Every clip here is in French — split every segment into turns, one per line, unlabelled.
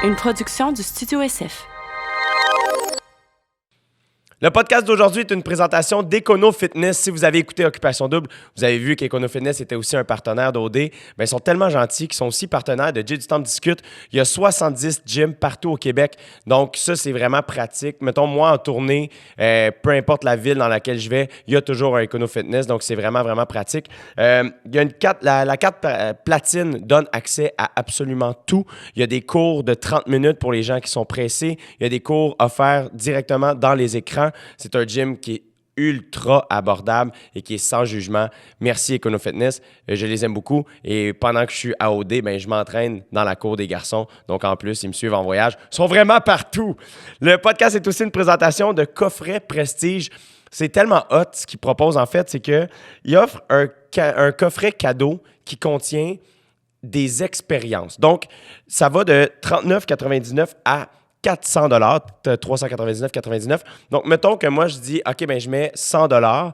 Une production du Studio SF.
Le podcast d'aujourd'hui est une présentation d'Econo Fitness. Si vous avez écouté Occupation Double, vous avez vu qu'Econo Fitness était aussi un partenaire d'OD. Ils sont tellement gentils qu'ils sont aussi partenaires de Jay du Temple Discute. Il y a 70 gyms partout au Québec. Donc ça, c'est vraiment pratique. Mettons, moi, en tournée, peu importe la ville dans laquelle je vais, il y a toujours un Econo Fitness. Donc c'est vraiment, vraiment pratique. Il y a une carte, la carte platine donne accès à absolument tout. Il y a des cours de 30 minutes pour les gens qui sont pressés. Il y a des cours offerts directement dans les écrans. C'est un gym qui est ultra abordable et qui est sans jugement. Merci Econo Fitness, je les aime beaucoup. Et pendant que je suis à OD, je m'entraîne dans la cour des garçons. Donc en plus, ils me suivent en voyage. Ils sont vraiment partout. Le podcast est aussi une présentation de coffret Prestige. C'est tellement hot ce qu'ils proposent en fait, c'est qu'ils offrent un coffret cadeau qui contient des expériences. Donc, ça va de 39,99 à 400 $, 399,99. Donc, mettons que moi, je dis, OK, je mets 100 $. Dans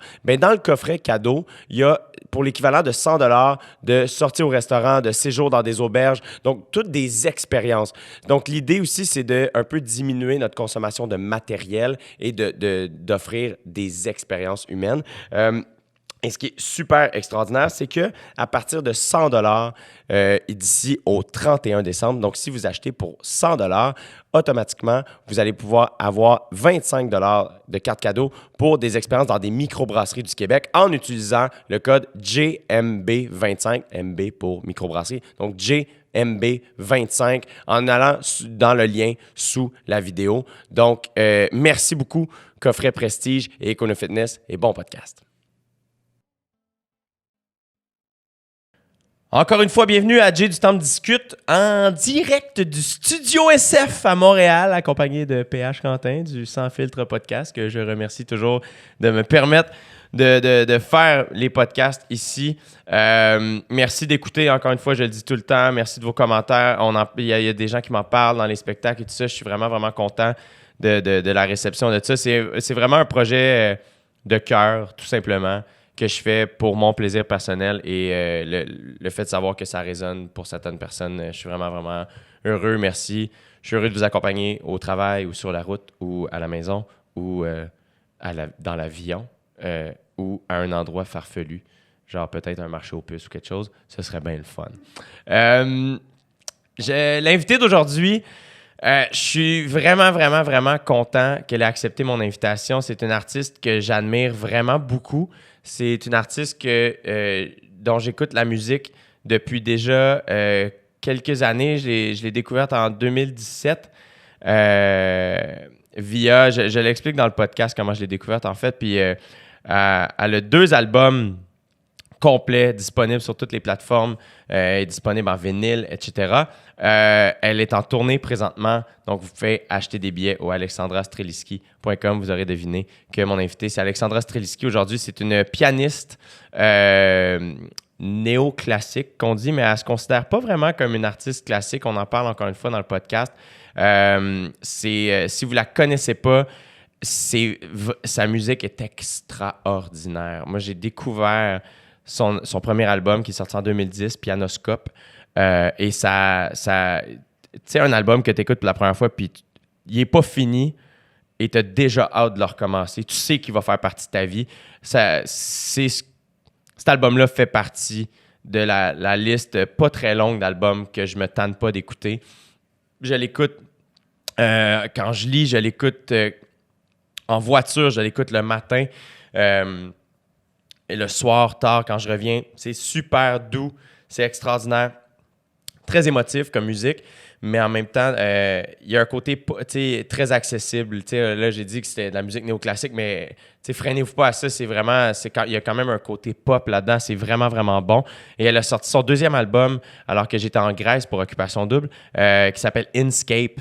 le coffret cadeau, il y a pour l'équivalent de 100 $ de sortie au restaurant, de séjour dans des auberges. Donc, toutes des expériences. Donc, l'idée aussi, c'est de un peu diminuer notre consommation de matériel et d'offrir des expériences humaines. Et ce qui est super extraordinaire, c'est qu'à partir de 100 $ d'ici au 31 décembre, donc si vous achetez pour 100 $, automatiquement, vous allez pouvoir avoir 25 $ de cartes cadeaux pour des expériences dans des microbrasseries du Québec en utilisant le code JMB25, MB pour microbrasserie, donc JMB25 en allant dans le lien sous la vidéo. Donc, merci beaucoup, Coffret Prestige et Econo Fitness, et bon podcast. Encore une fois, bienvenue à Jay du Temple Discute en direct du Studio SF à Montréal, accompagné de PH Quentin du Sans Filtre podcast, que je remercie toujours de me permettre de faire les podcasts ici. Merci d'écouter, encore une fois, je le dis tout le temps. Merci de vos commentaires. Il y a des gens qui m'en parlent dans les spectacles et tout ça. Je suis vraiment, vraiment content de la réception de ça. C'est vraiment un projet de cœur, tout simplement, que je fais pour mon plaisir personnel et le fait de savoir que ça résonne pour certaines personnes, je suis vraiment, vraiment heureux. Merci. Je suis heureux de vous accompagner au travail ou sur la route ou à la maison ou dans l'avion ou à un endroit farfelu, genre peut-être un marché aux puces ou quelque chose. Ce serait bien le fun. L'invité d'aujourd'hui, je suis vraiment, vraiment, vraiment content qu'elle ait accepté mon invitation. C'est une artiste que j'admire vraiment beaucoup. C'est une artiste dont j'écoute la musique depuis déjà quelques années. Je l'ai découverte en 2017 via... Je l'explique dans le podcast comment je l'ai découverte, en fait. Puis elle a 2 albums complets disponibles sur toutes les plateformes, disponibles en vinyle, etc. Elle est en tournée présentement, donc vous pouvez acheter des billets au alexandrastreliski.com. Vous aurez deviné que mon invité, c'est Alexandra Streliski. Aujourd'hui, c'est une pianiste néoclassique qu'on dit, mais elle ne se considère pas vraiment comme une artiste classique. On en parle encore une fois dans le podcast. Si vous ne la connaissez pas, sa musique est extraordinaire. Moi, j'ai découvert son premier album qui est sorti en 2010, Pianoscope. Et ça tu sais, un album que tu écoutes pour la première fois, puis il n'est pas fini et tu as déjà hâte de le recommencer. Tu sais qu'il va faire partie de ta vie. Cet album-là fait partie de la liste pas très longue d'albums que je me tente pas d'écouter. Je l'écoute quand je lis, je l'écoute en voiture, je l'écoute le matin. Et le soir, tard, quand je reviens, c'est super doux, c'est extraordinaire, très émotif comme musique, mais en même temps, il y a un côté très accessible. Là, j'ai dit que c'était de la musique néoclassique, mais freinez-vous pas à ça, il y a quand même un côté pop là-dedans, c'est vraiment, vraiment bon. Et elle a sorti son 2e album, alors que j'étais en Grèce pour Occupation Double, qui s'appelle Inscape,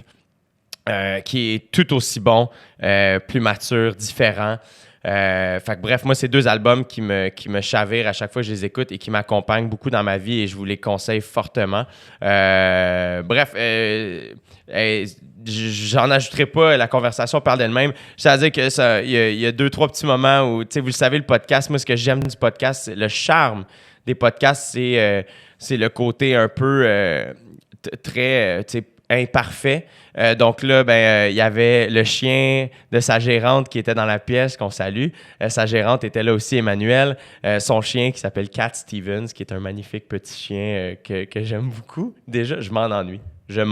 qui est tout aussi bon, plus mature, différent. Bref, moi, c'est 2 albums qui me chavirent à chaque fois que je les écoute et qui m'accompagnent beaucoup dans ma vie et je vous les conseille fortement. J'en ajouterai pas, la conversation parle d'elle-même. C'est-à-dire que il y a 2-3 petits moments où, vous le savez, le podcast, moi, ce que j'aime du podcast, le charme des podcasts, c'est le côté un peu très imparfait. Donc là, il y avait le chien de sa gérante qui était dans la pièce, qu'on salue. Sa gérante était là aussi, Emmanuel. Son chien qui s'appelle Cat Stevens, qui est un magnifique petit chien que j'aime beaucoup. Déjà, je m'en ennuie. Je vais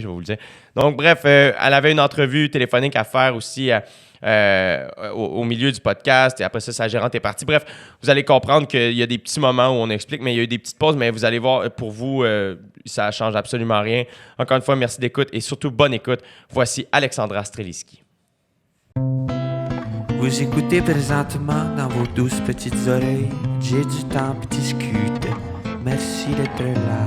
vous le dire. Donc, bref, elle avait une entrevue téléphonique à faire aussi au milieu du podcast. Et après ça, sa gérante est partie. Bref, vous allez comprendre qu'il y a des petits moments où on explique, mais il y a eu des petites pauses. Mais vous allez voir, pour vous, ça ne change absolument rien. Encore une fois, merci d'écoute et surtout, bonne écoute. Voici Alexandra Streliski.
Vous écoutez présentement dans vos douces petites oreilles. J'ai du temps pour discuter. Merci d'être là.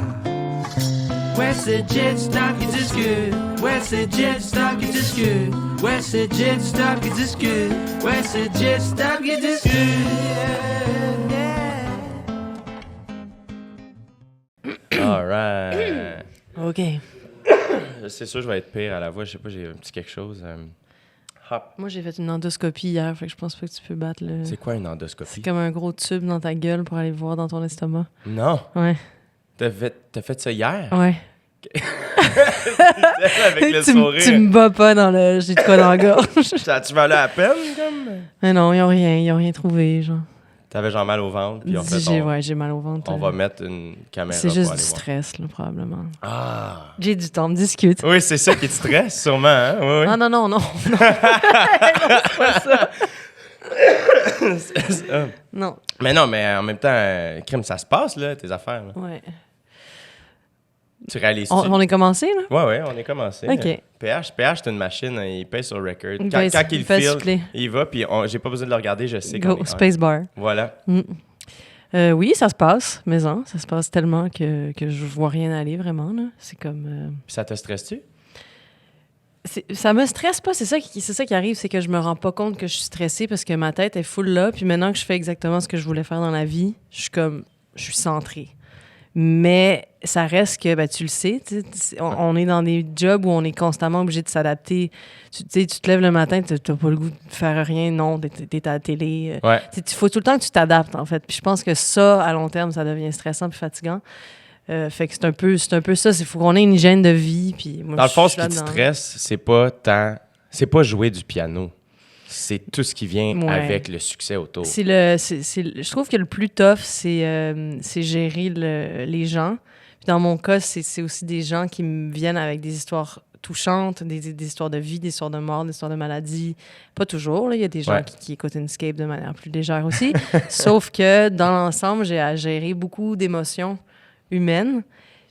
Ouais, c'est Jet Stop qui discute. Ouais, c'est Jet Stop qui discute. Ouais, c'est Jet Stop qui discute. Ouais, c'est Jet Stop qui discute.
All right.
OK.
C'est sûr, je vais être pire à la voix. Je sais pas, j'ai un petit quelque chose. Hop.
Moi, j'ai fait une endoscopie hier, fait que je pense pas que tu peux battre le...
C'est quoi une endoscopie?
C'est comme un gros tube dans ta gueule pour aller voir dans ton estomac.
Non.
Ouais.
T'as fait ça hier?
Ouais.
Avec le
tu
sourire.
me bats pas dans le... J'ai de quoi dans la gorge.
Ça tu valait la peine, comme?
Mais non, ils ont rien trouvé, genre.
T'avais genre mal au ventre, puis en fait,
J'ai mal au ventre.
on va mettre une caméra
C'est
pour
juste
aller
du
voir.
stress, là, probablement.
Ah!
J'ai du temps, on discute.
Oui, c'est ça qui te stresse, sûrement, hein? Oui, oui.
Ah non, non, non. Non, c'est pas ça.
C'est ça.
Non.
Mais non, mais en même temps, crime, ça se passe, là, tes affaires. Là.
Ouais.
Tu réalises-tu?
On est commencé, là?
Ouais, on est commencé.
OK.
PH, c'est une machine, il paye sur record.
Il
Quand il
pèse
file,
souffler.
il va, puis j'ai pas besoin de le regarder, je sais qu'on
Go,
est...
spacebar.
Voilà.
Oui, ça se passe, mais ça se passe tellement que je vois rien aller, vraiment, là. C'est comme...
Puis ça te stresse-tu?
Ça me stresse pas, c'est ça qui arrive, c'est que je me rends pas compte que je suis stressée parce que ma tête est full là, puis maintenant que je fais exactement ce que je voulais faire dans la vie, je suis centrée. Mais ça reste que, ben, tu le sais, on est dans des jobs où on est constamment obligé de s'adapter. Tu te lèves le matin, tu n'as pas le goût de faire rien, non, t'es à la télé.
Ouais.
Il faut tout le temps que tu t'adaptes, en fait. Puis je pense que ça, à long terme, ça devient stressant puis fatigant. Fait que c'est un peu ça. Il faut qu'on ait une hygiène de vie. Puis moi,
Dans le fond, ce
je suis
qui te
là-dedans.
stresse, c'est pas jouer du piano. C'est tout ce qui vient
Ouais.
avec le succès autour.
Je trouve que le plus tough, c'est gérer les gens. Puis dans mon cas, c'est aussi des gens qui me viennent avec des histoires touchantes, des histoires de vie, des histoires de mort, des histoires de maladie. Pas toujours, là. Il y a des gens
Ouais.
qui écoutent Inscape de manière plus légère aussi. Sauf que dans l'ensemble, j'ai à gérer beaucoup d'émotions humaines.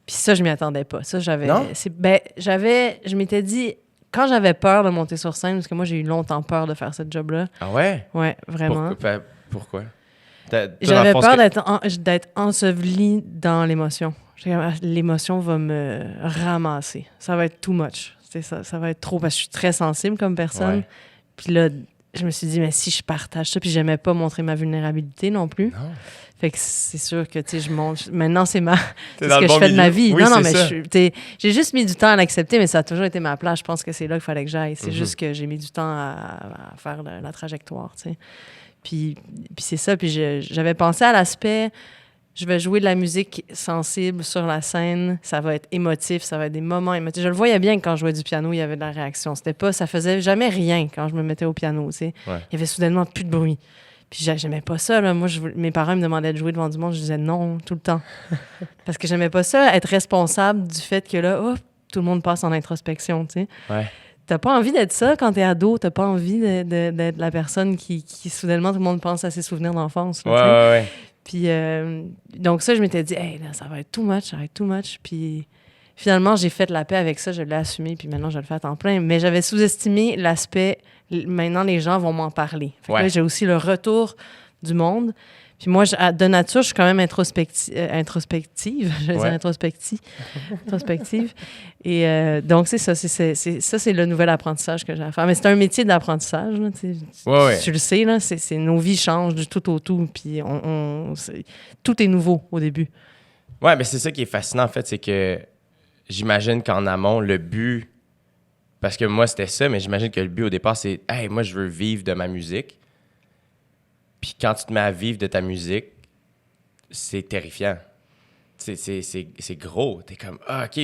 Puis ça, je m'y attendais pas. Ça,
Non?
je m'étais dit, quand j'avais peur de monter sur scène, parce que moi, j'ai eu longtemps peur de faire ce job-là.
Ah ouais?
Ouais, vraiment.
Pourquoi?
J'avais peur d'être ensevelie dans l'émotion. L'émotion va me ramasser. Ça va être too much. Ça va être trop, parce que je suis très sensible comme personne.
Ouais.
Puis là, je me suis dit, mais si je partage ça, puis j'aimais pas montrer ma vulnérabilité non plus.
Non.
Fait que c'est sûr que, tu sais, je monte... Maintenant, c'est
T'es
ce
dans
que
le
je
bon
fais de ma
milieu.
vie.
Oui,
non,
c'est
mais
ça.
j'ai juste mis du temps à l'accepter, mais ça a toujours été ma place. Je pense que c'est là qu'il fallait que j'aille. C'est
Mhm.
juste que j'ai mis du temps à faire la trajectoire, tu sais. Puis c'est ça. Puis j'avais pensé à l'aspect... Je vais jouer de la musique sensible sur la scène. Ça va être émotif, ça va être des moments émotifs. Je le voyais bien que quand je jouais du piano, il y avait de la réaction. Ça faisait jamais rien quand je me mettais au piano, tu sais.
Ouais.
Il y avait soudainement plus de bruit. Puis j'aimais pas ça, là. Moi, mes parents me demandaient de jouer devant du monde. Je disais non tout le temps. Parce que j'aimais pas ça, être responsable du fait que là, tout le monde passe en introspection, tu sais.
Ouais.
T'as pas envie d'être ça quand t'es ado. T'as pas envie d'être la personne qui soudainement, tout le monde pense à ses souvenirs d'enfance. là, tu sais.
Ouais.
Puis, donc ça, je m'étais dit, hey, là, ça va être too much. Puis, finalement, j'ai fait la paix avec ça, je l'ai assumé, puis maintenant, je le fais à temps plein. Mais j'avais sous-estimé l'aspect, maintenant, les gens vont m'en parler. Fait que
Ouais.
là, j'ai aussi le retour du monde. Puis moi, de nature, je suis quand même introspective. Je vais dire
Ouais.
introspective. Et donc, c'est ça. C'est le nouvel apprentissage que j'ai à faire. Mais c'est un métier d'apprentissage. Là,
Ouais.
tu le sais, là, nos vies changent du tout au tout. Puis tout est nouveau au début.
Ouais, mais c'est ça qui est fascinant, en fait, c'est que j'imagine qu'en amont, le but, parce que moi, c'était ça, mais j'imagine que le but au départ, c'est « Hey, moi, je veux vivre de ma musique. » Puis quand tu te mets à vivre de ta musique, c'est terrifiant. Tu c'est gros. T'es comme, ah, OK,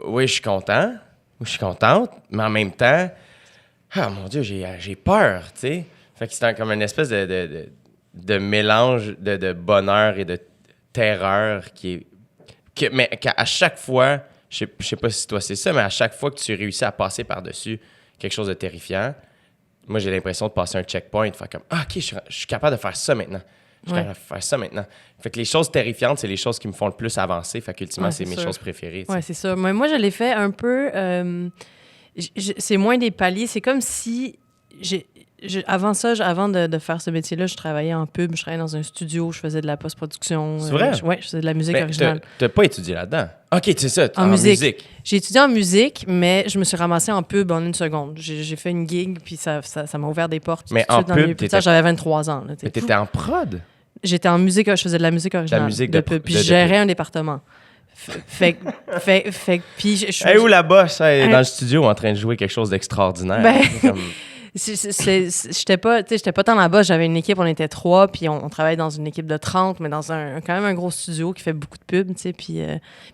oui, je suis content, ou je suis contente, mais en même temps, ah, mon Dieu, j'ai peur, tu sais. Fait que c'est comme une espèce de mélange de bonheur et de terreur mais qu'à chaque fois, je sais pas si toi c'est ça, mais à chaque fois que tu réussis à passer par-dessus quelque chose de terrifiant, moi, j'ai l'impression de passer un checkpoint, de faire comme, ah, OK, je suis capable de faire ça maintenant. Je suis capable de faire ça maintenant. Fait que les choses terrifiantes, c'est les choses qui me font le plus avancer. Fait qu'ultimement, c'est mes choses préférées.
Oui, c'est ça. Moi, je l'ai fait un peu... c'est moins des paliers. C'est comme si... avant de faire ce métier-là, je travaillais en pub, je travaillais dans un studio, je faisais de la post-production.
C'est vrai?
Oui, je faisais de la musique originale.
T'as pas étudié là-dedans? OK, c'est ça,
en musique. J'ai étudié en musique, mais je me suis ramassée en pub en une seconde. J'ai fait une gig, puis ça m'a ouvert des portes.
Mais en pub,
j'avais 23 ans. Là,
mais t'étais en prod?
J'étais en musique, je faisais de la musique originale.
La musique
de pub, puis je gérais un département. Fait puis je suis...
où la bosse? Elle est dans le studio en train de jouer quelque chose d'extraordinaire.
J'étais pas tant là-bas. J'avais une équipe, on était 3, puis on travaillait dans une équipe de 30, mais dans quand même un gros studio qui fait beaucoup de pubs, tu sais. Puis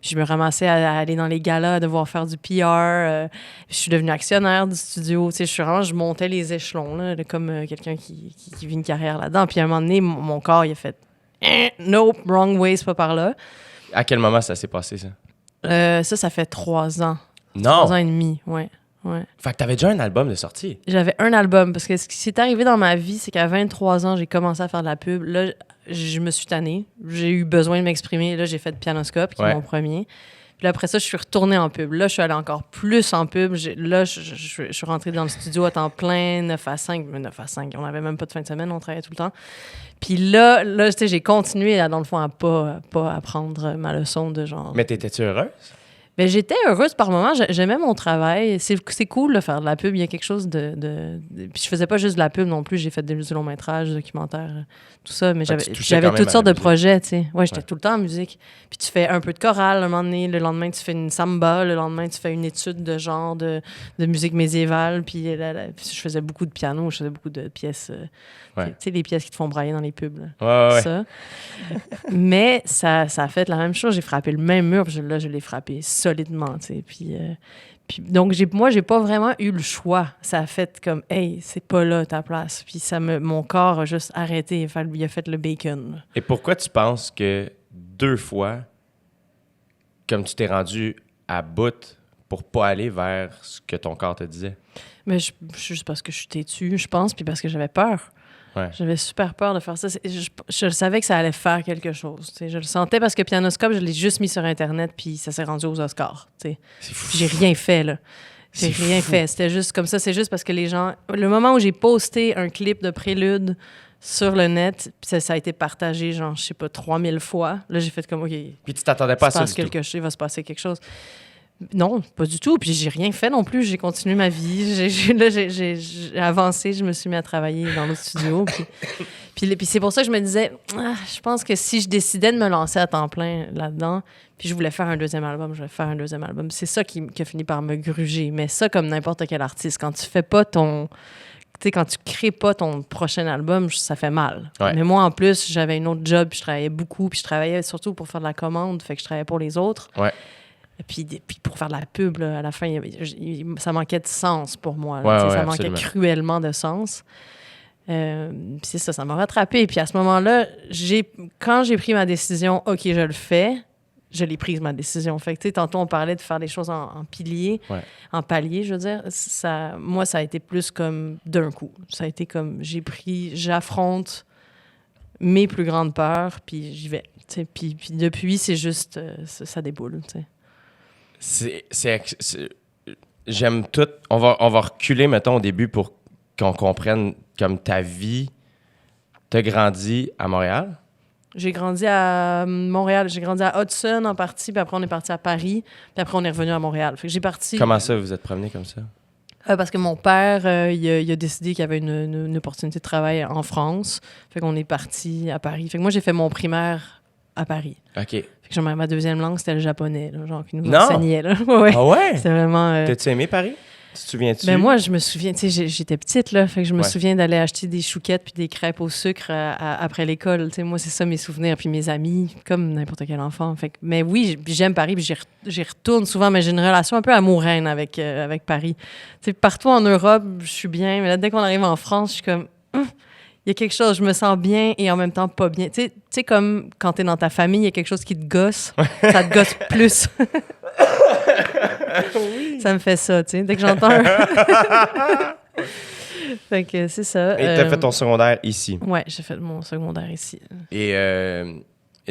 je me ramassais à aller dans les galas, à devoir faire du PR. Je suis devenue actionnaire du studio. Tu sais, je montais les échelons, là, comme quelqu'un qui vit une carrière là-dedans. Puis à un moment donné, mon corps, il a fait « Nope, wrong way, c'est pas par là ».
À quel moment ça s'est passé, ça?
Ça fait 3 ans.
Non!
3 ans et demi, ouais.
Fait que t'avais déjà un album de sortie.
J'avais un album, parce que ce qui s'est arrivé dans ma vie, c'est qu'à 23 ans, j'ai commencé à faire de la pub. Là, je me suis tannée. J'ai eu besoin de m'exprimer. Là, j'ai fait Pianoscope, qui est mon premier. Puis là, après ça, je suis retournée en pub. Là, je suis allée encore plus en pub. Là, je suis rentrée dans le studio à temps plein, 9 à 5. Mais 9 à 5, on n'avait même pas de fin de semaine, on travaillait tout le temps. Puis là tu sais, j'ai continué, là, dans le fond, à pas apprendre ma leçon de genre...
Mais t'étais-tu heureuse?
Ben, j'étais heureuse par moments. J'aimais mon travail. C'est cool de faire de la pub. Il y a quelque chose de... Puis je faisais pas juste de la pub non plus. J'ai fait des longs-métrages, documentaires, tout ça. Mais j'avais toutes sortes de projets, tu sais. Ouais, j'étais tout le temps en musique. Puis tu fais un peu de chorale un moment donné. Le lendemain, tu fais une samba. Le lendemain, tu fais une étude de genre de musique médiévale. Puis je faisais beaucoup de piano. Je faisais beaucoup de pièces... Tu sais, les pièces qui te font brailler dans les pubs. Là. Ça. Mais ça a fait la même chose. J'ai frappé le même mur. Puis là, je l'ai frappé solidement, tu sais. Puis donc, moi, j'ai pas vraiment eu le choix. Ça a fait comme, hey, c'est pas là ta place. Puis mon corps a juste arrêté. Il a fait le bacon.
Et pourquoi tu penses que 2 fois, comme tu t'es rendu à bout pour pas aller vers ce que ton corps te disait?
Mais juste parce que je suis têtue, je pense, puis parce que j'avais peur.
Ouais.
J'avais super peur de faire ça. Je savais que ça allait faire quelque chose. T'sais. Je le sentais parce que Pianoscope, je l'ai juste mis sur Internet, puis ça s'est rendu aux Oscars. T'sais. J'ai rien fait, là. J'ai rien fait. C'était juste comme ça. C'est juste parce que les gens... Le moment où j'ai posté un clip de Prélude sur le net, puis ça a été partagé, genre, je sais pas, 3000 fois. Là, j'ai fait comme, OK...
Puis tu t'attendais pas à ça du tout?
Il va se passer quelque chose. Non, pas du tout. Puis j'ai rien fait non plus. J'ai continué ma vie. J'ai avancé. Je me suis mis à travailler dans le studio. Puis c'est pour ça que je me disais, je pense que si je décidais de me lancer à temps plein là-dedans, puis je voulais faire un deuxième album, je voulais faire un deuxième album. C'est ça qui a fini par me gruger. Mais ça, comme n'importe quel artiste, quand tu fais pas ton... Tu sais, quand tu crées pas ton prochain album, ça fait mal.
Ouais.
Mais moi, en plus, j'avais un autre job, puis je travaillais beaucoup, puis je travaillais surtout pour faire de la commande, fait que je travaillais pour les autres.
Ouais.
Puis pour faire de la pub, là, à la fin, ça manquait de sens pour moi. Ça manquait cruellement de sens. Puis c'est ça m'a rattrapé. Puis à ce moment-là, quand j'ai pris ma décision, OK, je le fais, je l'ai prise, ma décision. Fait que, tu sais, tantôt, on parlait de faire des choses en piliers, en paliers, je veux dire. Moi, ça a été plus comme d'un coup. Ça a été comme, j'affronte mes plus grandes peurs, puis j'y vais. Puis depuis, c'est juste, ça déboule, tu sais.
J'aime tout. On va reculer, mettons, au début pour qu'on comprenne comme ta vie. T'as grandi à Montréal?
J'ai grandi à Montréal. J'ai grandi à Hudson en partie, puis après on est parti à Paris, puis après on est revenu à Montréal. Fait que j'ai parti...
Comment ça, vous êtes promené comme ça?
Parce que mon père, il a décidé qu'il y avait une opportunité de travail en France. Fait qu'on est parti à Paris. Fait que moi, j'ai fait mon primaire à Paris.
OK.
Fait que ma deuxième langue, c'était le japonais, là, genre qui nous enseignait. Là. Ouais.
Ah ouais?
C'était vraiment...
T'as-tu aimé Paris? Tu te souviens-tu?
Ben moi, je me souviens, tu sais, j'étais petite, là, fait que je me
Ouais.
souviens d'aller acheter des chouquettes puis des crêpes au sucre après l'école. Tu sais, moi, c'est ça mes souvenirs, puis mes amis, comme n'importe quel enfant. Fait que, mais oui, j'aime Paris, puis j'y retourne souvent, mais j'ai une relation un peu amoureuse avec Paris. Tu sais, partout en Europe, je suis bien, mais là, dès qu'on arrive en France, je suis comme... Il y a quelque chose, je me sens bien et en même temps pas bien. Tu sais comme quand t'es dans ta famille, il y a quelque chose qui te gosse, ça te gosse plus. Ça me fait ça, tu sais, dès que j'entends Fait que c'est ça.
Et t'as fait ton secondaire ici.
Ouais, j'ai fait mon secondaire ici.
Et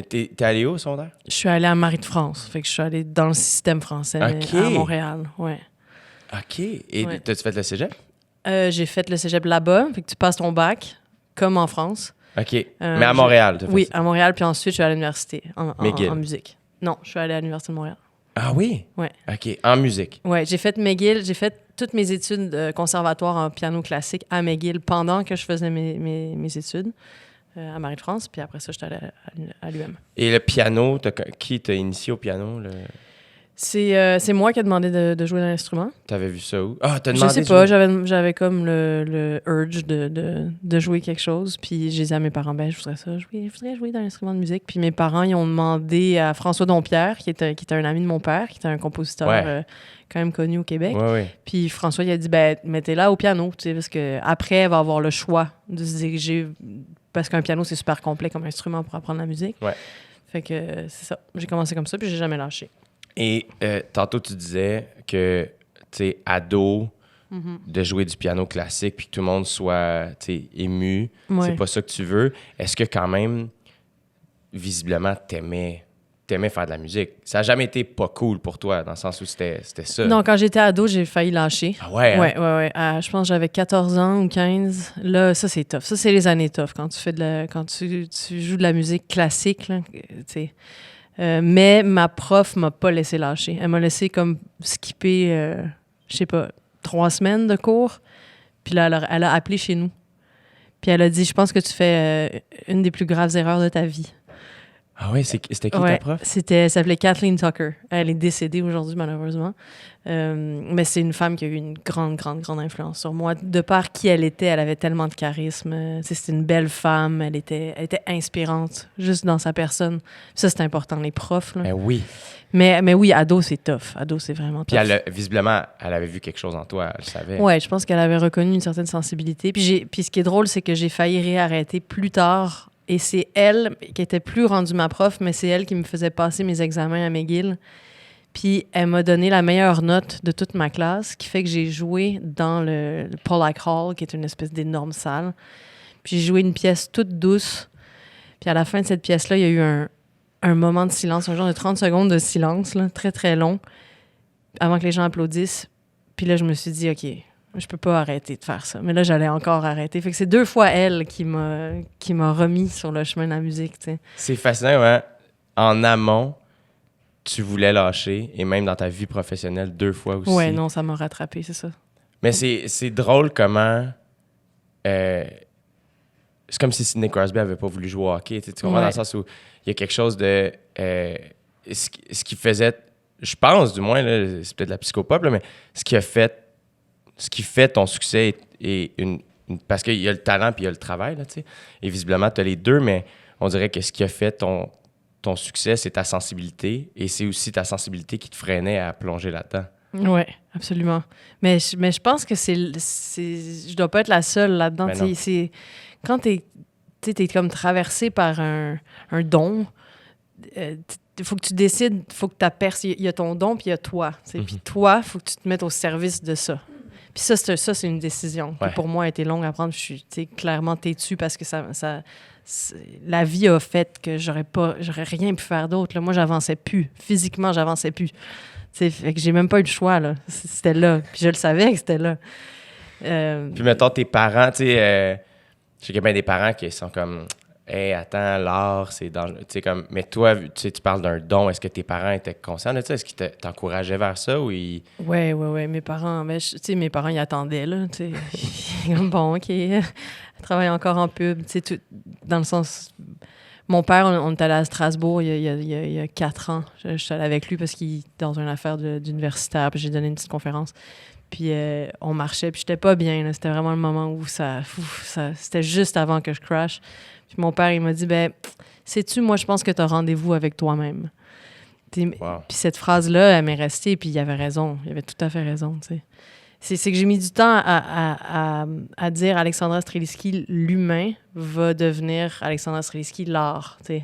t'es allé où au secondaire?
Je suis allée à Marie de France, fait que je suis allée dans le système français
Ok.
à Montréal, ouais.
OK. Et
Ouais.
t'as-tu fait le cégep?
J'ai fait le cégep là-bas, fait que tu passes ton bac, comme en France.
OK. Mais à Montréal, t'as fait
Oui,
ça?
à Montréal, puis ensuite, je suis allée à l'université
McGill.
en musique. Non, je suis allée à l'Université de Montréal.
Ah oui?
Ouais.
OK. En musique.
Ouais, j'ai fait McGill, j'ai fait toutes mes études conservatoires en piano classique à McGill pendant que je faisais mes études à Marie-de-France, puis après ça, je suis allée à l'UM.
Et le piano, qui t'a initié au piano?
C'est moi qui ai demandé de jouer dans l'instrument.
T'avais vu ça où? Ah, t'as
Je
demandé
sais
de
pas,
jouer?
j'avais comme le urge de jouer quelque chose, puis j'ai dit à mes parents, ben je voudrais jouer dans l'instrument de musique. Puis mes parents, ils ont demandé à François Dompierre, qui était un ami de mon père, qui était un compositeur
Ouais.
quand même connu au Québec.
Oui, oui.
Puis François, il a dit, ben mettez-la au piano, tu sais, parce qu'après, elle va avoir le choix de se diriger, parce qu'un piano, c'est super complet comme instrument pour apprendre la musique.
Ouais.
Fait que c'est ça. J'ai commencé comme ça, puis j'ai jamais lâché.
Et tantôt, tu disais que, tu sais, ado, de jouer du piano classique puis que tout le monde soit, tu sais, ému,
Ouais.
c'est pas ça que tu veux. Est-ce que quand même, visiblement, t'aimais faire de la musique? Ça a jamais été pas cool pour toi, dans le sens où c'était ça?
Non, quand j'étais ado, j'ai failli lâcher.
Ah ouais? Hein?
Ouais. Je pense que j'avais 14 ans ou 15. Là, ça, c'est tough. Ça, c'est les années tough. Quand tu joues de la musique classique, là, tu sais. Mais ma prof m'a pas laissé lâcher. Elle m'a laissé comme skipper, je sais pas, 3 semaines de cours. Puis là, elle a appelé chez nous. Puis elle a dit, je pense que tu fais une des plus graves erreurs de ta vie.
Ah ouais? C'était qui
Ouais,
ta prof?
elle s'appelait Kathleen Tucker. Elle est décédée aujourd'hui, malheureusement. Mais c'est une femme qui a eu une grande, grande, grande influence sur moi. De par qui elle était, elle avait tellement de charisme. C'était une belle femme. Elle était inspirante, juste dans sa personne. Ça, c'est important, les profs. Là.
Ben oui.
Mais oui, ado, c'est tough. Ado, c'est vraiment
Puis
tough.
visiblement, elle avait vu quelque chose en toi, elle le savait.
Ouais, je pense qu'elle avait reconnu une certaine sensibilité. Puis ce qui est drôle, c'est que j'ai failli réarrêter plus tard. Et c'est elle qui était plus rendue ma prof, mais c'est elle qui me faisait passer mes examens à McGill. Puis elle m'a donné la meilleure note de toute ma classe, qui fait que j'ai joué dans le Pollack Hall, qui est une espèce d'énorme salle. Puis j'ai joué une pièce toute douce. Puis à la fin de cette pièce-là, il y a eu un moment de silence, un genre de 30 secondes de silence, là, très, très long, avant que les gens applaudissent. Puis là, je me suis dit, OK, je peux pas arrêter de faire ça. Mais là, j'allais encore arrêter. Fait que c'est 2 fois elle qui m'a remis sur le chemin de la musique, tu sais.
C'est fascinant, ouais. En amont, tu voulais lâcher, et même dans ta vie professionnelle, 2 fois aussi.
Ouais, non, ça m'a rattrapé, c'est ça.
Mais c'est drôle comment... c'est comme si Sidney Crosby avait pas voulu jouer au hockey. Tu comprends, dans le sens où il y a quelque chose de... ce qui faisait... Je pense, du moins, là, c'est peut-être la psychopop, là, mais ce qui fait ton succès est parce qu'il y a le talent puis il y a le travail, là, tu sais. Et visiblement, tu as les deux, mais on dirait que ce qui a fait ton succès, c'est ta sensibilité. Et c'est aussi ta sensibilité qui te freinait à plonger là-dedans.
Oui, absolument. Mais je pense que je dois pas être la seule là-dedans.
Ben non.
Quand t'es comme traversé par un don, il faut que tu décides, il faut que tu aperces. Il y a ton don, puis il y a toi. Puis toi, il faut que tu te mettes au service de ça. Puis ça, c'est une décision qui, pour moi, a été longue à prendre. Je suis clairement têtue parce que la vie a fait que j'aurais rien pu faire d'autre. Là. Moi, j'avançais plus. Physiquement, j'avançais plus. Fait que j'ai même pas eu le choix. Là. C'était là. Puis je le savais que c'était là.
Puis mettons, tes parents, tu sais, je sais qu'il y a bien des parents qui sont comme... Hey, attends, l'art, c'est dangereux. Tu sais, comme, mais toi, tu parles d'un don. Est-ce que tes parents étaient conscients de ça? Est-ce qu'ils t'encourageaient vers ça ou ils...
Ouais. Mes parents, mes parents, ils attendaient, là. Tu sais, bon, OK. Elle travaille encore en pub. Tu sais, dans le sens... Mon père, on est allé à Strasbourg il y a 4 ans. Je suis allée avec lui parce qu'il est dans une affaire d'universitaire, puis j'ai donné une petite conférence. Puis on marchait, puis j'étais pas bien. Là. C'était vraiment le moment où c'était juste avant que je crash. Puis mon père, il m'a dit, ben, sais-tu, moi, je pense que tu as rendez-vous avec toi-même.
Wow.
Puis cette phrase-là, elle m'est restée, puis il avait raison. Il avait tout à fait raison, tu sais. C'est que j'ai mis du temps à dire Alexandra Streliski, l'humain, va devenir Alexandra Streliski, l'art. Puis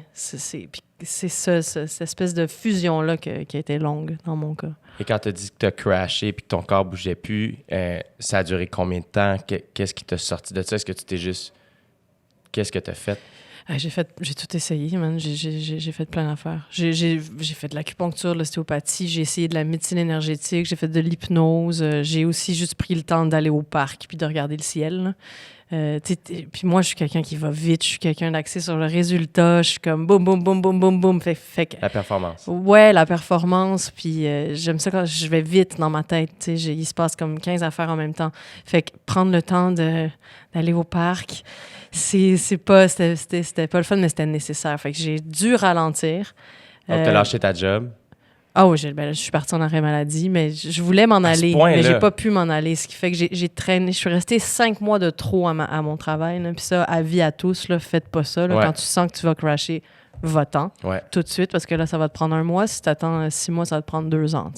c'est ça, cette espèce de fusion-là qui a été longue dans mon cas.
Et quand tu as dit que tu as crashé et que ton corps ne bougeait plus, ça a duré combien de temps? Qu'est-ce qui t'a sorti de ça? Est-ce que tu t'es juste... Qu'est-ce que tu as fait?
J'ai tout essayé, man. J'ai fait plein d'affaires. J'ai fait de l'acupuncture, de l'ostéopathie, j'ai essayé de la médecine énergétique, j'ai fait de l'hypnose. J'ai aussi juste pris le temps d'aller au parc puis de regarder le ciel. Puis moi, je suis quelqu'un qui va vite, je suis quelqu'un d'axé sur le résultat, je suis comme boum, boum, boum, boum, boum, boum.
La performance.
Ouais, la performance, puis j'aime ça quand je vais vite dans ma tête, il se passe comme 15 affaires en même temps. Fait que prendre le temps d'aller au parc, c'était pas le fun, mais c'était nécessaire. Fait que j'ai dû ralentir.
Donc, t'as lâché ta job?
Ah oui, je suis partie en arrêt maladie, mais je voulais m'en aller, mais j'ai pas pu m'en aller. Ce qui fait que j'ai traîné. Je suis restée 5 mois de trop à mon travail. Puis ça, avis à tous, là, faites pas ça. Là,
ouais.
Quand tu sens que tu vas crasher, va-t'en tout de suite, parce que là, ça va te prendre 1 mois. Si tu attends 6 mois, ça va te prendre 2 ans.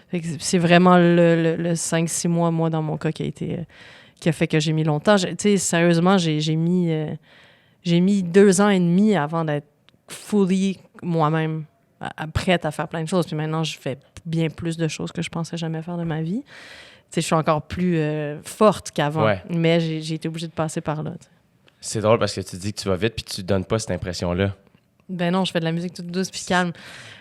Fait que c'est vraiment le 5-6 mois, moi, dans mon cas, qui a fait que j'ai mis longtemps. Sérieusement, j'ai mis 2 ans et demi avant d'être fully moi-même, prête à faire plein de choses. Puis maintenant, je fais bien plus de choses que je pensais jamais faire de ma vie. Je suis encore plus forte qu'avant, mais j'ai été obligée de passer par là. T'sais.
C'est drôle parce que tu dis que tu vas vite puis tu donnes pas cette impression-là.
Ben non, je fais de la musique toute douce puis calme.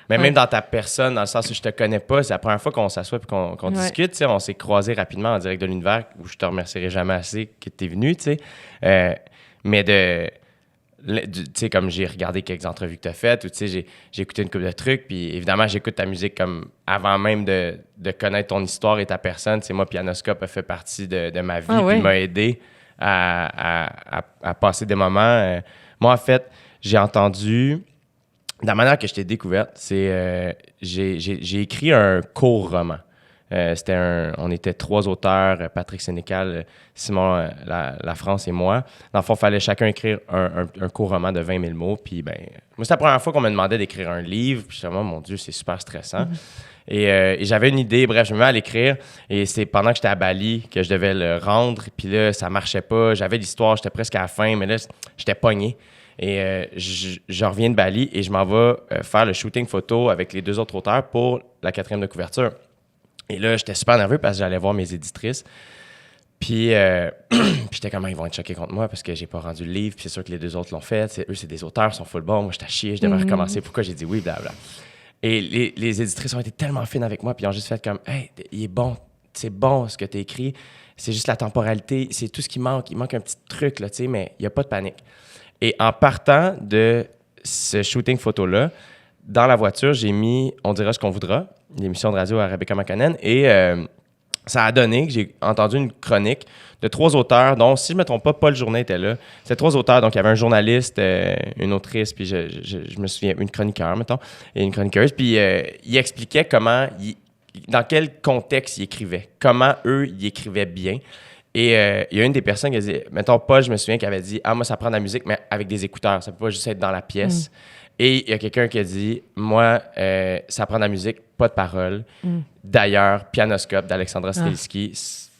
Mais même dans ta personne, dans le sens où je te connais pas, c'est la première fois qu'on s'assoit et qu'on discute. On s'est croisés rapidement en direct de l'univers, où je te remercierai jamais assez que tu es venu. Mais tu sais, comme j'ai regardé quelques entrevues que tu as faites, ou tu sais, j'ai écouté une couple de trucs, puis évidemment, j'écoute ta musique comme avant même de connaître ton histoire et ta personne. Tu sais, moi, Pianoscope a fait partie de ma vie, puis m'a aidé à passer des moments. Moi, en fait, j'ai entendu... La manière que je t'ai découverte, c'est... j'ai écrit un court roman. On était 3 auteurs, Patrick Sénécal, Simon La France et moi. Dans le fond, il fallait chacun écrire un court roman de 20 000 mots. Puis, ben, moi, c'était la première fois qu'on me demandait d'écrire un livre. Puis, j'étais, oh, mon Dieu, c'est super stressant. Et j'avais une idée. Bref, je me mets à l'écrire. Et c'est pendant que j'étais à Bali que je devais le rendre. Puis là, ça marchait pas. J'avais l'histoire, j'étais presque à la fin. Mais là, j'étais pogné. Et je reviens de Bali et je m'en vais faire le shooting photo avec les 2 autres auteurs pour la 4e de couverture. Et là, j'étais super nerveux parce que j'allais voir mes éditrices. Puis j'étais comme, ils vont être choqués contre moi parce que j'ai pas rendu le livre. Puis c'est sûr que les 2 autres l'ont fait. Eux, c'est des auteurs, ils sont full bon. Moi, j'étais à chier, je devais recommencer. Pourquoi j'ai dit oui, blablabla. Et les éditrices ont été tellement fines avec moi. Puis ils ont juste fait comme, hey, il est bon. C'est bon ce que tu as écrit. C'est juste la temporalité. C'est tout ce qui manque. Il manque un petit truc, là, tu sais, mais il n'y a pas de panique. Et en partant de ce shooting photo-là, dans la voiture, j'ai mis « On dira ce qu'on voudra », l'émission de radio à Rebecca McConnell, et ça a donné que j'ai entendu une chronique de 3 auteurs, dont, si je ne me trompe pas, Paul Journet était là. C'était 3 auteurs, donc il y avait un journaliste, une autrice, puis je me souviens, une chroniqueur, mettons, et une chroniqueuse, puis il expliquait dans quel contexte il écrivait, comment eux, ils écrivaient bien. Et il y a une des personnes qui a dit, mettons Paul, je me souviens, qui avait dit « Ah, moi, ça prend de la musique, mais avec des écouteurs. Ça peut pas juste être dans la pièce. » Et il y a quelqu'un qui a dit « Moi, ça prend de la musique, pas de paroles. D'ailleurs, Pianoscope d'Alexandra Streliski,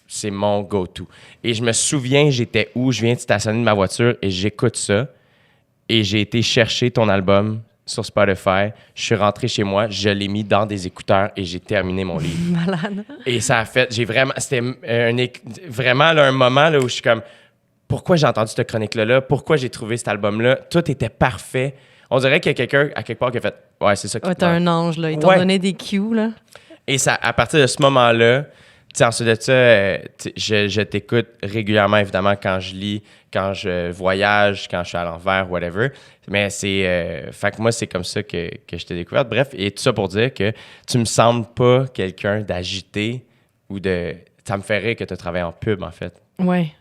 c'est mon go-to. » Et je me souviens, j'étais où? Je viens de stationner de ma voiture et j'écoute ça. Et j'ai été chercher ton album sur Spotify. Je suis rentré chez moi, je l'ai mis dans des écouteurs et j'ai terminé mon livre.
Malade. Et
ça a fait... C'était vraiment là, un moment là, où je suis comme... Pourquoi j'ai entendu cette chronique-là? Pourquoi j'ai trouvé cet album-là? Tout était parfait. On dirait qu'il y a quelqu'un, à quelque part, qui a fait « Ouais, c'est ça. »
t'as un ange, là. Ils t'ont donné des cues, là.
Et ça, à partir de ce moment-là, ensuite de ça, je t'écoute régulièrement, évidemment, quand je lis, quand je voyage, quand je suis à l'envers, whatever. Mais fait que moi, c'est comme ça que je t'ai découverte. Bref, et tout ça pour dire que tu me sembles pas quelqu'un d'agité ou de... Ça me fait rire que tu travailles en pub, en fait.
Oui.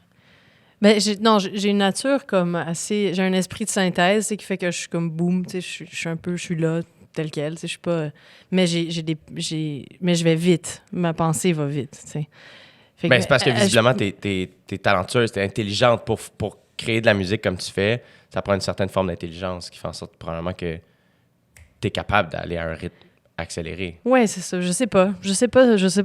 Ben, j'ai une nature comme assez... J'ai un esprit de synthèse, qui fait que je suis comme boum, tu sais, je suis là, tel quel, tu sais, je suis pas... Mais mais je vais vite. Ma pensée va vite, tu sais. Fait
Ben, c'est parce que visiblement, t'es talentueuse, t'es intelligente pour créer de la musique comme tu fais. Ça prend une certaine forme d'intelligence qui fait en sorte probablement que t'es capable d'aller à un rythme accéléré.
Ouais, c'est ça. Je sais pas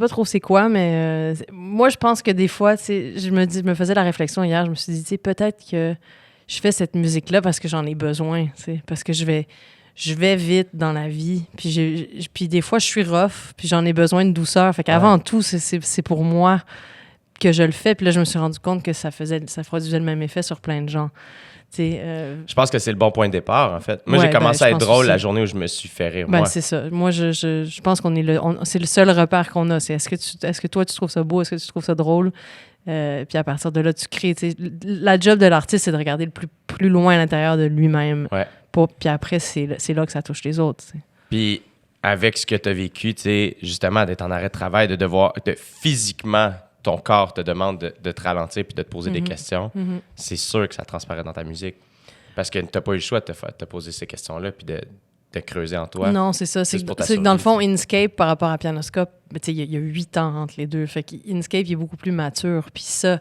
trop c'est quoi, mais moi, je pense que des fois, tu sais, je me faisais la réflexion hier, je me suis dit, tu sais, peut-être que je fais cette musique-là parce que j'en ai besoin, tu sais, parce que je vais vite dans la vie, puis des fois, je suis rough, puis j'en ai besoin de douceur. Fait qu'avant tout, c'est pour moi que je le fais, puis là, je me suis rendu compte que ça produisait le même effet sur plein de gens.
Je pense que c'est le bon point de départ, en fait. Moi,
ouais,
j'ai commencé à être drôle
aussi.
La journée où je me suis fait rire,
ben,
moi.
c'est ça. Moi, je pense qu'on est c'est le seul repère qu'on a. C'est est-ce que toi, tu trouves ça beau? Est-ce que tu trouves ça drôle? Puis à partir de là, tu crées. La job de l'artiste, c'est de regarder le plus loin à l'intérieur de lui-même.
Ouais.
Puis après, c'est là que ça touche les autres. T'sais.
Puis avec ce que tu as vécu, tu sais, justement, d'être en arrêt de travail, de physiquement, ton corps te demande de te ralentir puis de te poser des questions, c'est sûr que ça transparaît dans ta musique. Parce que tu n'as pas eu le choix de te poser ces questions-là puis de creuser en toi.
Non, c'est ça. C'est que dans le fond, Inkscape, par rapport à Pianoscope, il y a 8 ans entre les deux. Fait qu'Inkscape, il est beaucoup plus mature. Puis ça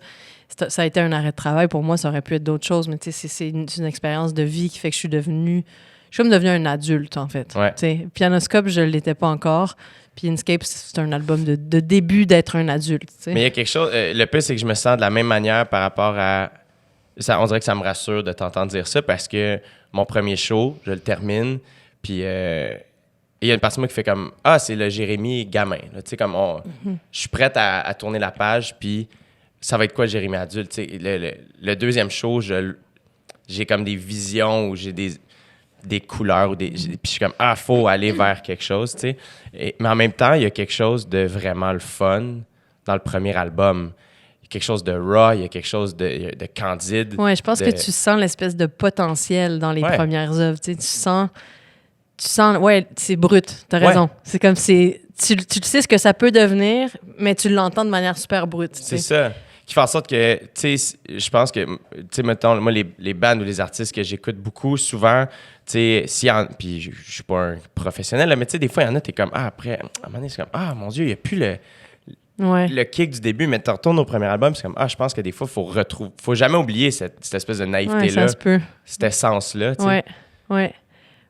a été un arrêt de travail. Pour moi, ça aurait pu être d'autres choses. Mais c'est une expérience de vie qui fait que je suis devenue un adulte, en fait.
Ouais.
Pianoscope, je ne l'étais pas encore. Puis Inkscape, c'est un album de début d'être un adulte. T'sais.
Mais il y a quelque chose... le pire, c'est que je me sens de la même manière par rapport à... on dirait que ça me rassure de t'entendre dire ça parce que mon premier show, je le termine, puis il y a une partie de moi qui fait comme « Ah, c'est le Jérémy gamin. » Tu sais, comme je suis prête à tourner la page, puis ça va être quoi le Jérémy adulte? Tu sais, le deuxième show, j'ai comme des visions où j'ai des couleurs, puis je suis comme « Ah, faut aller vers quelque chose. » tu sais. Mais en même temps, il y a quelque chose de vraiment le fun dans le premier album. Il y a quelque chose de raw, il y a quelque chose de candide.
Oui, je pense que tu sens l'espèce de potentiel dans les premières œuvres. Tu sens, ouais, c'est brut, t'as raison. C'est comme, tu sais ce que ça peut devenir, mais tu l'entends de manière super brute.
C'est ça. Qui fait en sorte que, tu sais, je pense que, tu sais, mettons, moi, les bands ou les artistes que j'écoute beaucoup, souvent, tu sais, puis je suis pas un professionnel, là, mais tu sais, des fois, il y en a, t'es comme, après, à un moment donné, c'est comme, mon Dieu, il n'y a plus le kick du début, mais tu retournes au premier album, c'est comme, je pense que des fois, faut jamais oublier cette espèce de naïveté-là, cette essence-là, tu sais.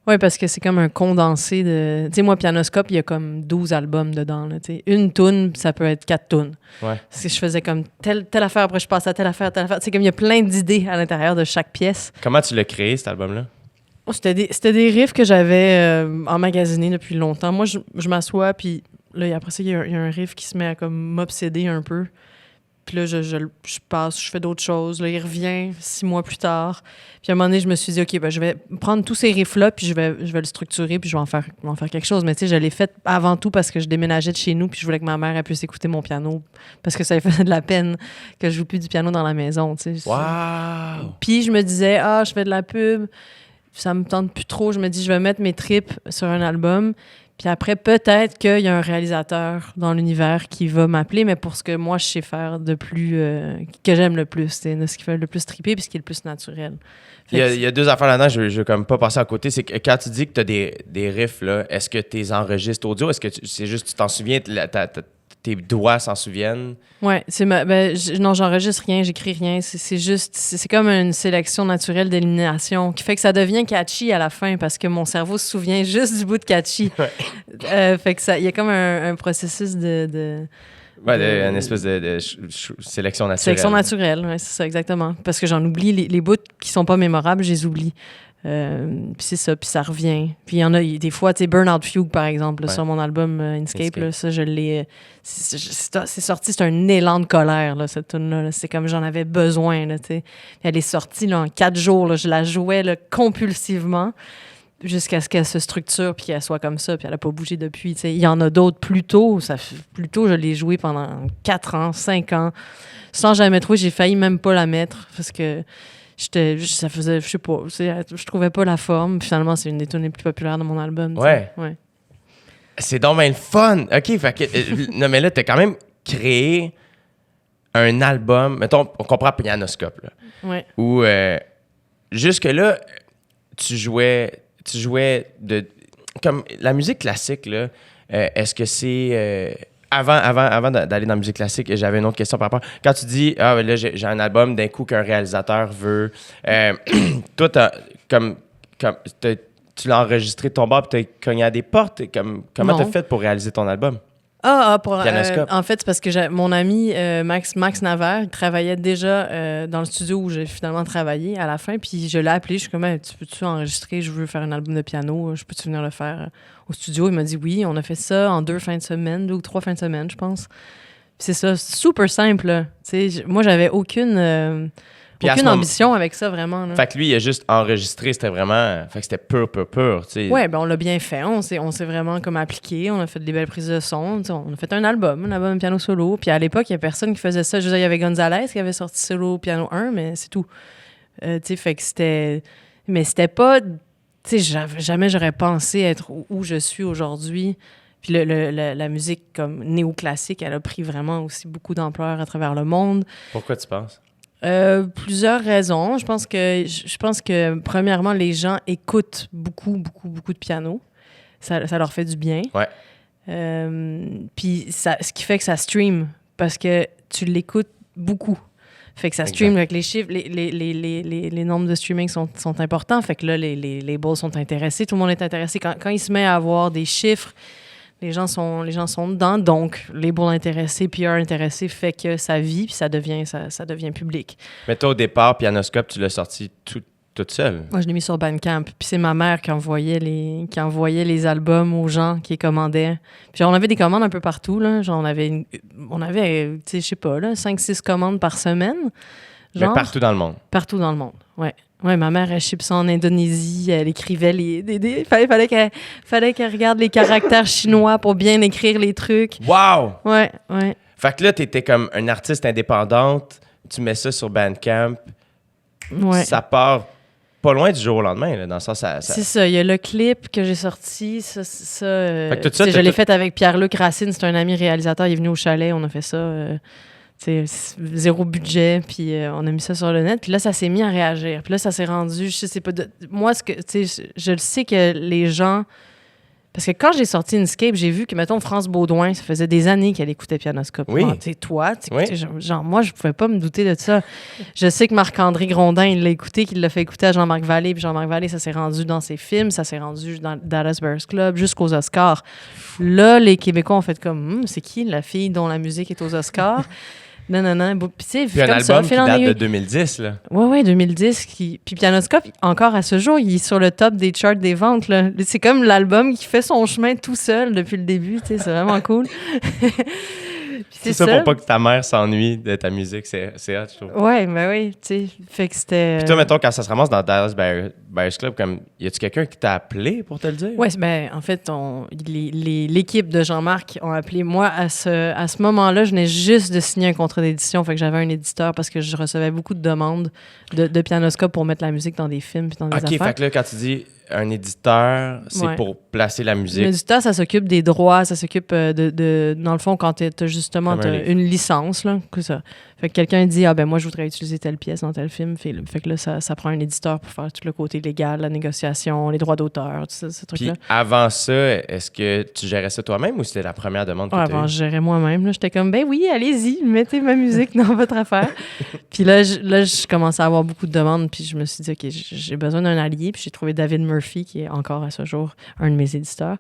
Oui, parce que c'est comme un condensé de... Tu sais, moi, Pianoscope, il y a comme 12 albums dedans. Là, une toune, ça peut être 4 tounes. Ouais. Parce que je faisais comme telle affaire, après je passe à telle affaire. C'est comme il y a plein d'idées à l'intérieur de chaque pièce.
Comment tu l'as créé, cet album-là?
C'était des riffs que j'avais emmagasinés depuis longtemps. Moi, je m'assois, puis là, après ça, il y a un riff qui se met à comme m'obséder un peu. Puis là, je passe, je fais d'autres choses. Là, il revient 6 mois plus tard. Puis à un moment donné, je me suis dit, OK, je vais prendre tous ces riffs-là, puis je vais le structurer, puis je vais en faire quelque chose. Mais tu sais, je l'ai fait avant tout parce que je déménageais de chez nous, puis je voulais que ma mère elle puisse écouter mon piano, parce que ça lui faisait de la peine que je joue plus du piano dans la maison, tu sais.
Wow!
Puis je me disais, je fais de la pub, ça me tente plus trop. Je me dis, je vais mettre mes tripes sur un album. Puis après, peut-être qu'il y a un réalisateur dans l'univers qui va m'appeler, mais pour ce que moi, je sais faire de plus... que j'aime le plus, c'est ce qui fait le plus triper puis ce qui est le plus naturel.
Il y a 2 affaires là-dedans, je veux comme pas passer à côté. C'est que quand tu dis que tu as des riffs, là, est-ce que tu les enregistres audio? Est-ce que c'est juste tu t'en souviens, tes doigts s'en souviennent? Oui,
non, j'enregistre rien, j'écris rien. C'est juste, c'est comme une sélection naturelle d'élimination qui fait que ça devient catchy à la fin parce que mon cerveau se souvient juste du bout de catchy. Fait que ça, il y a comme un processus une
espèce de sélection naturelle.
Sélection naturelle, oui, c'est ça, exactement. Parce que j'en oublie, les bouts qui sont pas mémorables, je les oublie. Puis c'est ça, puis ça revient. Puis il y en a des fois, tu sais, Burnout Fugue, par exemple, là, sur mon album Inkscape, là, ça, je l'ai... C'est sorti, c'est un élan de colère, là, cette tune-là. Là. C'est comme j'en avais besoin, là, tu sais. Elle est sortie là, en 4 jours, là, je la jouais là, compulsivement jusqu'à ce qu'elle se structure puis qu'elle soit comme ça, puis elle n'a pas bougé depuis. Il y en a d'autres plus tôt. Plus tôt, je l'ai jouée pendant 4 ans, 5 ans, sans jamais trouver. J'ai failli même pas la mettre parce que ça faisait, je sais pas, je trouvais pas la forme. Puis finalement, c'est une des tunes les plus populaires de mon album.
Ouais. C'est donc bien le fun. OK, fait que, non, mais là, t'as quand même créé un album, mettons, on comprend Pianoscope, là,
Ouais.
où jusque-là, tu jouais comme la musique classique, là, est-ce que c'est... Avant d'aller dans la musique classique, j'avais une autre question par rapport. Quand tu dis, là, j'ai un album, d'un coup, qu'un réalisateur veut... toi, tu l'as enregistré de ton bord, puis tu as cogné à des portes. Comment tu as fait pour réaliser ton album?
En fait, c'est parce que mon ami Max Naver, il travaillait déjà dans le studio où j'ai finalement travaillé à la fin, puis je l'ai appelé, je suis comme, hey, tu peux-tu enregistrer, je veux faire un album de piano, je peux-tu venir le faire au studio? Il m'a dit oui, on a fait ça en 2 fins de semaine, 2 ou 3 fins de semaine, je pense. Puis c'est ça, super simple, là. Moi, j'avais aucune ambition avec ça, vraiment. Là.
Fait que lui, il a juste enregistré, c'était vraiment... Fait que c'était pur, tu sais.
Ouais, ben on l'a bien fait. On s'est vraiment comme appliqué. On a fait des belles prises de son. On a fait un album piano solo. Puis à l'époque, il n'y a personne qui faisait ça. Je veux dire, il y avait Gonzalez qui avait sorti solo piano 1, mais c'est tout. Tu sais, fait que c'était... Mais c'était pas... Tu sais, jamais j'aurais pensé être où je suis aujourd'hui. Puis la musique comme néoclassique, elle a pris vraiment aussi beaucoup d'ampleur à travers le monde.
Pourquoi tu penses?
Plusieurs raisons. Je pense que premièrement, les gens écoutent beaucoup de piano. Ça leur fait du bien.
Ouais.
Puis ce qui fait que ça stream, parce que tu l'écoutes beaucoup. Fait que ça stream avec les chiffres, les nombres de streaming sont importants. Fait que là, les labels sont intéressés, tout le monde est intéressé. Quand il se met à avoir des chiffres, les gens sont dedans, donc label intéressé, PR intéressé, fait que ça vit, puis ça devient public.
Mais toi, au départ, Pianoscope, tu l'as sorti toute seule.
Moi, je l'ai mis sur Bandcamp, puis c'est ma mère qui envoyait les albums aux gens qui les commandaient. Puis on avait des commandes un peu partout, là. Genre, on avait tu sais, je sais pas, là, 5-6 commandes par semaine. Genre,
mais partout dans le monde.
Partout dans le monde, ouais. Ouais, ma mère, elle ship ça en Indonésie. Elle écrivait fallait qu'elle regarde les caractères chinois pour bien écrire les trucs.
Wow!
Ouais.
Fait que là, t'étais comme une artiste indépendante. Tu mets ça sur Bandcamp.
Ouais.
Ça part pas loin du jour au lendemain, là, dans le sens...
C'est ça. Il y a le clip que j'ai sorti.
Fait que tout ça,
je l'ai fait avec Pierre-Luc Racine. C'est un ami réalisateur. Il est venu au chalet. On a fait ça... zéro budget, puis on a mis ça sur le net. Puis là, ça s'est mis à réagir. Puis là, ça s'est rendu, je sais pas... Moi, je le sais que les gens... Parce que quand j'ai sorti Inscape, j'ai vu que, mettons, France Baudouin, ça faisait des années qu'elle écoutait Pianoscope.
Oui.
Toi, genre, moi, je pouvais pas me douter de ça. Je sais que Marc-André Grondin, il l'a écouté, qu'il l'a fait écouter à Jean-Marc Vallée, puis Jean-Marc Vallée, ça s'est rendu dans ses films, ça s'est rendu dans Dallas Bears Club, jusqu'aux Oscars. Là, les Québécois ont fait comme, c'est qui la fille dont la musique est aux Oscars? Non. Puis
un album qui date de 2010, là.
Ouais, 2010. Puis Pianoscope, encore à ce jour, il est sur le top des charts des ventes, là. C'est comme l'album qui fait son chemin tout seul depuis le début, tu sais, c'est vraiment cool.
C'est ça pour pas que ta mère s'ennuie de ta musique, c'est hot, je trouve.
Ouais, ben oui, tu sais, fait que c'était...
Puis toi, mettons, quand ça se ramasse dans Dallas Bears Club, comme, y a-tu quelqu'un qui t'a appelé pour te le dire?
Ouais, ben en fait, l'équipe de Jean-Marc ont appelé. Moi, à ce moment-là, je venais juste de signer un contrat d'édition, fait que j'avais un éditeur parce que je recevais beaucoup de demandes de Pianoscope pour mettre la musique dans des films puis dans des affaires.
OK, fait que là, quand tu dis un éditeur, c'est pour placer la musique.
L'éditeur, ça s'occupe des droits, ça s'occupe dans le fond, quand t'as justement une licence, là, que ça. Fait que quelqu'un dit, moi, je voudrais utiliser telle pièce dans tel film. Fait que là, ça prend un éditeur pour faire tout le côté légal, la négociation, les droits d'auteur, tout ça, ce truc-là.
Puis avant ça, est-ce que tu gérais ça toi-même ou c'était la première demande que tu as eue?
Avant, je gérais moi-même. J'étais comme, ben oui, allez-y, mettez ma musique dans votre affaire. Puis là, je commençais à avoir beaucoup de demandes, puis je me suis dit, OK, j'ai besoin d'un allié. Puis j'ai trouvé David Murphy, qui est encore à ce jour un de mes éditeurs.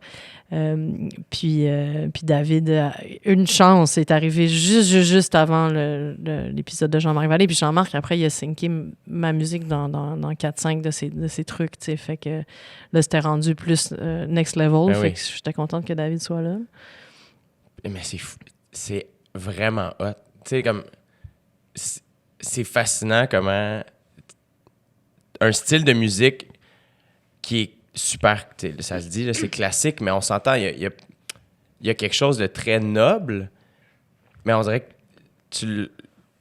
Puis David, une chance, est arrivé juste avant l'épisode de Jean-Marc Vallée. Puis Jean-Marc, après, il a synqué ma musique dans 4-5 de ses trucs, tu sais. Fait que là, c'était rendu plus next level. Fait que j'étais contente que David soit là.
Mais c'est vraiment hot. Tu sais, comme... C'est fascinant comment... Un style de musique qui est super... Ça se dit, là, c'est classique, mais on s'entend, il y a quelque chose de très noble, mais on dirait que tu...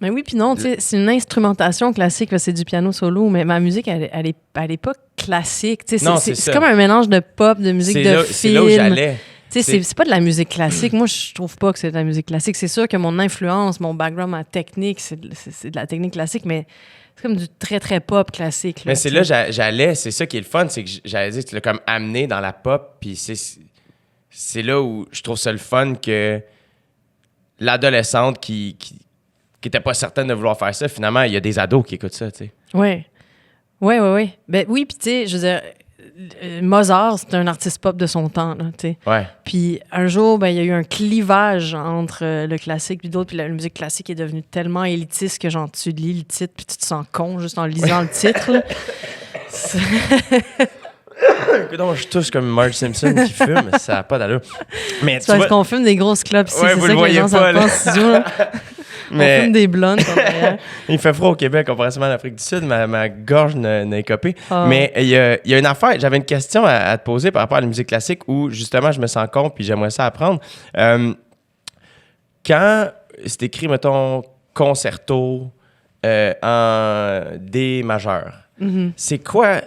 Mais oui, puis non, tu sais, c'est une instrumentation classique, là, c'est du piano solo, mais ma musique, elle est pas classique. C'est comme un mélange de pop, de musique de film.
C'est là où j'allais.
Tu sais, c'est pas de la musique classique. Moi, je trouve pas que c'est de la musique classique. C'est sûr que mon influence, mon background, ma technique, c'est de la technique classique, mais c'est comme du très, très pop classique. Là,
Mais c'est là j'allais, c'est ça qui est le fun, c'est que j'allais dire, tu l'as comme amené dans la pop, puis c'est là où je trouve ça le fun que l'adolescente qui était pas certaine de vouloir faire ça, finalement, il y a des ados qui écoutent ça, tu sais.
Oui. Oui. Ben oui, puis tu sais, je veux dire, Mozart, c'est un artiste pop de son temps, là, tu sais.
Ouais.
Puis un jour, ben, il y a eu un clivage entre le classique puis d'autres, puis la musique classique est devenue tellement élitiste que genre, tu lis le titre puis tu te sens con juste en lisant le titre, là.
Écoute, je touche comme Marge Simpson qui fume, ça n'a pas d'allure. Mais
C'est parce qu'on fume des grosses clopes ici,
Ouais,
c'est
vous
ça
le
que les gens
voyez pas,
savent pas en studio, là.
Mais-
On fume des blondes en arrière.
Il fait froid au Québec comparativement à l'Afrique du Sud. Ma gorge n'a écopé.
Ah.
Mais il y a une affaire. J'avais une question à te poser par rapport à la musique classique où, justement, je me sens con puis j'aimerais ça apprendre. Quand c'est écrit, mettons, concerto en D majeur, c'est quoi?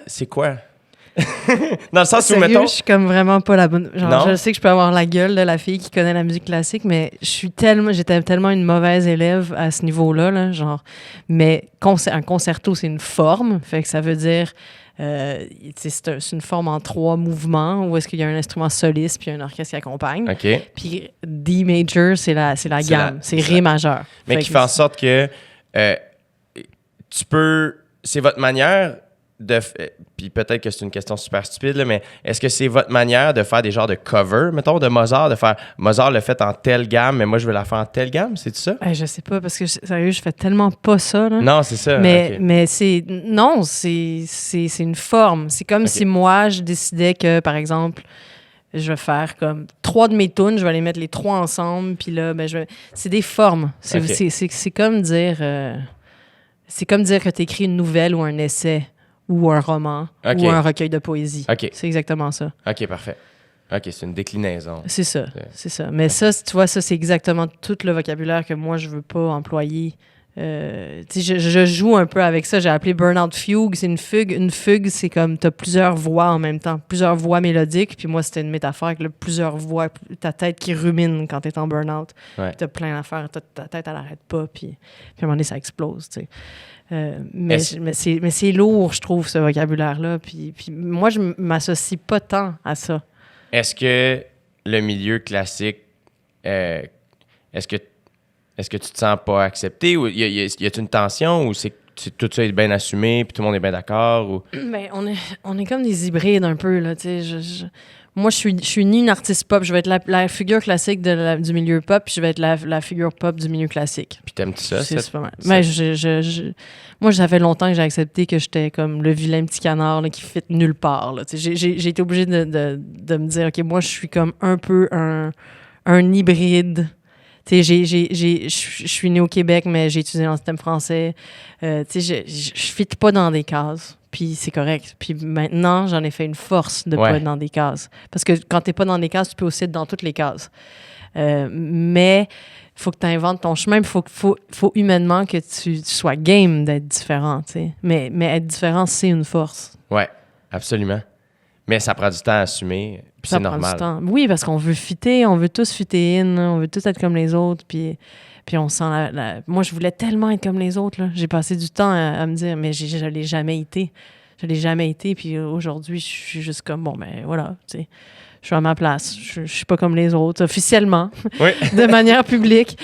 Dans le sens où,
Sérieux,
mettons...
je suis comme vraiment pas la bonne. Genre,
Non?
je sais que je peux avoir la gueule de la fille qui connaît la musique classique, mais j'étais tellement une mauvaise élève à ce niveau-là, là, genre. Mais un concerto, c'est une forme, fait que ça veut dire, c'est une forme en 3 mouvements où est-ce qu'il y a un instrument soliste puis un orchestre qui accompagne.
OK.
Puis D major, c'est la gamme, c'est Ré majeur.
Mais qui fait en sorte que tu peux... C'est votre manière puis peut-être que c'est une question super stupide, là, mais est-ce que c'est votre manière de faire des genres de cover, mettons, de Mozart, de faire Mozart l'a fait en telle gamme, mais moi je veux la faire en telle gamme, c'est ça?
Je sais pas, parce que sérieux, je fais tellement pas ça, là.
Non, c'est ça.
Mais,
OK.
mais c'est une forme. C'est comme si moi, je décidais que, par exemple, je vais faire comme 3 de mes tunes, je vais les mettre les 3 ensemble, puis là, ben, c'est des formes. C'est
OK.
c'est comme dire... c'est comme dire que tu écris une nouvelle ou un essai ou un roman
OK.
ou un recueil de poésie.
OK.
C'est exactement ça.
OK, parfait. OK, c'est une déclinaison.
C'est ça,
Ouais.
c'est ça. Mais ça, tu vois, ça, c'est exactement tout le vocabulaire que moi, je veux pas employer. Tu sais, je joue un peu avec ça. J'ai appelé Burnout Fugue. C'est une fugue. Une fugue, c'est comme tu as plusieurs voix en même temps, plusieurs voix mélodiques. Puis moi, c'était une métaphore avec plusieurs voix, ta tête qui rumine quand tu es en burn-out.
Ouais.
Puis tu as plein d'affaires, ta tête, elle n'arrête pas. Puis à un moment donné, ça explose. Tu sais. Mais c'est lourd, je trouve, ce vocabulaire-là. Puis moi, je m'associe pas tant à ça.
Est-ce que le milieu classique, est-ce que tu te sens pas accepté ou y a-t-il une tension ou c'est tout ça est bien assumé puis tout le monde est bien d'accord ou...
Ben, on est comme des hybrides un peu, là, tu sais. Moi, je suis ni une artiste pop. Je vais être la figure classique du milieu pop, puis je vais être la figure pop du milieu classique.
Puis t'aimes-tu ça?
C'est pas mal. Mais moi, ça fait longtemps que j'ai accepté que j'étais comme le vilain petit canard là, qui fit nulle part. Là. J'ai été obligée de me dire, OK, moi, je suis comme un peu un hybride. Tu sais, je suis née au Québec, mais j'ai étudié en système français. Tu sais, je fit pas dans des cases. Puis c'est correct. Puis maintenant, j'en ai fait une force de pas être dans des cases. Parce que quand t'es pas dans des cases, tu peux aussi être dans toutes les cases. Mais il faut que tu inventes ton chemin. Il faut humainement que tu sois game d'être différent. Tu sais. Mais être différent, c'est une force.
Ouais, absolument. Mais ça prend du temps à assumer, puis c'est normal.
Du temps. Oui, parce qu'on veut fitter, on veut tous fitter in, on veut tous être comme les autres. Puis on sent Moi, je voulais tellement être comme les autres. Là. J'ai passé du temps à me dire, mais je l'ai jamais été. Je l'ai jamais été. Puis aujourd'hui, je suis juste comme, bon, ben voilà, tu sais. Je suis à ma place. Je suis pas comme les autres, officiellement,
Oui.
de manière publique.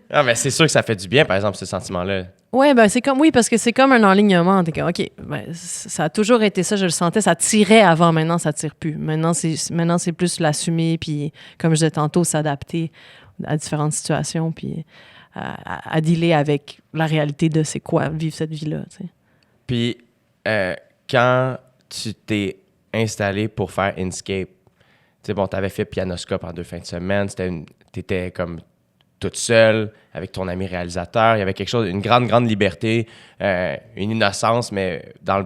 Ah, mais c'est sûr que ça fait du bien, par exemple, ce sentiment-là.
Ouais, ben parce que c'est comme un enlignement. T'es comme, OK, ben, ça a toujours été ça, je le sentais, ça tirait avant, maintenant ça tire plus. Maintenant c'est plus l'assumer, puis comme je disais tantôt, s'adapter à différentes situations, puis à dealer avec la réalité de c'est quoi vivre cette vie-là, tu sais.
Puis, quand tu t'es installé pour faire Inkscape, tu sais, bon, t'avais fait Pianoscope en 2 fins de semaine, t'étais comme toute seule avec ton ami réalisateur. Il y avait quelque chose, une grande, grande liberté, une innocence, mais dans le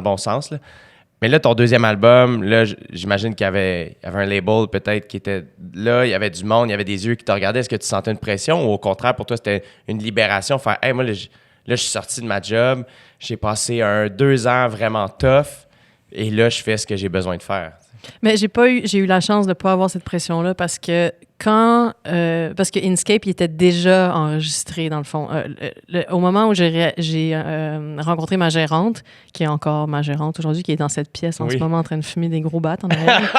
bon sens, là. Mais là, ton deuxième album, là, j'imagine qu'il y avait un label peut-être qui était là, il y avait du monde, il y avait des yeux qui te regardaient. Est-ce que tu sentais une pression ou au contraire, pour toi, c'était une libération? Faire, hey, moi, là, je suis sorti de ma job, j'ai passé 2 ans vraiment tough et là, je fais ce que j'ai besoin de faire.
Mais j'ai eu la chance de pas avoir cette pression-là parce que parce que Inkscape, il était déjà enregistré dans le fond. Au moment où j'ai rencontré ma gérante, qui est encore ma gérante aujourd'hui, qui est dans cette pièce en ce moment en train de fumer des gros battes en arrière.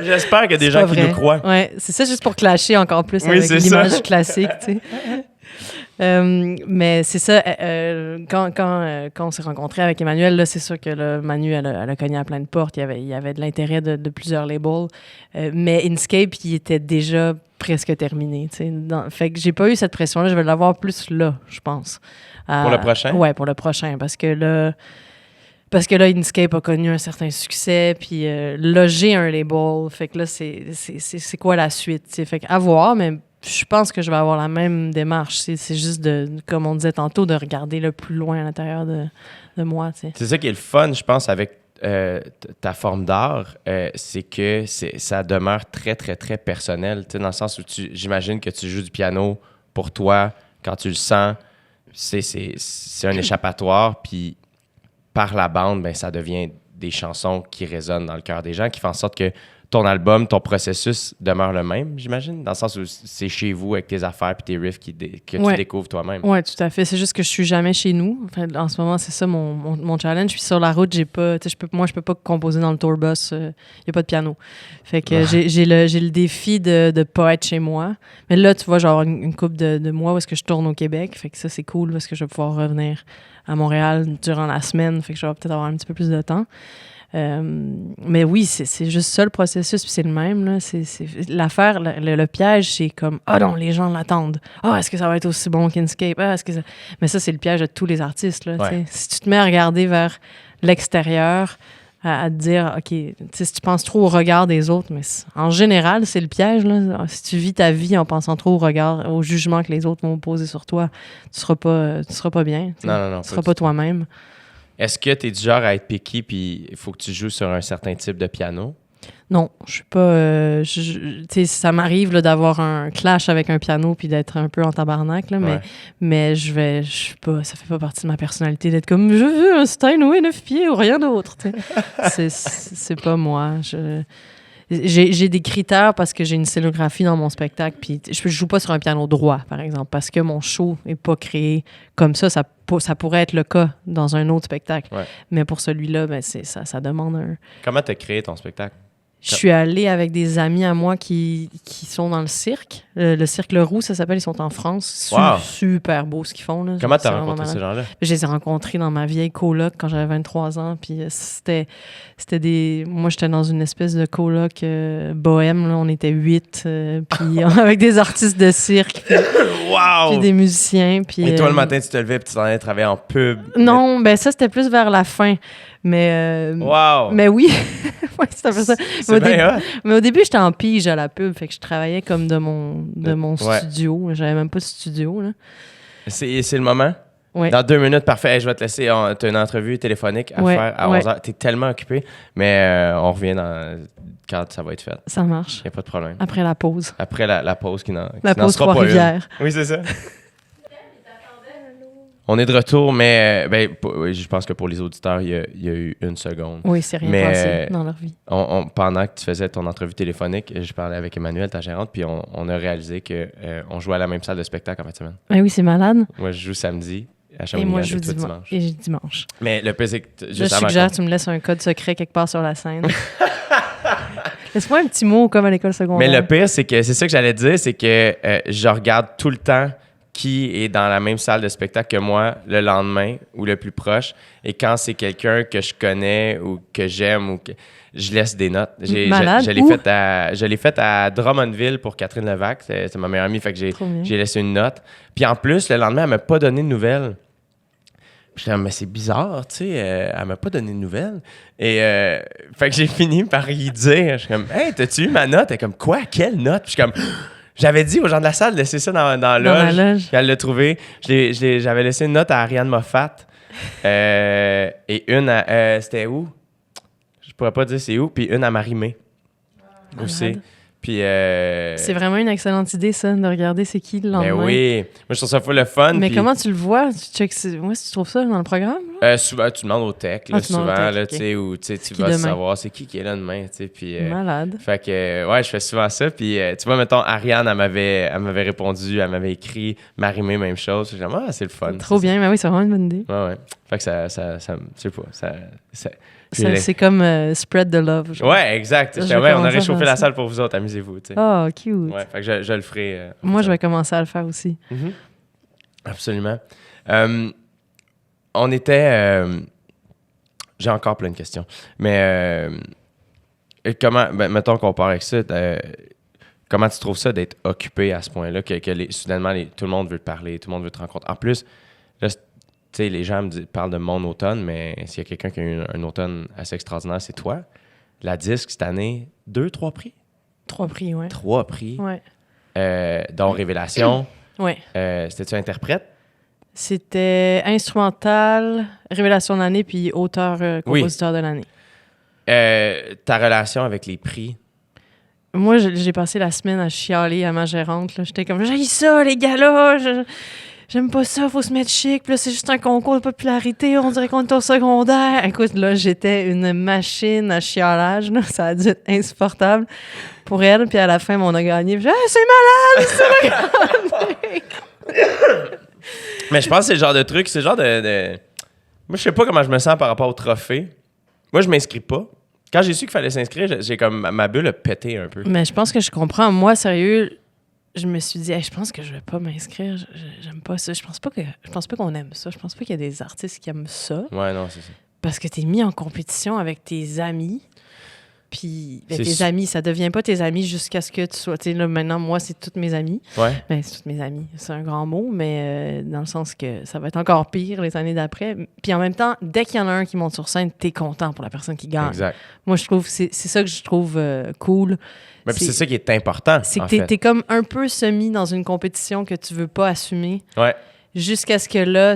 J'espère qu'il y a des gens qui nous croient.
Ouais, c'est ça juste pour clasher encore plus avec l'image classique, tu sais. Mais c'est ça, quand on s'est rencontrés avec Emmanuel, là, c'est sûr que là, Manu, elle a cogné à plein de portes. Il y avait de l'intérêt de plusieurs labels. Mais Inkscape, il était déjà presque terminé. Fait que j'ai pas eu cette pression-là. Je vais l'avoir plus là, je pense.
Pour le prochain?
Ouais, pour le prochain. Parce que là, Inkscape a connu un certain succès, puis là, j'ai un label. Fait que là, c'est quoi la suite? T'sais? Fait qu'à voir, mais je pense que je vais avoir la même démarche. C'est juste comme on disait tantôt, de regarder le plus loin à l'intérieur de moi. T'sais.
C'est ça qui est le fun, je pense, avec ta forme d'art, c'est que ça demeure très, très, très personnel. Dans le sens où j'imagine que tu joues du piano pour toi, quand tu le sens, c'est un échappatoire, puis par la bande, ben, ça devient des chansons qui résonnent dans le cœur des gens, qui font en sorte que ton album, ton processus demeure le même, j'imagine, dans le sens où c'est chez vous avec tes affaires puis tes riffs que tu découvres toi-même.
Oui, tout à fait. C'est juste que je suis jamais chez nous. Enfin, en ce moment, c'est ça mon challenge. Puis sur la route, je peux pas composer dans le tour bus. Il n'y a pas de piano. Fait que j'ai le défi de ne pas être chez moi. Mais là, tu vois, j'ai une couple de mois où est-ce que je tourne au Québec. Fait que ça, c'est cool parce que je vais pouvoir revenir à Montréal durant la semaine. Fait que je vais peut-être avoir un petit peu plus de temps. Mais oui, c'est juste ça le processus, puis c'est le même. Là. L'affaire, le piège, c'est comme « Ah non, les gens l'attendent. Ah, est-ce que ça va être aussi bon qu'Inkscape? Ah, est-ce que ça... » Mais ça, c'est le piège de tous les artistes. Là, si tu te mets à regarder vers l'extérieur, à te dire « OK, si tu penses trop au regard des autres, mais en général, c'est le piège. Là. Si tu vis ta vie en pensant trop au regard, au jugement que les autres vont poser sur toi, tu seras pas bien.
Non,
tu seras pas toi-même. »
Est-ce que tu es du genre à être picky puis il faut que tu joues sur un certain type de piano?
Non, je suis pas... ça m'arrive là, d'avoir un clash avec un piano puis d'être un peu en tabarnak, là, mais je suis pas... Ça fait pas partie de ma personnalité d'être comme « Je veux un Steinway 9 pieds ou rien d'autre. » C'est pas moi. J'ai des critères parce que j'ai une scénographie dans mon spectacle, puis je joue pas sur un piano droit, par exemple, parce que mon show est pas créé comme ça. Ça pourrait être le cas dans un autre spectacle. Ouais. Mais pour celui-là, ben ça demande un...
Comment tu as créé ton spectacle?
Je suis allée avec des amis à moi qui sont dans le cirque. Le cirque Le Roux, ça s'appelle. Ils sont en France. Super beau ce qu'ils font. Là.
Comment tu as rencontré ces gens-là?
Je les ai rencontrés dans ma vieille coloc quand j'avais 23 ans. Puis c'était des... Moi, j'étais dans une espèce de coloc bohème. Là. On était 8. Puis avec des artistes de cirque. Puis des musiciens. Puis,
et toi, le matin, tu te levais et tu t'en allais travailler en pub?
Non, ben ça, c'était plus vers la fin. Mais oui, ouais, c'est un peu ça. Mais au début, j'étais en pige à la pub, fait que je travaillais comme de mon studio. J'avais même pas de studio. Là.
C'est le moment?
Ouais.
Dans 2 minutes, parfait. Hey, je vais te laisser. Tu as une entrevue téléphonique à faire à 11h. Tu es tellement occupé, mais on revient quand ça va être fait.
Ça marche.
Il n'y a pas de problème.
Après la pause.
Après la pause qui n'en
sera pas une.
Oui, c'est ça. On est de retour, mais je pense que pour les auditeurs, il y a eu 1 seconde.
Oui, c'est rien passé dans leur vie.
Pendant que tu faisais ton entrevue téléphonique, je parlais avec Emmanuel, ta gérante, puis on a réalisé qu'on jouait à la même salle de spectacle en fin de semaine.
Oui, c'est malade.
Moi, je joue samedi.
Et moi, je joue dimanche. Et dimanche.
Mais le plus, c'est que...
Je suggère que tu me laisses un code secret quelque part sur la scène. Laisse-moi un petit mot comme à l'école secondaire.
Mais le pire, c'est que c'est ça que j'allais te dire, c'est que je regarde tout le temps qui est dans la même salle de spectacle que moi le lendemain ou le plus proche. Et quand c'est quelqu'un que je connais ou que j'aime, ou que je laisse des notes. Je l'ai fait à Drummondville pour Catherine Levac. C'est ma meilleure amie, fait que j'ai laissé une note. Puis en plus, le lendemain, elle m'a pas donné de nouvelles. Puis je disais, mais c'est bizarre, tu sais, elle m'a pas donné de nouvelles. Et fait que j'ai fini par y dire, je suis comme, hey, t'as-tu eu ma note? Elle est comme, quoi? Quelle note? Puis je suis comme... J'avais dit aux gens de la salle de laisser ça dans la loge. Puis elle l'a trouvé. J'avais laissé une note à Ariane Moffat. Et une à... c'était où? Je pourrais pas dire c'est où. Puis une à Marie-Mé. Aussi. Puis...
C'est vraiment une excellente idée, ça, de regarder c'est qui le lendemain.
Mais oui. Moi, je trouve ça full le fun.
Mais comment tu le vois? Moi, si tu trouves ça dans le programme, là?
Souvent, tu demandes au tech, là,
tu demandes au
souvent,
tech,
là,
ok.
tu sais, ou tu
Qui
vas
demain?
savoir c'est qui est là demain, tu sais, puis...
Malade.
Fait que, ouais, je fais souvent ça. Puis, tu vois, mettons, Ariane, elle m'avait répondu, elle m'avait écrit, Marimé, même chose. Je dis, c'est le fun.
Trop bien, mais oui, c'est vraiment une bonne idée.
Ouais. Fait que ça je sais pas,
C'est comme spread the love. genre.
Ouais, exact.
Je
J'étais,
vais
ouais, on a
commencer à
réchauffé
faire
la
ça.
salle pour vous autres, amusez-vous, tu sais.
Oh, cute.
Ouais, fait que je le ferai.
Moi, je vais commencer à le faire aussi.
Mhm. Absolument. On était... j'ai encore plein de questions. Mais comment... Ben, mettons qu'on part avec ça. Comment tu trouves ça d'être occupé à ce point-là, que soudainement, tout le monde veut te parler, tout le monde veut te rencontrer? En plus, là, tu sais, les gens parlent de mon automne, mais s'il y a quelqu'un qui a eu un automne assez extraordinaire, c'est toi. La disque, cette année, 3 prix?
3 prix, ouais.
3 prix.
Ouais.
Dont Révélation.
Ouais.
C'était-tu interprète?
C'était instrumental, révélation de l'année, puis auteur-compositeur de l'année.
Ta relation avec les prix?
Moi, j'ai passé la semaine à chialer à ma gérante. Là. J'étais comme, j'haïs ça, les gars-là. J'aime pas ça, faut se mettre chic. Puis là, c'est juste un concours de popularité. On dirait qu'on est au secondaire. Écoute, là, j'étais une machine à chialage. Là. Ça a dû être insupportable pour elle. Puis à la fin, on a gagné. Puis, c'est malade!
Mais je pense que c'est le genre de truc, c'est le genre de... Moi, je sais pas comment je me sens par rapport au trophée. Moi, je m'inscris pas. Quand j'ai su qu'il fallait s'inscrire, j'ai comme... Ma bulle a pété un peu.
Mais je pense que je comprends. Moi, sérieux, je me suis dit, hey, je pense que je vais pas m'inscrire. J'aime pas ça. Je pense pas qu'on aime ça. Je pense pas qu'il y a des artistes qui aiment ça.
Ouais, non, c'est ça.
Parce que t'es mis en compétition avec tes amis. Puis
C'est
tes amis, ça devient pas tes amis jusqu'à ce que tu sois... Tu sais, là, maintenant, moi, c'est toutes mes amies.
Ouais.
Ben, c'est toutes mes amies. C'est un grand mot, mais dans le sens que ça va être encore pire les années d'après. Puis en même temps, dès qu'il y en a un qui monte sur scène, t'es content pour la personne qui gagne.
Exact.
Moi, je trouve... C'est ça que je trouve cool.
Mais puis c'est ça qui est important,
C'est
en
que
fait.
t'es comme un peu semi dans une compétition que tu veux pas assumer.
Ouais.
Jusqu'à ce que là,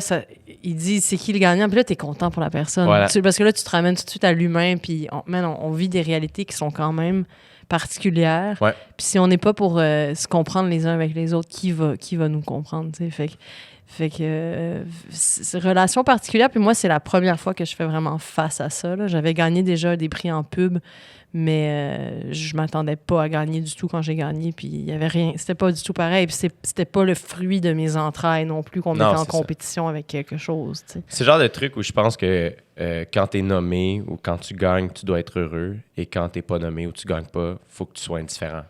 il dit c'est qui le gagnant, puis là, t'es content pour la personne.
Voilà.
Parce que là, tu te ramènes tout de suite à l'humain, puis on vit des réalités qui sont quand même particulières.
Ouais.
Puis si on n'est pas pour se comprendre les uns avec les autres, qui va nous comprendre, tu sais? Fait que c'est une relation particulière, puis moi, c'est la première fois que je fais vraiment face à ça, là. J'avais gagné déjà des prix en pub, mais je m'attendais pas à gagner du tout quand j'ai gagné, puis il y avait rien, c'était pas du tout pareil, puis c'était pas le fruit de mes entrailles non plus qu'on
Non,
mettait en
c'est ça.
compétition avec quelque chose, tu sais.
C'est le genre de truc où je pense que quand t'es nommé ou quand tu gagnes, tu dois être heureux. Et quand t'es pas nommé ou tu gagnes pas, faut que tu sois indifférent.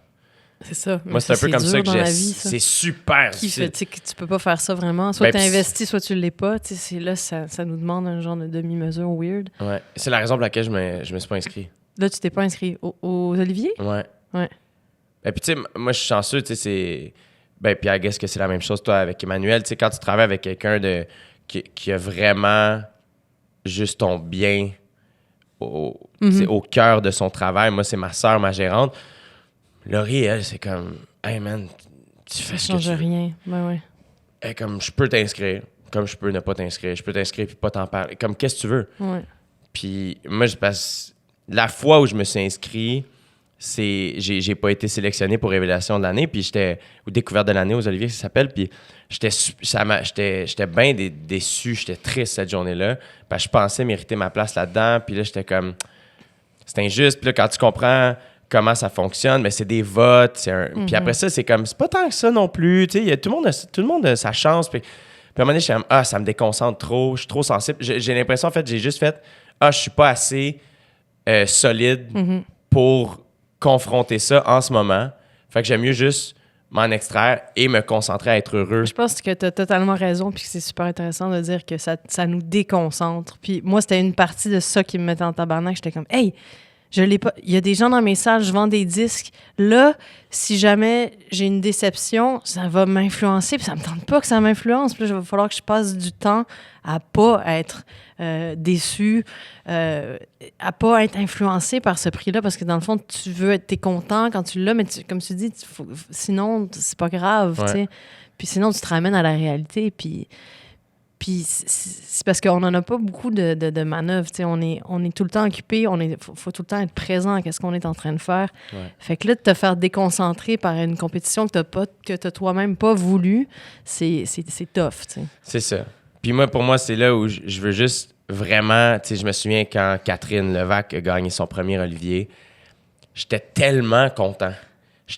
C'est ça.
Moi, c'est un peu comme
dur
ça que
dans
j'ai...
la vie, ça.
C'est super
Qui
difficile.
fait, tu sais, que tu peux pas faire ça vraiment. Soit
Ben,
tu
pis
investis, soit tu l'es pas. Tu sais, c'est là, ça nous demande un genre de demi-mesure weird.
Ouais. C'est la raison pour laquelle je me suis pas inscrit.
Là, tu t'es pas inscrit aux Olivier?
Ouais.
Ouais.
Et puis, tu sais, moi, je suis chanceux, tu sais, c'est... Ben, puis, I guess que c'est la même chose, toi, avec Emmanuel. Tu sais, quand tu travailles avec quelqu'un qui a vraiment juste ton bien tu sais, au cœur de son travail. Moi, c'est ma sœur, ma gérante. Laurie, elle, c'est comme... Hey, man, tu fais
Ça
ce que
change
tu veux.
rien. Ben ouais.
Hey, comme, je peux t'inscrire. Comme je peux ne pas t'inscrire. Je peux t'inscrire puis pas t'en parler. Comme, qu'est-ce que tu veux?
Ouais.
Puis moi, je passe... La fois où je me suis inscrit, j'ai pas été sélectionné pour Révélation de l'année, puis j'étais... Ou Découverte de l'année aux Olivier, ça s'appelle, puis j'étais bien déçu, j'étais triste cette journée-là, parce que je pensais mériter ma place là-dedans, puis là, j'étais comme... C'est injuste, puis là, quand tu comprends comment ça fonctionne, mais c'est des votes, puis après ça, c'est comme... C'est pas tant que ça non plus, tu sais, tout le monde a sa chance, puis à un moment donné, je suis comme, ça me déconcentre trop, je suis trop sensible. J'ai l'impression, en fait, j'ai juste fait, je suis pas assez solide pour confronter ça en ce moment. Fait que j'aime mieux juste m'en extraire et me concentrer à être heureux.
Je pense que tu as totalement raison, puis que c'est super intéressant de dire que ça nous déconcentre. Puis moi, c'était une partie de ça qui me mettait en tabarnak. J'étais comme, hey, je l'ai pas. Il y a des gens dans mes salles, je vends des disques. Là, si jamais j'ai une déception, ça va m'influencer, puis ça me tente pas que ça m'influence. Puis là, il va falloir que je passe du temps à pas être déçu, à pas être influencé par ce prix-là, parce que dans le fond, t'es content quand tu l'as, mais comme tu dis, sinon, c'est pas grave,
Ouais.
tu sais. Puis sinon, tu te ramènes à la réalité, puis c'est parce qu'on n'en a pas beaucoup de manœuvres. Tu sais, on est tout le temps occupé, faut tout le temps être présent à ce qu'on est en train de faire.
Ouais.
Fait que là, de te faire déconcentrer par une compétition que t'as toi-même pas voulu, c'est tough. Tu sais.
C'est ça. Puis moi, pour moi, c'est là où je veux juste vraiment, tu sais, je me souviens quand Catherine Levac a gagné son premier Olivier, j'étais tellement content. Tu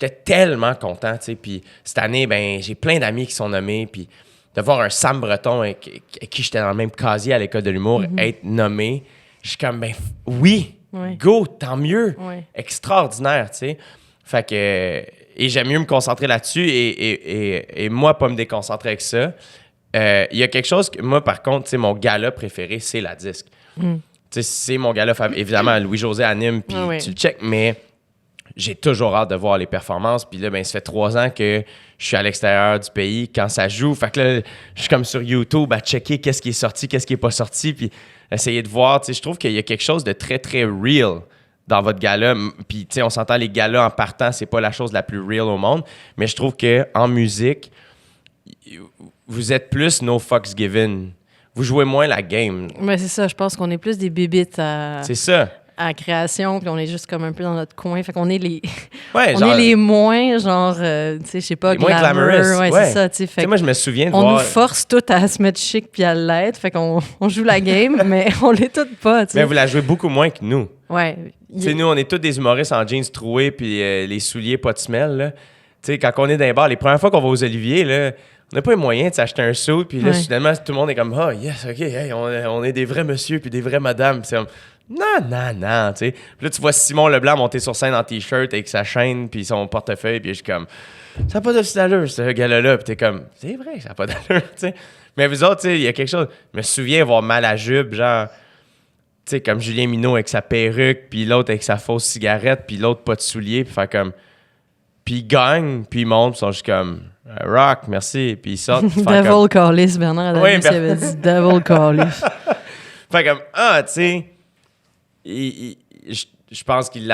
sais. Puis cette année, ben j'ai plein d'amis qui sont nommés. Puis de voir un Sam Breton avec qui j'étais dans le même casier à l'école de l'humour être nommé, je suis comme, ben oui, go, tant mieux. Extraordinaire, tu sais. Fait que... Et j'aime mieux me concentrer là-dessus et moi, pas me déconcentrer avec ça. Il y a quelque chose que... Moi, par contre, tu sais, mon gala préféré, c'est la disque. Tu sais, c'est mon gala favori. Évidemment, Louis-José anime, puis tu le check, mais... J'ai toujours hâte de voir les performances. Puis là, ben, ça fait 3 ans que je suis à l'extérieur du pays quand ça joue. Fait que là, je suis comme sur YouTube à checker qu'est-ce qui est sorti, qu'est-ce qui est pas sorti, puis essayer de voir. Tu sais, je trouve qu'il y a quelque chose de très, très real dans votre gala. Puis, tu sais, on s'entend, les galas en partant, c'est pas la chose la plus real au monde. Mais je trouve qu'en musique, vous êtes plus no fucks given. Vous jouez moins la game.
Mais c'est ça, je pense qu'on est plus des bébites à...
C'est ça.
À la création, puis on est juste comme un peu dans notre coin. Fait qu'on est les...
Ouais,
on est les moins, genre, tu sais, je sais pas,
moins glamorous.
Ouais, c'est ça, tu sais. Fait
moi, je me souviens de
on
voir...
nous force toutes à se mettre chic puis à l'être. Fait qu'on joue la game, mais on l'est toutes pas, tu sais.
Mais vous la jouez beaucoup moins que nous.
Ouais.
Tu sais, nous, on est tous des humoristes en jeans troués puis les souliers pas de semelle, là. Tu sais, quand on est dans les bars, les premières fois qu'on va aux Oliviers, là, on n'a pas les moyens de s'acheter un suit, puis là, finalement, tout le monde est comme « Ah, yes, OK, hey, on est des vrais monsieur puis des vraies madames. » c'est comme... Non, tu sais. Puis là, tu vois Simon Leblanc monter sur scène en T-shirt avec sa chaîne puis son portefeuille, puis je suis comme, ça n'a pas d'allure, ce gars-là. Puis t'es comme, c'est vrai que ça n'a pas d'allure, tu sais. Mais vous autres, tu sais, il y a quelque chose. Je me souviens voir Malajube, genre, tu sais, comme Julien Minot avec sa perruque, puis l'autre avec sa fausse cigarette, puis l'autre pas de souliers, puis faire comme. Puis ils gagnent, puis ils montent, puis ils sont juste comme, rock, merci, puis ils sortent.
Devil Callis, Bernard Adamus avait dit Devil Callis.
Fait comme, tu sais. Je pense qu'il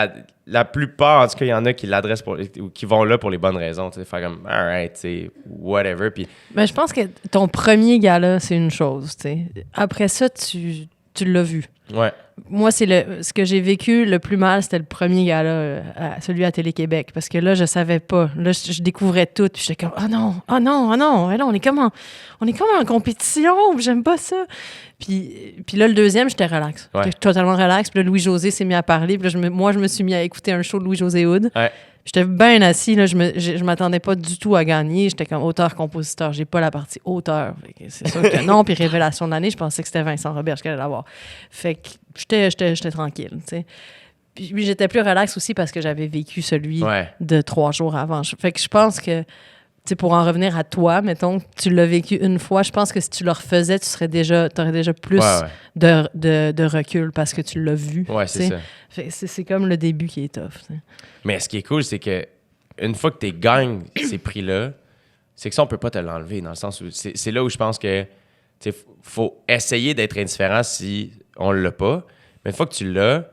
la plupart, en tout cas, il y en a qui l'adressent ou qui vont là pour les bonnes raisons. Tu sais, faire comme, alright, tu sais, whatever. Puis...
Ben, je pense que ton premier gala, c'est une chose, tu sais. Après ça, tu l'as vu.
Ouais.
Moi, ce que j'ai vécu le plus mal, c'était le premier gala, celui à Télé-Québec. Parce que là, je savais pas. Là, je découvrais tout. Puis j'étais comme, oh non. Et là, on est comme en compétition. J'aime pas ça. Puis là, le deuxième, j'étais relax.
Ouais.
J'étais totalement relax. Puis là, Louis-José s'est mis à parler. Puis là, je me suis mis à écouter un show de Louis-José Hood.
Ouais.
J'étais bien assis, là, je m'attendais pas du tout à gagner. J'étais comme auteur-compositeur. J'ai pas la partie auteur. C'est sûr que non. Puis révélation de l'année, je pensais que c'était Vincent Roberge qui allait l'avoir. Fait que j'étais tranquille, tu sais. Puis j'étais plus relax aussi parce que j'avais vécu celui de 3 jours avant. Fait que je pense que, tu sais, pour en revenir à toi, mettons, tu l'as vécu une fois, je pense que si tu le refaisais, t'aurais déjà plus de recul parce que tu l'as vu.
Ouais, c'est ça.
C'est comme le début qui est tough. T'sais.
Mais ce qui est cool, c'est que une fois que tu gagnes ces prix-là, c'est que ça, on peut pas te l'enlever, dans le sens où c'est là où je pense que faut essayer d'être indifférent si on l'a pas. Mais une fois que tu l'as,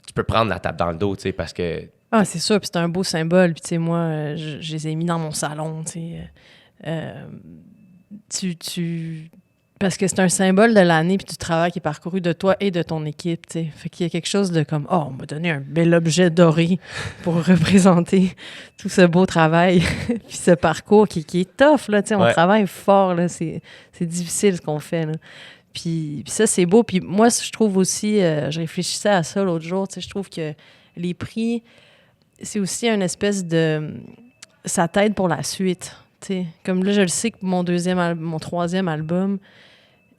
tu peux prendre la tape dans le dos, tu sais, parce que...
Ah, c'est sûr, puis c'est un beau symbole. Puis, tu sais, moi, je les ai mis dans mon salon, tu sais. Parce que c'est un symbole de l'année puis du travail qui est parcouru de toi et de ton équipe, tu sais. Fait qu'il y a quelque chose de comme, on m'a donné un bel objet doré pour représenter tout ce beau travail puis ce parcours qui est tough, là, tu sais. On travaille fort, là. C'est difficile ce qu'on fait, là. Puis ça, c'est beau. Puis moi, je trouve aussi, je réfléchissais à ça l'autre jour, tu sais, je trouve que les prix, c'est aussi une espèce de... Ça t'aide pour la suite, tu sais. Comme là, je le sais que mon 3e album,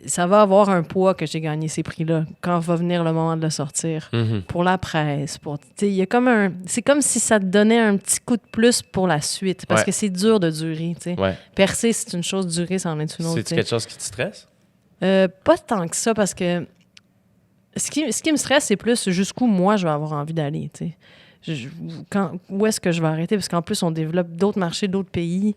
ça va avoir un poids que j'ai gagné ces prix-là quand va venir le moment de le sortir. Mm-hmm. Pour la presse, il y a comme c'est comme si ça te donnait un petit coup de plus pour la suite, parce que c'est dur de durer, tu sais. Ouais. Percer, c'est une chose, durer, c'en est une autre.
C'est-tu quelque chose qui te stresse?
Pas tant que ça, parce que ce qui me stresse, c'est plus jusqu'où moi je vais avoir envie d'aller, tu sais. Où est-ce que je vais arrêter? Parce qu'en plus, on développe d'autres marchés, d'autres pays.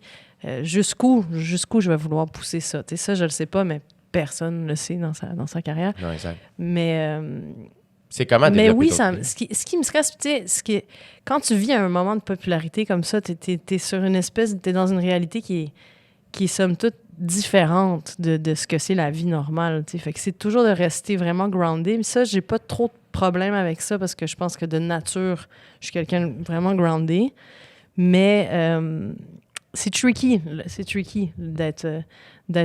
Jusqu'où je vais vouloir pousser ça? Tu sais, ça, je le sais pas, mais personne ne le sait dans sa carrière.
Non, exact.
Mais...
c'est comment développer
mais oui, ce qui me stresse, tu sais, quand tu vis un moment de popularité comme ça, t'es sur une espèce... T'es dans une réalité qui est somme toute différente de ce que c'est la vie normale, tu sais. Fait que c'est toujours de rester vraiment groundé. Mais ça, j'ai pas trop de problème avec ça parce que je pense que de nature, je suis quelqu'un de vraiment groundé. Mais c'est tricky d'être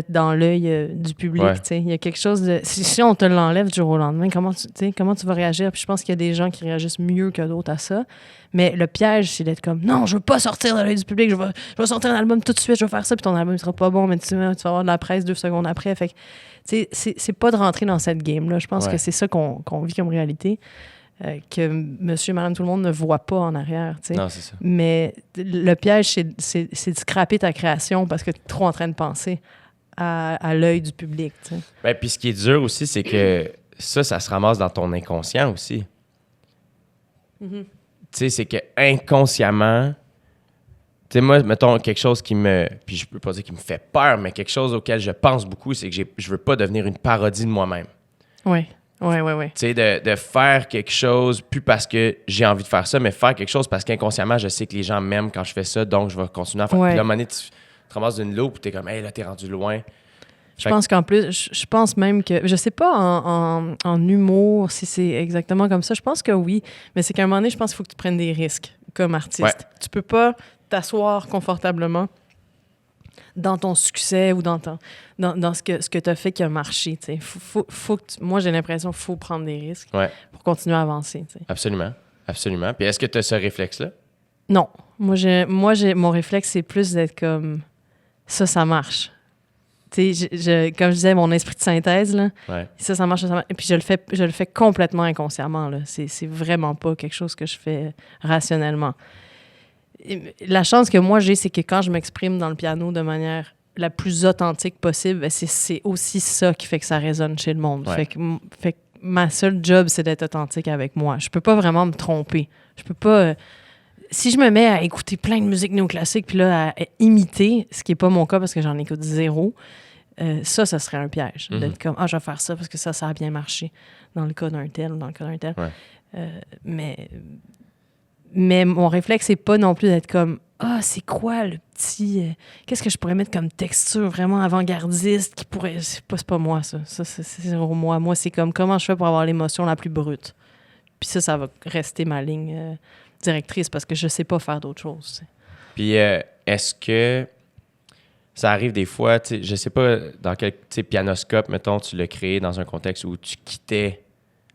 dans l'œil du public.
Ouais.
Tu sais. Il y a quelque chose de... Si on te l'enlève du jour au lendemain, comment tu vas réagir? Puis je pense qu'il y a des gens qui réagissent mieux que d'autres à ça. Mais le piège, c'est d'être comme, non, je veux pas sortir de l'œil du public, je vais sortir un album tout de suite, je vais faire ça, puis ton album ne sera pas bon, mais tu vas avoir de la presse 2 secondes après. Fait que, tu sais, c'est pas de rentrer dans cette game-là. Je pense que c'est ça qu'on vit comme réalité. Que monsieur, madame, tout le monde ne voit pas en arrière. Tu sais.
Non, c'est ça.
Mais le piège, c'est de scraper ta création parce que tu es trop en train de penser à l'œil du public. Tu sais.
Ben, puis ce qui est dur aussi, c'est que ça se ramasse dans ton inconscient aussi.
Mm-hmm.
Tu sais, c'est que inconsciemment, tu sais, moi, mettons, quelque chose qui me... Puis je peux pas dire qui me fait peur, mais quelque chose auquel je pense beaucoup, c'est que je veux pas devenir une parodie de moi-même.
Oui. Tu
sais, de faire quelque chose, plus parce que j'ai envie de faire ça, mais faire quelque chose parce qu'inconsciemment, je sais que les gens m'aiment quand je fais ça, donc je vais continuer à faire. Puis là, à un moment donné, tu te ramasses d'une loupe et t'es comme, hey, là, t'es rendu loin.
Je pense qu'en plus, je pense même que, je sais pas en humour si c'est exactement comme ça, je pense que oui, mais c'est qu'à un moment donné, je pense qu'il faut que tu prennes des risques comme artiste.
Ouais.
Tu peux pas t'asseoir confortablement dans ton succès ou dans ce que tu as fait qui a marché. Faut que moi, j'ai l'impression qu'il faut prendre des risques pour continuer à avancer. T'sais.
Absolument. Absolument. Puis est-ce que tu as ce réflexe-là?
Non. Moi, mon réflexe, c'est plus d'être comme ça marche. Comme je disais, mon esprit de synthèse, là, ça marche, ça marche. Et puis je le fais complètement inconsciemment. Là. C'est vraiment pas quelque chose que je fais rationnellement. La chance que moi j'ai, c'est que quand je m'exprime dans le piano de manière la plus authentique possible, ben c'est aussi ça qui fait que ça résonne chez le monde. Fait que ma seule job, c'est d'être authentique avec moi. Je peux pas vraiment me tromper. Je peux pas... si je me mets à écouter plein de musique néoclassique puis là, à imiter, ce qui est pas mon cas parce que j'en écoute zéro, ça serait un piège. D'être comme, je vais faire ça parce que ça a bien marché dans le cas d'un tel, dans le cas d'un tel. Mais mon réflexe, c'est pas non plus d'être comme c'est quoi le petit... qu'est-ce que je pourrais mettre comme texture vraiment avant-gardiste qui pourrait... C'est pas moi, ça. Ça, c'est zéro moi. Moi, c'est comme comment je fais pour avoir l'émotion la plus brute. Puis ça va rester ma ligne directrice parce que je sais pas faire d'autre chose. T'sais.
Puis est-ce que ça arrive des fois, je sais pas dans quel Pianoscope, mettons, tu l'as créé dans un contexte où tu quittais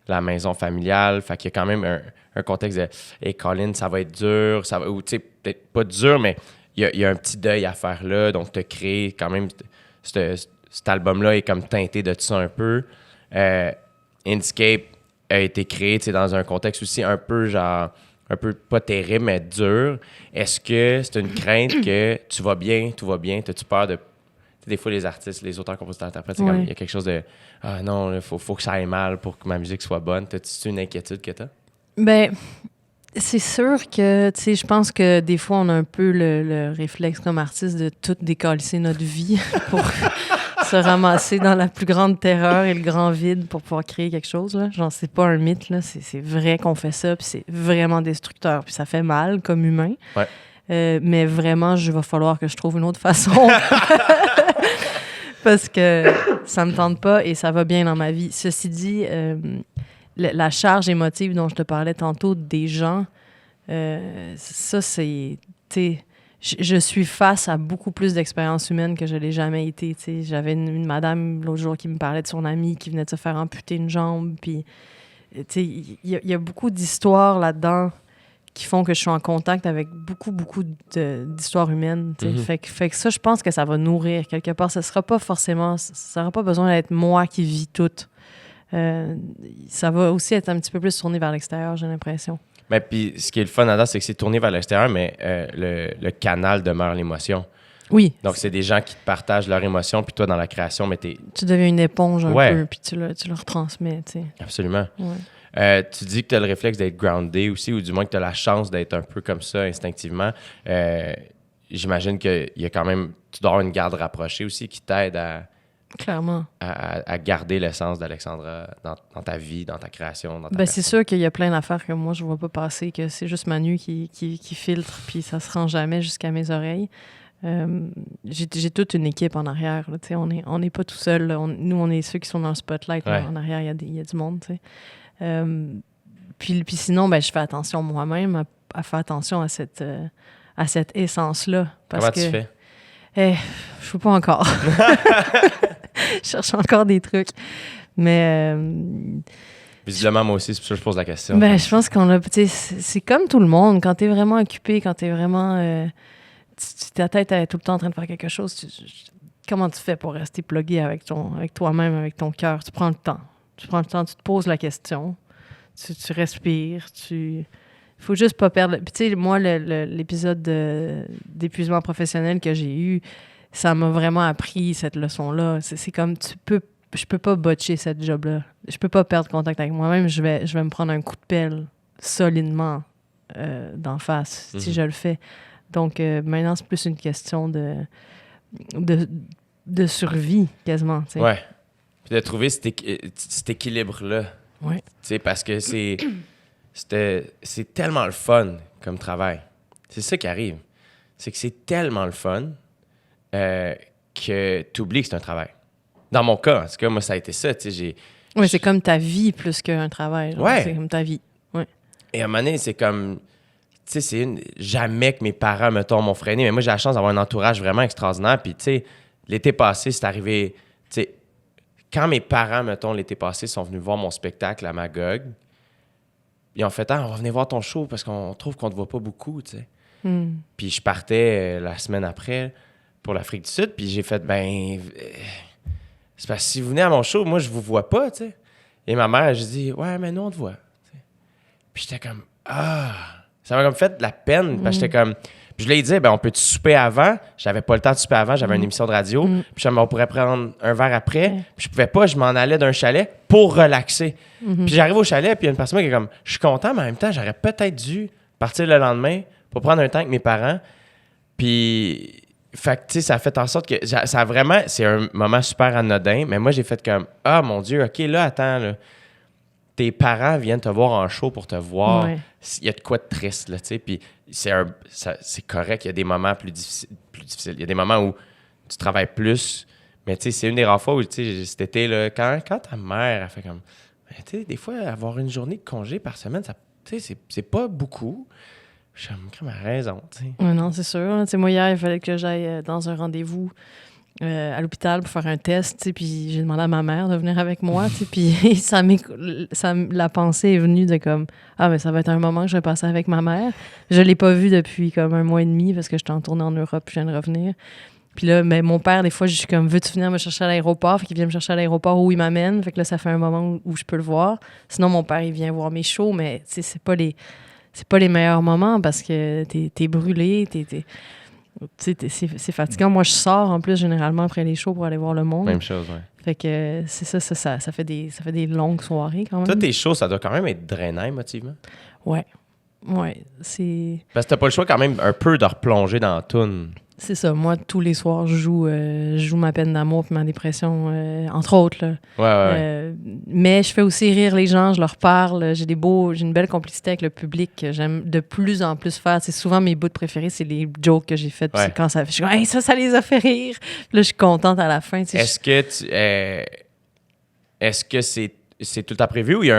la maison familiale, fait qu'il y a quand même un contexte de « Hey, Colin, ça va être dur », ou tu sais, peut-être pas dur, mais il y a un petit deuil à faire là, donc tu as créé quand même, cet album-là est comme teinté de ça un peu. Inkscape a été créé, tu sais, dans un contexte aussi un peu genre, un peu pas terrible, mais dur. Est-ce que c'est une crainte que tu vas bien, tout va bien, t'as-tu peur de... Des fois, les artistes, les auteurs, compositeurs, interprètes, c'est comme, il y a quelque chose de « Ah non, il faut que ça aille mal pour que ma musique soit bonne ». T'as-tu une inquiétude que t'as?
Ben, c'est sûr que, tu sais, je pense que des fois, on a un peu le réflexe comme artiste de tout décalisser notre vie pour se ramasser dans la plus grande terreur et le grand vide pour pouvoir créer quelque chose. Là. Genre, c'est pas un mythe, là. C'est vrai qu'on fait ça, puis c'est vraiment destructeur, puis ça fait mal comme humain.
Ouais.
Mais vraiment, il va falloir que je trouve une autre façon. Parce que ça me tente pas et ça va bien dans ma vie. Ceci dit, la charge émotive dont je te parlais tantôt des gens, ça, c'est... Je suis face à beaucoup plus d'expériences humaines que je l'ai jamais été. T'sais. J'avais une madame l'autre jour qui me parlait de son amie qui venait de se faire amputer une jambe. Puis, il y a beaucoup d'histoires là-dedans qui font que je suis en contact avec beaucoup d'histoires humaines. Fait que ça, je pense que ça va nourrir quelque part. Ça sera pas forcément... Ça n'aura pas besoin d'être moi qui vis tout. Ça va aussi être un petit peu plus tourné vers l'extérieur, j'ai l'impression.
Mais puis, ce qui est le fun là-dedans, c'est que c'est tourné vers l'extérieur, mais le canal demeure l'émotion.
Oui.
Donc, c'est des gens qui te partagent leur émotion, puis toi, dans la création, mais t'es...
Tu deviens une éponge un peu, puis tu le retransmets, tu sais.
Absolument.
Ouais.
Tu dis que tu as le réflexe d'être groundé aussi, ou du moins que tu as la chance d'être un peu comme ça instinctivement. J'imagine qu'il y a quand même... Tu dois avoir une garde rapprochée aussi qui t'aide
Clairement.
à garder l'essence d'Alexandra dans ta vie, dans ta création, dans ta
Ben, c'est sûr qu'il y a plein d'affaires que moi, je ne vois pas passer, que c'est juste Manu qui filtre, puis ça se rend jamais jusqu'à mes oreilles. J'ai toute une équipe en arrière. Là, on n'est pas tout seul. Nous, on est ceux qui sont dans le spotlight. Là, en arrière, il y a du monde. Puis sinon, ben, je fais attention moi-même à faire attention à cette essence-là.
Comment tu fais?
Je sais pas encore. Je cherche encore des trucs. Mais...
Visiblement, moi aussi, c'est pour ça que je pose la question.
je pense qu'on a... C'est comme tout le monde. Quand t'es vraiment occupé, quand t'es vraiment... ta tête est tout le temps en train de faire quelque chose, comment tu fais pour rester plugué avec toi-même, avec ton cœur? Tu prends le temps. Tu te poses la question. Tu respires. Il faut juste pas perdre... Puis tu sais, moi, l'épisode d'épuisement professionnel que j'ai eu, ça m'a vraiment appris cette leçon-là. C'est comme, je peux pas botcher cette job-là. Je peux pas perdre contact avec moi-même. Je vais me prendre un coup de pelle solidement d'en face si je le fais. Donc, maintenant, c'est plus une question de survie, quasiment. T'sais.
Ouais. Puis de trouver cet équilibre-là.
Ouais.
Tu sais, parce que c'est tellement le fun comme travail. C'est ça qui arrive. C'est que c'est tellement le fun que tu oublies que c'est un travail. Dans mon cas, en tout cas, moi, ça a été ça.
Oui, c'est comme ta vie plus qu'un travail. Genre.
Ouais.
C'est comme ta vie. Ouais.
Et à un moment donné, c'est comme... Tu sais, jamais que mes parents, mettons, m'ont freiné. Mais moi, j'ai la chance d'avoir un entourage vraiment extraordinaire. Puis, tu sais, l'été passé, c'est arrivé... Tu sais, quand mes parents, mettons, l'été passé, sont venus voir mon spectacle à Magog, ils ont fait « Ah, on va venir voir ton show parce qu'on trouve qu'on te voit pas beaucoup, tu sais. Puis je partais la semaine après pour l'Afrique du Sud, puis j'ai fait « c'est parce que si vous venez à mon show, moi, je vous vois pas, tu sais. » Et ma mère, j'ai dit « Ouais, mais nous, on te voit. » Puis j'étais comme « Ah! » Ça m'a comme fait de la peine, parce que j'étais comme... Puis je lui ai dit, on peut-tu souper avant? J'avais pas le temps de souper avant, j'avais une émission de radio. Puis on pourrait prendre un verre après. Puis je pouvais pas, je m'en allais d'un chalet pour relaxer. Puis j'arrive au chalet, puis il y a une personne qui est comme, je suis content, mais en même temps, j'aurais peut-être dû partir le lendemain pour prendre un temps avec mes parents. Puis, fait que, tu sais, ça a fait en sorte que, ça a vraiment, c'est un moment super anodin, mais moi, j'ai fait comme, ah, mon Dieu, OK, là, attends, là. Tes parents viennent te voir en show pour te voir.
Ouais.
Il y a de quoi de triste, là, tu sais. Puis c'est correct, il y a des moments plus difficiles. Il y a des moments où tu travailles plus. Mais tu sais, c'est une des rares fois où, tu sais, cet été, là, quand ta mère a fait comme... Tu sais, des fois, avoir une journée de congé par semaine, ça, tu sais, c'est pas beaucoup. Je suis comme, elle a raison, tu sais.
Ouais, non, c'est sûr. Tu sais, moi, hier, il fallait que j'aille dans un rendez-vous à l'hôpital pour faire un test, tu sais, puis j'ai demandé à ma mère de venir avec moi, tu sais, puis la pensée est venue de comme, ah, mais ça va être un moment que je vais passer avec ma mère. Je l'ai pas vue depuis comme 1 mois et demi parce que j'étais en tournée en Europe, puis je viens de revenir. Puis là, mais mon père, des fois, je suis comme, veux-tu venir me chercher à l'aéroport? Fait qu'il vient me chercher à l'aéroport où il m'amène. Fait que là, ça fait un moment où je peux le voir. Sinon, mon père, il vient voir mes shows, mais tu sais, c'est pas les meilleurs moments parce que t'es brûlé, c'est fatigant. Moi, je sors en plus généralement après les shows pour aller voir le monde.
Même chose, ouais.
Fait que c'est ça fait des longues soirées quand même.
Toi, tes shows, ça doit quand même être drainant émotivement.
Ouais, c'est...
Parce que t'as pas le choix quand même un peu de replonger dans la toune.
C'est ça. Moi, tous les soirs, je joue ma peine d'amour et ma dépression, entre autres. Là.
Ouais.
Mais je fais aussi rire les gens, je leur parle. J'ai une belle complicité avec le public que j'aime de plus en plus faire. C'est souvent mes bouts préférés, c'est les jokes que j'ai faits.
Ouais.
Quand ça, je suis comme, hey, ça les a fait rire. Puis là, je suis contente à la fin.
Est-ce que c'est tout le temps prévu ou il y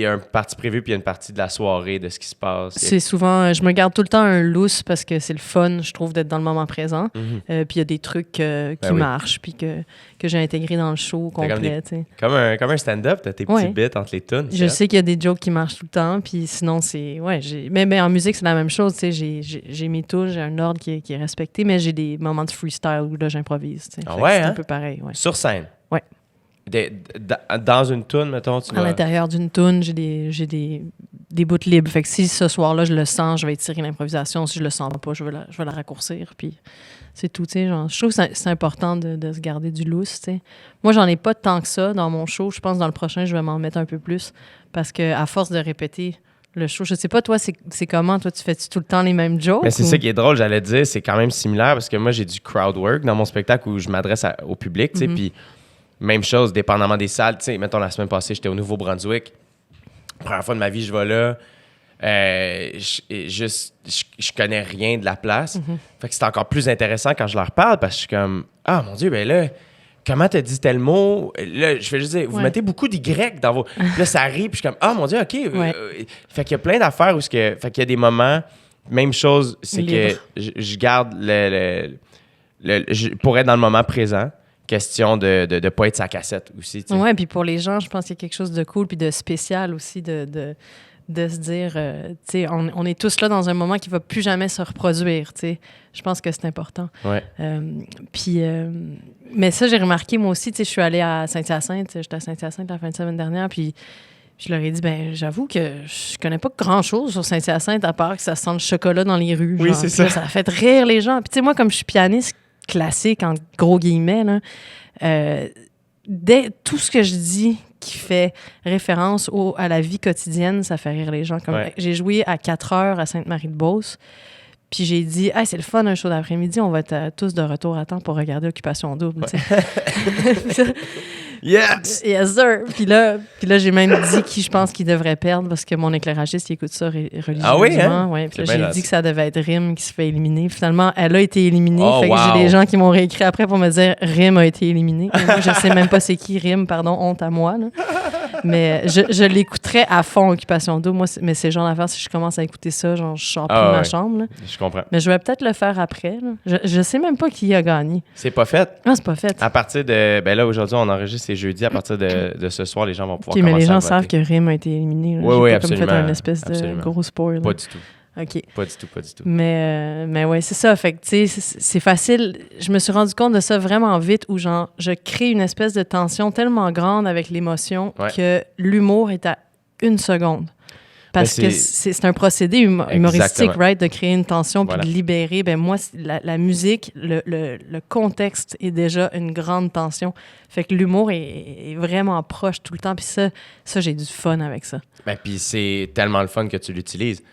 a un parti prévu puis il y a une partie de la soirée de ce qui se passe?
C'est souvent... je me garde tout le temps un loose parce que c'est le fun, je trouve, d'être dans le moment présent. Puis il y a des trucs qui marchent puis que j'ai intégrés dans le show complet.
Comme un stand-up, t'as tes petits bits entre les tunes.
Je sais qu'il y a des jokes qui marchent tout le temps, puis sinon, c'est... Ouais, mais en musique, c'est la même chose, tu sais. J'ai mes touches, j'ai un ordre qui est respecté, mais j'ai des moments de freestyle où là, j'improvise, tu sais.
Ah ouais,
c'est un peu pareil, ouais.
Sur scène?
Ouais.
Dans une toune, mettons,
à l'intérieur d'une toune, j'ai des bouts libres. Fait que si ce soir-là, je le sens, je vais étirer l'improvisation. Si je le sens pas, je vais la raccourcir. Puis c'est tout, tu sais. Je trouve que c'est important de se garder du loose, tu sais. Moi, j'en ai pas tant que ça dans mon show. Je pense que dans le prochain, je vais m'en mettre un peu plus. Parce que à force de répéter le show, je sais pas, toi, c'est comment? Toi, tu fais-tu tout le temps les mêmes jokes?
Mais c'est ça qui est drôle, j'allais dire. C'est quand même similaire parce que moi, j'ai du crowd work dans mon spectacle où je m'adresse au public, tu sais. Puis même chose, dépendamment des salles. Tu sais, mettons, la semaine passée, j'étais au Nouveau-Brunswick. Première fois de ma vie, je vais là. Je connais rien de la place. Fait que c'est encore plus intéressant quand je leur parle parce que je suis comme, ah, mon Dieu, ben là, comment t'as dit tel mot? Là, je vais juste dire, vous mettez beaucoup d'Y dans vos... Puis là, ça arrive, puis je suis comme, ah, mon Dieu, OK. Fait qu'il y a plein d'affaires où... Fait qu'il y a des moments Même chose, c'est
Libre.
que je garde pour être dans le moment présent, question de ne pas être sa cassette aussi. Tu sais.
Ouais, puis pour les gens, je pense qu'il y a quelque chose de cool puis de spécial aussi de se dire, tu sais, on est tous là dans un moment qui va plus jamais se reproduire, tu sais. Je pense que c'est important.
Ouais.
Mais ça, j'ai remarqué, moi aussi, tu sais, je suis allée à Saint-Hyacinthe, j'étais à Saint-Hyacinthe la fin de semaine dernière, puis je leur ai dit, ben j'avoue que je connais pas grand-chose sur Saint-Hyacinthe, à part que ça sent le chocolat dans les rues.
Oui,
genre.
c'est
Puis
ça.
là, ça a fait rire les gens. Puis tu sais, moi, comme je suis pianiste classique, en gros guillemets, là, dès tout ce que je dis qui fait référence à la vie quotidienne, ça fait rire les gens. Comme, j'ai joué à 4 heures à Sainte-Marie-de-Beauce, puis j'ai dit, hey, c'est le fun, un show d'après-midi, on va être tous de retour à temps pour regarder Occupation Double. Ouais.
Yes!
Yes, sir! Puis là, j'ai même dit qui je pense qu'il devrait perdre parce que mon éclairagiste, il écoute ça religieusement.
Ah oui, hein?
Ouais. Puis là, j'ai dit que ça devait être Rim qui se fait éliminer. Finalement, elle a été éliminée.
Oh,
fait que
wow.
j'ai des gens qui m'ont réécrit après pour me dire Rim a été éliminé. Moi, je sais même pas c'est qui Rim, pardon, honte à moi. Là. Mais je l'écouterais à fond, Occupation Double. Moi, mais c'est le genre d'affaire, si je commence à écouter ça, genre, je sors plus de ma chambre. Là.
Je comprends.
Mais je vais peut-être le faire après. Là. Je sais même pas qui a gagné.
C'est pas fait?
Ah, c'est pas fait.
À partir de... Ben là, aujourd'hui, on enregistre, c'est jeudi. À partir de ce soir, les gens vont pouvoir commencer
mais les gens
à
savent
voter.
que Rim a été éliminé. Là.
Oui,
J'ai pas
absolument.
comme fait un espèce
Absolument.
de gros spoil.
Pas du tout.
OK.
Pas du tout, pas du tout.
Mais ouais, c'est ça. Fait que, tu sais, c'est facile. Je me suis rendu compte de ça vraiment vite où, genre, je crée une espèce de tension tellement grande avec l'émotion que l'humour est à 1 seconde. Parce que c'est un procédé humoristique, right, de créer une tension puis de libérer. Ben moi, la musique, le contexte est déjà une grande tension. Fait que l'humour est vraiment proche tout le temps. Puis ça, j'ai du fun avec ça.
Ben, puis c'est tellement le fun que tu l'utilises.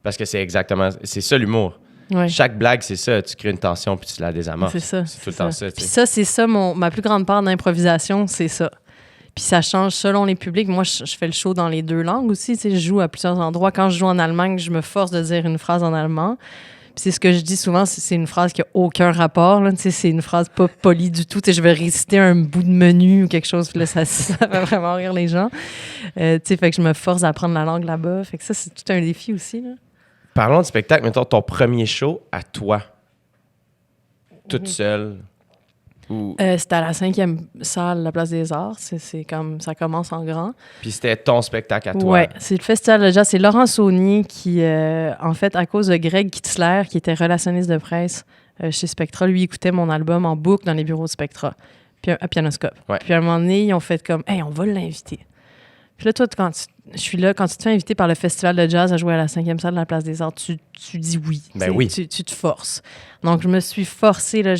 Parce que c'est ça l'humour.
Ouais.
Chaque blague, c'est ça. Tu crées une tension puis tu la désamorces.
C'est ça.
C'est tout le temps ça.
Puis ça, c'est ça, ma plus grande part d'improvisation, c'est ça. Puis ça change selon les publics. Moi, je fais le show dans les 2 langues aussi. Tu sais, je joue à plusieurs endroits. Quand je joue en Allemagne, je me force de dire une phrase en allemand. Puis c'est ce que je dis souvent, c'est une phrase qui n'a aucun rapport. Là. Tu sais, c'est une phrase pas polie du tout. Tu sais, je vais réciter un bout de menu ou quelque chose. Puis là, ça va vraiment rire les gens. Tu sais, fait que je me force à apprendre la langue là-bas. Fait que ça, c'est tout un défi aussi. Là.
Parlons du spectacle. Mettons ton premier show à toi. Toute seule.
C'était à la 5e salle, la Place des Arts. C'est comme ça commence en grand.
Puis c'était ton spectacle à toi.
Oui, c'est le Festival de jazz. C'est Laurent Saunier qui, en fait, à cause de Greg Kitzler, qui était relationniste de presse chez Spectra, lui écoutait mon album en boucle dans les bureaux de Spectra, puis à Pianoscope.
Ouais.
Puis à un moment donné, ils ont fait comme « Hey, on va l'inviter ». Puis là, toi, je suis là, quand tu te fais inviter par le Festival de jazz à jouer à la 5e salle de la Place des Arts, tu dis oui.
Ben oui.
Tu te forces. Donc, je me suis forcée. Là,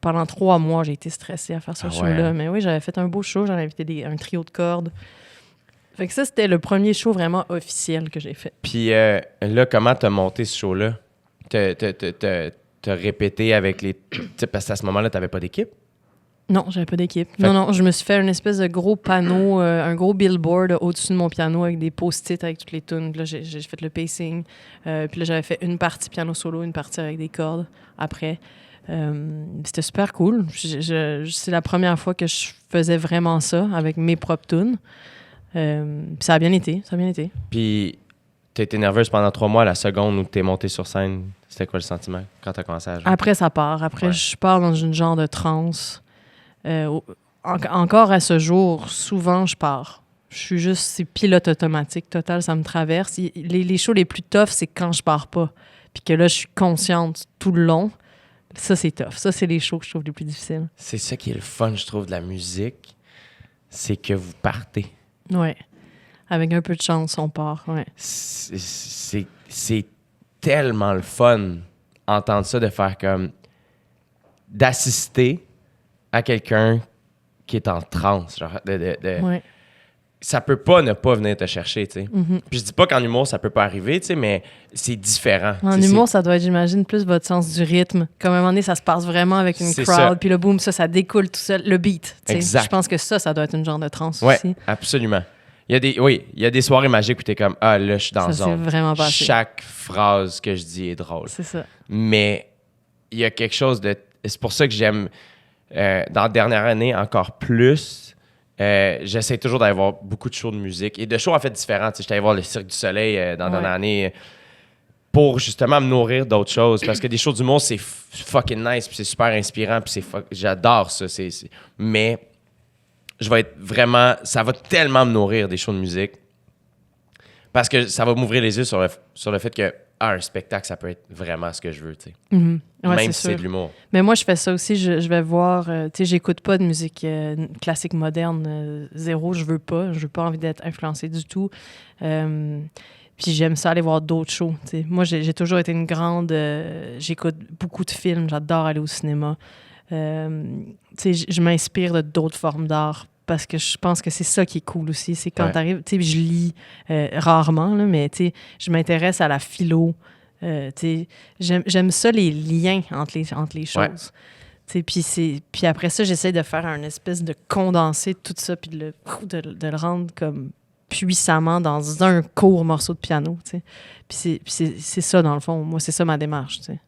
pendant 3 mois, j'ai été stressée à faire ce show-là.
Ouais.
Mais oui, j'avais fait un beau show. J'avais invité un trio de cordes. Fait que ça, c'était le premier show vraiment officiel que j'ai fait.
Puis là, comment t'as monté ce show-là? T'as répété avec les... Parce qu'à ce moment-là, t'avais pas d'équipe?
Non, j'avais pas d'équipe. Non, je me suis fait une espèce de gros panneau, un gros billboard au-dessus de mon piano avec des post-it avec toutes les tunes. Puis là, j'ai fait le pacing. Puis là, j'avais fait une partie piano solo, une partie avec des cordes après. C'était super cool. C'est la première fois que je faisais vraiment ça avec mes propres tunes. Puis ça a bien été.
Puis t'as été nerveuse pendant 3 mois. La seconde où t'es montée sur scène, c'était quoi le sentiment quand t'as commencé à jouer?
Après, ça part. Après, je pars dans une genre de transe. Encore à ce jour, souvent, je pars. Je suis juste, c'est pilote automatique total, ça me traverse. Les shows les plus toughs, c'est quand je pars pas. Puis que là, je suis consciente tout le long. Ça, c'est tough. Ça, c'est les shows que je trouve les plus difficiles.
C'est ça qui est le fun, je trouve, de la musique. C'est que vous partez.
Ouais. Avec un peu de chance, on part. Ouais.
C'est tellement le fun entendre ça, de faire comme... d'assister à quelqu'un qui est en transe. Genre
Ouais.
Ça peut pas ne pas venir te chercher, tu sais.
Mm-hmm.
Puis je dis pas qu'en humour, ça peut pas arriver, tu sais, mais c'est différent.
En humour, ça doit être, j'imagine, plus votre sens du rythme. Comme à un moment donné, ça se passe vraiment avec une
C'est
crowd.
ça.
Puis le boom, ça découle tout seul. Le beat, tu sais.
Exact.
Je pense que ça doit être une genre de transe
Ouais,
aussi.
absolument. Il y a des soirées magiques où t'es comme, ah là, je suis dans la
Ça,
zone.
c'est vraiment passé.
Chaque phrase que je dis est drôle.
C'est ça.
Mais il y a quelque chose de... C'est pour ça que j'aime, dans la dernière année, encore plus, j'essaie toujours d'avoir beaucoup de shows de musique et de shows en fait différents. Tu sais, j'étais allé voir le Cirque du Soleil dans la dernière année. pour justement me nourrir d'autres choses. Parce que des shows d'humour, c'est fucking nice, puis c'est super inspirant, puis j'adore ça. Mais je vais être vraiment... Ça va tellement me nourrir des shows de musique. Parce que ça va m'ouvrir les yeux sur le fait que un spectacle, ça peut être vraiment ce que je veux, tu sais.
Ouais,
Même si c'est de l'humour.
Mais moi, je fais ça aussi. Je vais voir... tu sais, j'écoute pas de musique classique moderne. Zéro, je veux pas. Je veux pas envie d'être influencée du tout. Puis j'aime ça aller voir d'autres shows. T'sais. Moi, j'ai toujours été une grande... j'écoute beaucoup de films. J'adore aller au cinéma. Je m'inspire de d'autres formes d'art parce que je pense que c'est ça qui est cool aussi. C'est quand t'arrives... Tu sais, je lis rarement, là, mais tu sais, je m'intéresse à la philo. J'aime ça, les liens entre les choses. Puis après ça, j'essaie de faire un espèce de condensé de tout ça puis de le rendre comme puissamment dans un court morceau de piano. Puis c'est ça, dans le fond. Moi, c'est ça ma démarche. T'sais.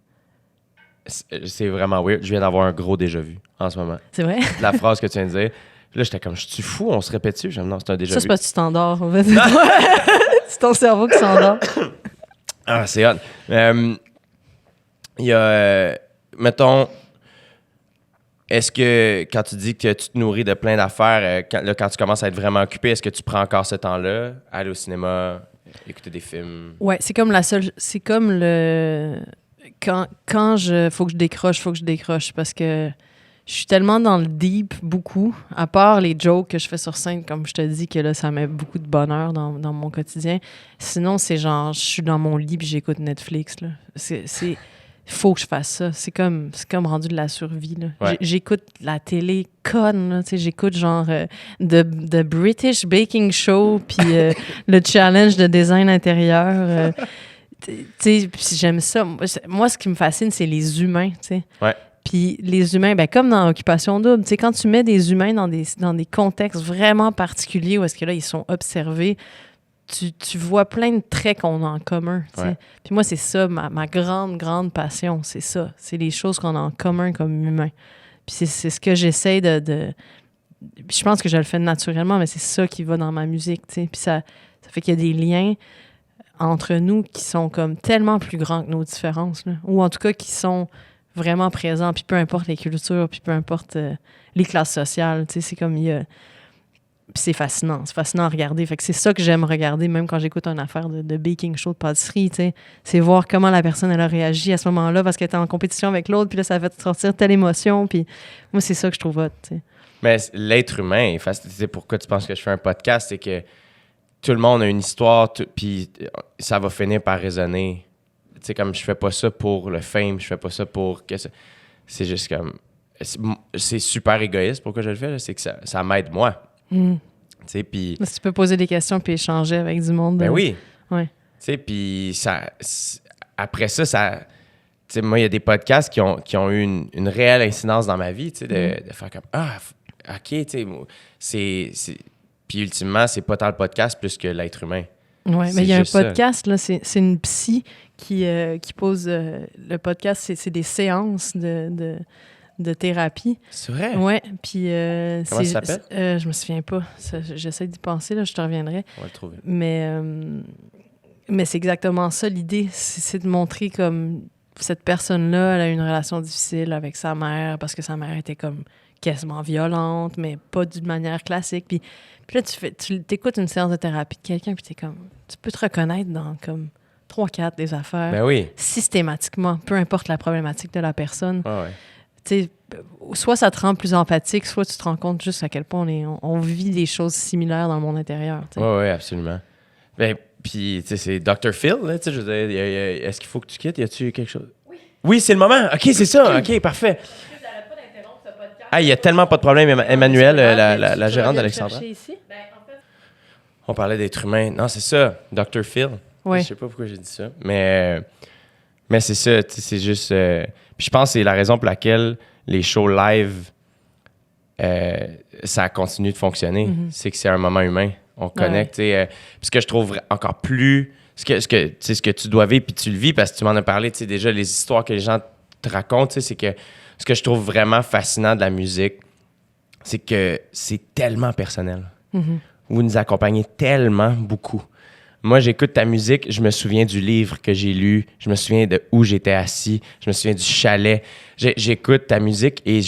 C'est vraiment weird. Je viens d'avoir un gros déjà-vu en ce moment.
C'est vrai?
La phrase que tu viens de dire. Là, j'étais comme, je suis fou, on se répète dessus. Non, c'est un déjà-vu.
Ça, c'est parce que tu t'endors. En fait. C'est ton cerveau qui s'endort.
Ah, c'est hot. Il y a... mettons... Est-ce que, quand tu dis que tu te nourris de plein d'affaires, quand tu commences à être vraiment occupé, est-ce que tu prends encore ce temps-là? Aller au cinéma, écouter des films?
Ouais, c'est comme la seule... C'est comme le... Quand faut que je décroche parce que je suis tellement dans le deep, beaucoup, à part les jokes que je fais sur scène, comme je te dis, que là, ça met beaucoup de bonheur dans mon quotidien. Sinon, c'est genre, je suis dans mon lit puis j'écoute Netflix, là. Faut que je fasse ça. C'est comme rendu de la survie, là.
Ouais.
J'écoute la télé conne, là. J'écoute genre The British Baking Show puis le challenge de design intérieur. Puis j'aime ça. Moi, ce qui me fascine, c'est les humains, tu sais.
Ouais.
Puis les humains, ben comme dans Occupation Double, tu sais, quand tu mets des humains dans des contextes vraiment particuliers où est-ce que là, ils sont observés, tu vois plein de traits qu'on a en commun, tu sais.
Ouais.
Puis moi, c'est ça, ma grande, grande passion, c'est ça. C'est les choses qu'on a en commun comme humains. Puis c'est ce que j'essaie de... Puis je pense que je le fais naturellement, mais c'est ça qui va dans ma musique, tu sais. Puis ça fait qu'il y a des liens entre nous qui sont comme tellement plus grands que nos différences, là. Ou en tout cas qui sont vraiment présents, puis peu importe les cultures, puis peu importe les classes sociales, tu sais, c'est comme il y a... Puis c'est fascinant à regarder. Fait que c'est ça que j'aime regarder, même quand j'écoute une affaire de baking show, de pâtisserie, tu sais. C'est voir comment la personne, elle a réagi à ce moment-là parce qu'elle était en compétition avec l'autre, puis là, ça fait sortir telle émotion, puis moi, c'est ça que je trouve hot, tu sais.
Mais l'être humain, c'est pourquoi tu penses que je fais un podcast, c'est que tout le monde a une histoire, puis ça va finir par résonner. Tu sais, comme je fais pas ça pour le fame, je fais pas ça pour... C'est juste comme... C'est super égoïste pourquoi je le fais, là, c'est que ça m'aide moi. Tu sais, puis...
Si tu peux poser des questions puis échanger avec du monde.
Ben oui.
Ouais.
Tu sais, puis après ça... Tu sais, moi, il y a des podcasts qui ont eu une réelle incidence dans ma vie, tu sais, de faire comme... Ah, OK, tu sais, puis ultimement, c'est pas tant le podcast plus que l'être humain.
Oui,
C'est
mais il y a un
juste ça.
podcast, là, c'est une psy qui pose... le podcast, c'est des séances de thérapie.
C'est vrai?
Oui, puis...
Comment ça s'appelle?
Je me souviens pas. J'essaie d'y penser, là, je te reviendrai.
On va le trouver.
Mais c'est exactement ça, l'idée. C'est de montrer comme cette personne-là, elle a une relation difficile avec sa mère parce que sa mère était comme quasiment violente, mais pas d'une manière classique. Puis là, tu t'écoutes une séance de thérapie de quelqu'un, puis t'es comme... Tu peux te reconnaître dans comme 3-4 des affaires.
Ben oui.
Systématiquement, peu importe la problématique de la personne.
Ah ouais.
Tu sais, soit ça te rend plus empathique, soit tu te rends compte juste à quel point on vit des choses similaires dans le monde intérieur.
Oui, oui, absolument. Ben, puis, tu sais, c'est Dr. Phil, là, tu sais, je veux dire, est-ce qu'il faut que tu quittes? Y a-tu quelque chose? Oui, c'est le moment. OK, c'est ça. OK, parfait. Ah, il y a tellement pas de problème, Emmanuel, la gérante d'Alexandra. On parlait d'être humain. Non, c'est ça, Dr. Phil.
Ouais.
Je sais pas pourquoi j'ai dit ça, mais c'est ça, tu sais, c'est juste... Puis je pense que c'est la raison pour laquelle les shows live, ça continue de fonctionner. C'est que c'est un moment humain. On connecte, tu sais. Puis ce que je trouve encore plus... Ce que tu dois vivre, puis tu le vis, parce que tu m'en as parlé, tu sais, déjà, les histoires que les gens te racontent, tu sais, c'est que ce que je trouve vraiment fascinant de la musique, c'est que c'est tellement personnel. Vous nous accompagnez tellement beaucoup. Moi, j'écoute ta musique, je me souviens du livre que j'ai lu, je me souviens de où j'étais assis, je me souviens du chalet. J'écoute ta musique et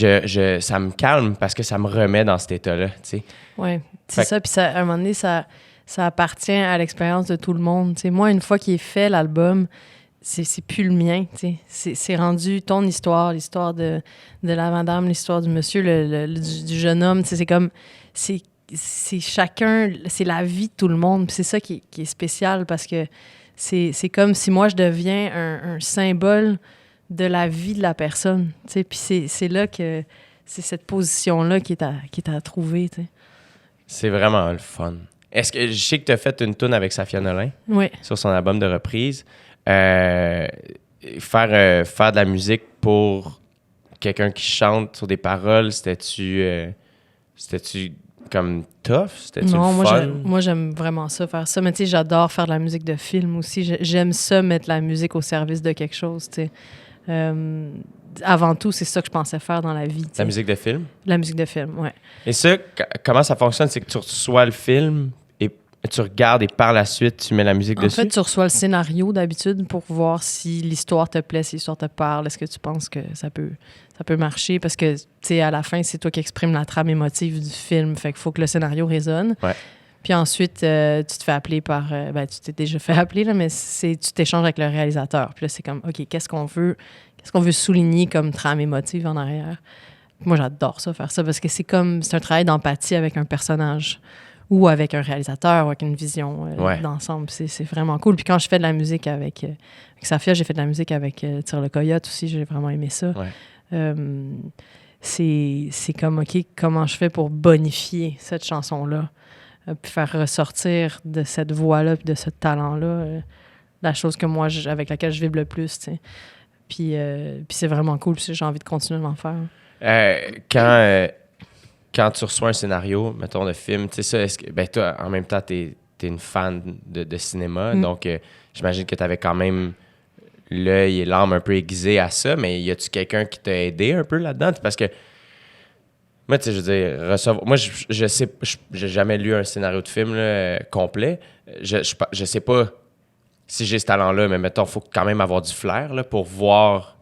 ça me calme parce que ça me remet dans cet état-là, tu sais.
Oui, c'est ça. Puis ça, à un moment donné, ça appartient à l'expérience de tout le monde. T'sais, moi, une fois qu'il est fait, l'album, c'est plus le mien. C'est rendu ton histoire, l'histoire de la madame, l'histoire du monsieur, du jeune homme. C'est comme... C'est chacun... C'est la vie de tout le monde. Puis c'est ça qui est spécial parce que c'est comme si moi, je deviens un symbole de la vie de la personne. Puis c'est là que... C'est cette position-là qui est à trouver. T'sais.
C'est vraiment le fun. Est-ce que je sais que tu as fait une toune avec Safia Nolin sur son album de reprise. Faire de la musique pour quelqu'un qui chante sur des paroles, c'était-tu comme tough? C'était-tu fun?
Moi, j'aime vraiment ça, faire ça. Mais tu sais, j'adore faire de la musique de film aussi. J'aime ça, mettre la musique au service de quelque chose, tu sais. Avant tout, c'est ça que je pensais faire dans la vie. T'sais.
La musique de film?
La musique de film, oui.
Et ça, comment ça fonctionne? C'est que tu reçois le film et tu regardes et par la suite, tu mets la musique dessus?
En fait, tu reçois le scénario d'habitude pour voir si l'histoire te plaît, si l'histoire te parle. Est-ce que tu penses que ça peut marcher? Parce que, tu sais, à la fin, c'est toi qui exprimes la trame émotive du film. Fait qu'il faut que le scénario résonne.
Ouais.
Puis ensuite, tu te fais appeler par... tu t'es déjà fait appeler, là, mais tu t'échanges avec le réalisateur. Puis là, c'est comme, OK, qu'est-ce qu'on veut souligner comme trame émotive en arrière? Puis moi, j'adore ça, faire ça, parce que c'est un travail d'empathie avec un personnage ou avec un réalisateur ou avec une vision d'ensemble. C'est vraiment cool. Puis quand je fais de la musique avec Safia, j'ai fait de la musique avec Tire le Coyote aussi. J'ai vraiment aimé ça.
Ouais.
C'est comme, OK, comment je fais pour bonifier cette chanson-là? Puis faire ressortir de cette voix-là puis de ce talent-là la chose que moi, avec laquelle je vibre le plus, tu sais. Puis c'est vraiment cool, puis j'ai envie de continuer d'en faire.
Quand tu reçois un scénario, mettons, de film, tu sais ça, est-ce que, ben toi, en même temps, t'es une fan de cinéma, donc j'imagine que t'avais quand même l'œil et l'âme un peu aiguisés à ça, mais y a-tu quelqu'un qui t'a aidé un peu là-dedans? Parce que moi, tu sais, je veux dire, moi, je sais, j'ai jamais lu un scénario de film là, complet. Je sais pas si j'ai ce talent-là, mais mettons, il faut quand même avoir du flair là, pour voir.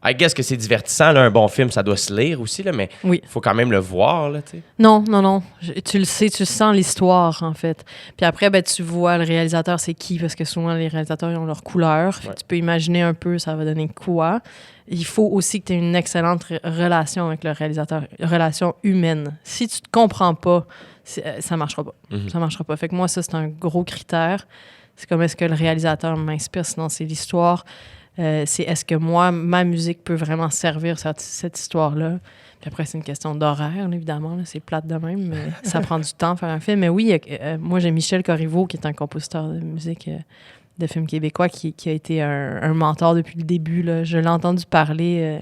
I guess que c'est divertissant, là, un bon film, ça doit se lire aussi, là, mais il faut quand même le voir. Là, tu sais.
Non. Tu le sais, tu sens l'histoire, en fait. Puis après, tu vois le réalisateur, c'est qui, parce que souvent, les réalisateurs, ils ont leur couleur. Fait que tu peux imaginer un peu, ça va donner quoi. Il faut aussi que tu aies une excellente relation avec le réalisateur, relation humaine. Si tu te comprends pas, ça marchera pas. Mm-hmm. Ça marchera pas. Fait que moi, ça, c'est un gros critère. C'est comme est-ce que le réalisateur m'inspire, sinon c'est l'histoire. C'est est-ce que moi, ma musique peut vraiment servir cette histoire-là. Puis après, c'est une question d'horaire, évidemment. Là, c'est plate de même, mais ça prend du temps à faire un film. Mais oui, moi, j'ai Michel Corriveau, qui est un compositeur de musique de films québécois, qui a été un mentor depuis le début. Là. Je l'ai entendu parler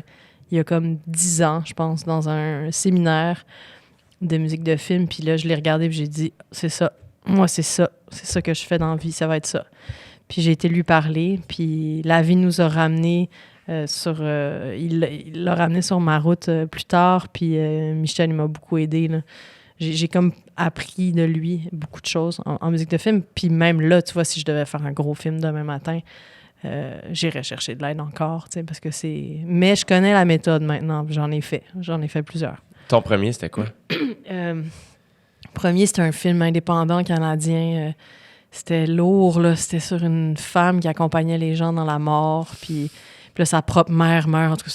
il y a comme 10 ans, je pense, dans un séminaire de musique de film. Puis là, je l'ai regardé et j'ai dit, c'est ça. Moi, c'est ça. C'est ça que je fais dans la vie. Ça va être ça. Puis j'ai été lui parler, puis la vie nous a ramenés il l'a ramené sur ma route plus tard, puis Michel, il m'a beaucoup aidé. Là. J'ai comme appris de lui beaucoup de choses en musique de film, puis même là, tu vois, si je devais faire un gros film demain matin, j'irais chercher de l'aide encore, tu sais, parce que c'est... Mais je connais la méthode maintenant, j'en ai fait plusieurs.
Ton premier, c'était quoi?
Premier, c'était un film indépendant canadien. C'était lourd, là. C'était sur une femme qui accompagnait les gens dans la mort, puis là, sa propre mère meurt, en tout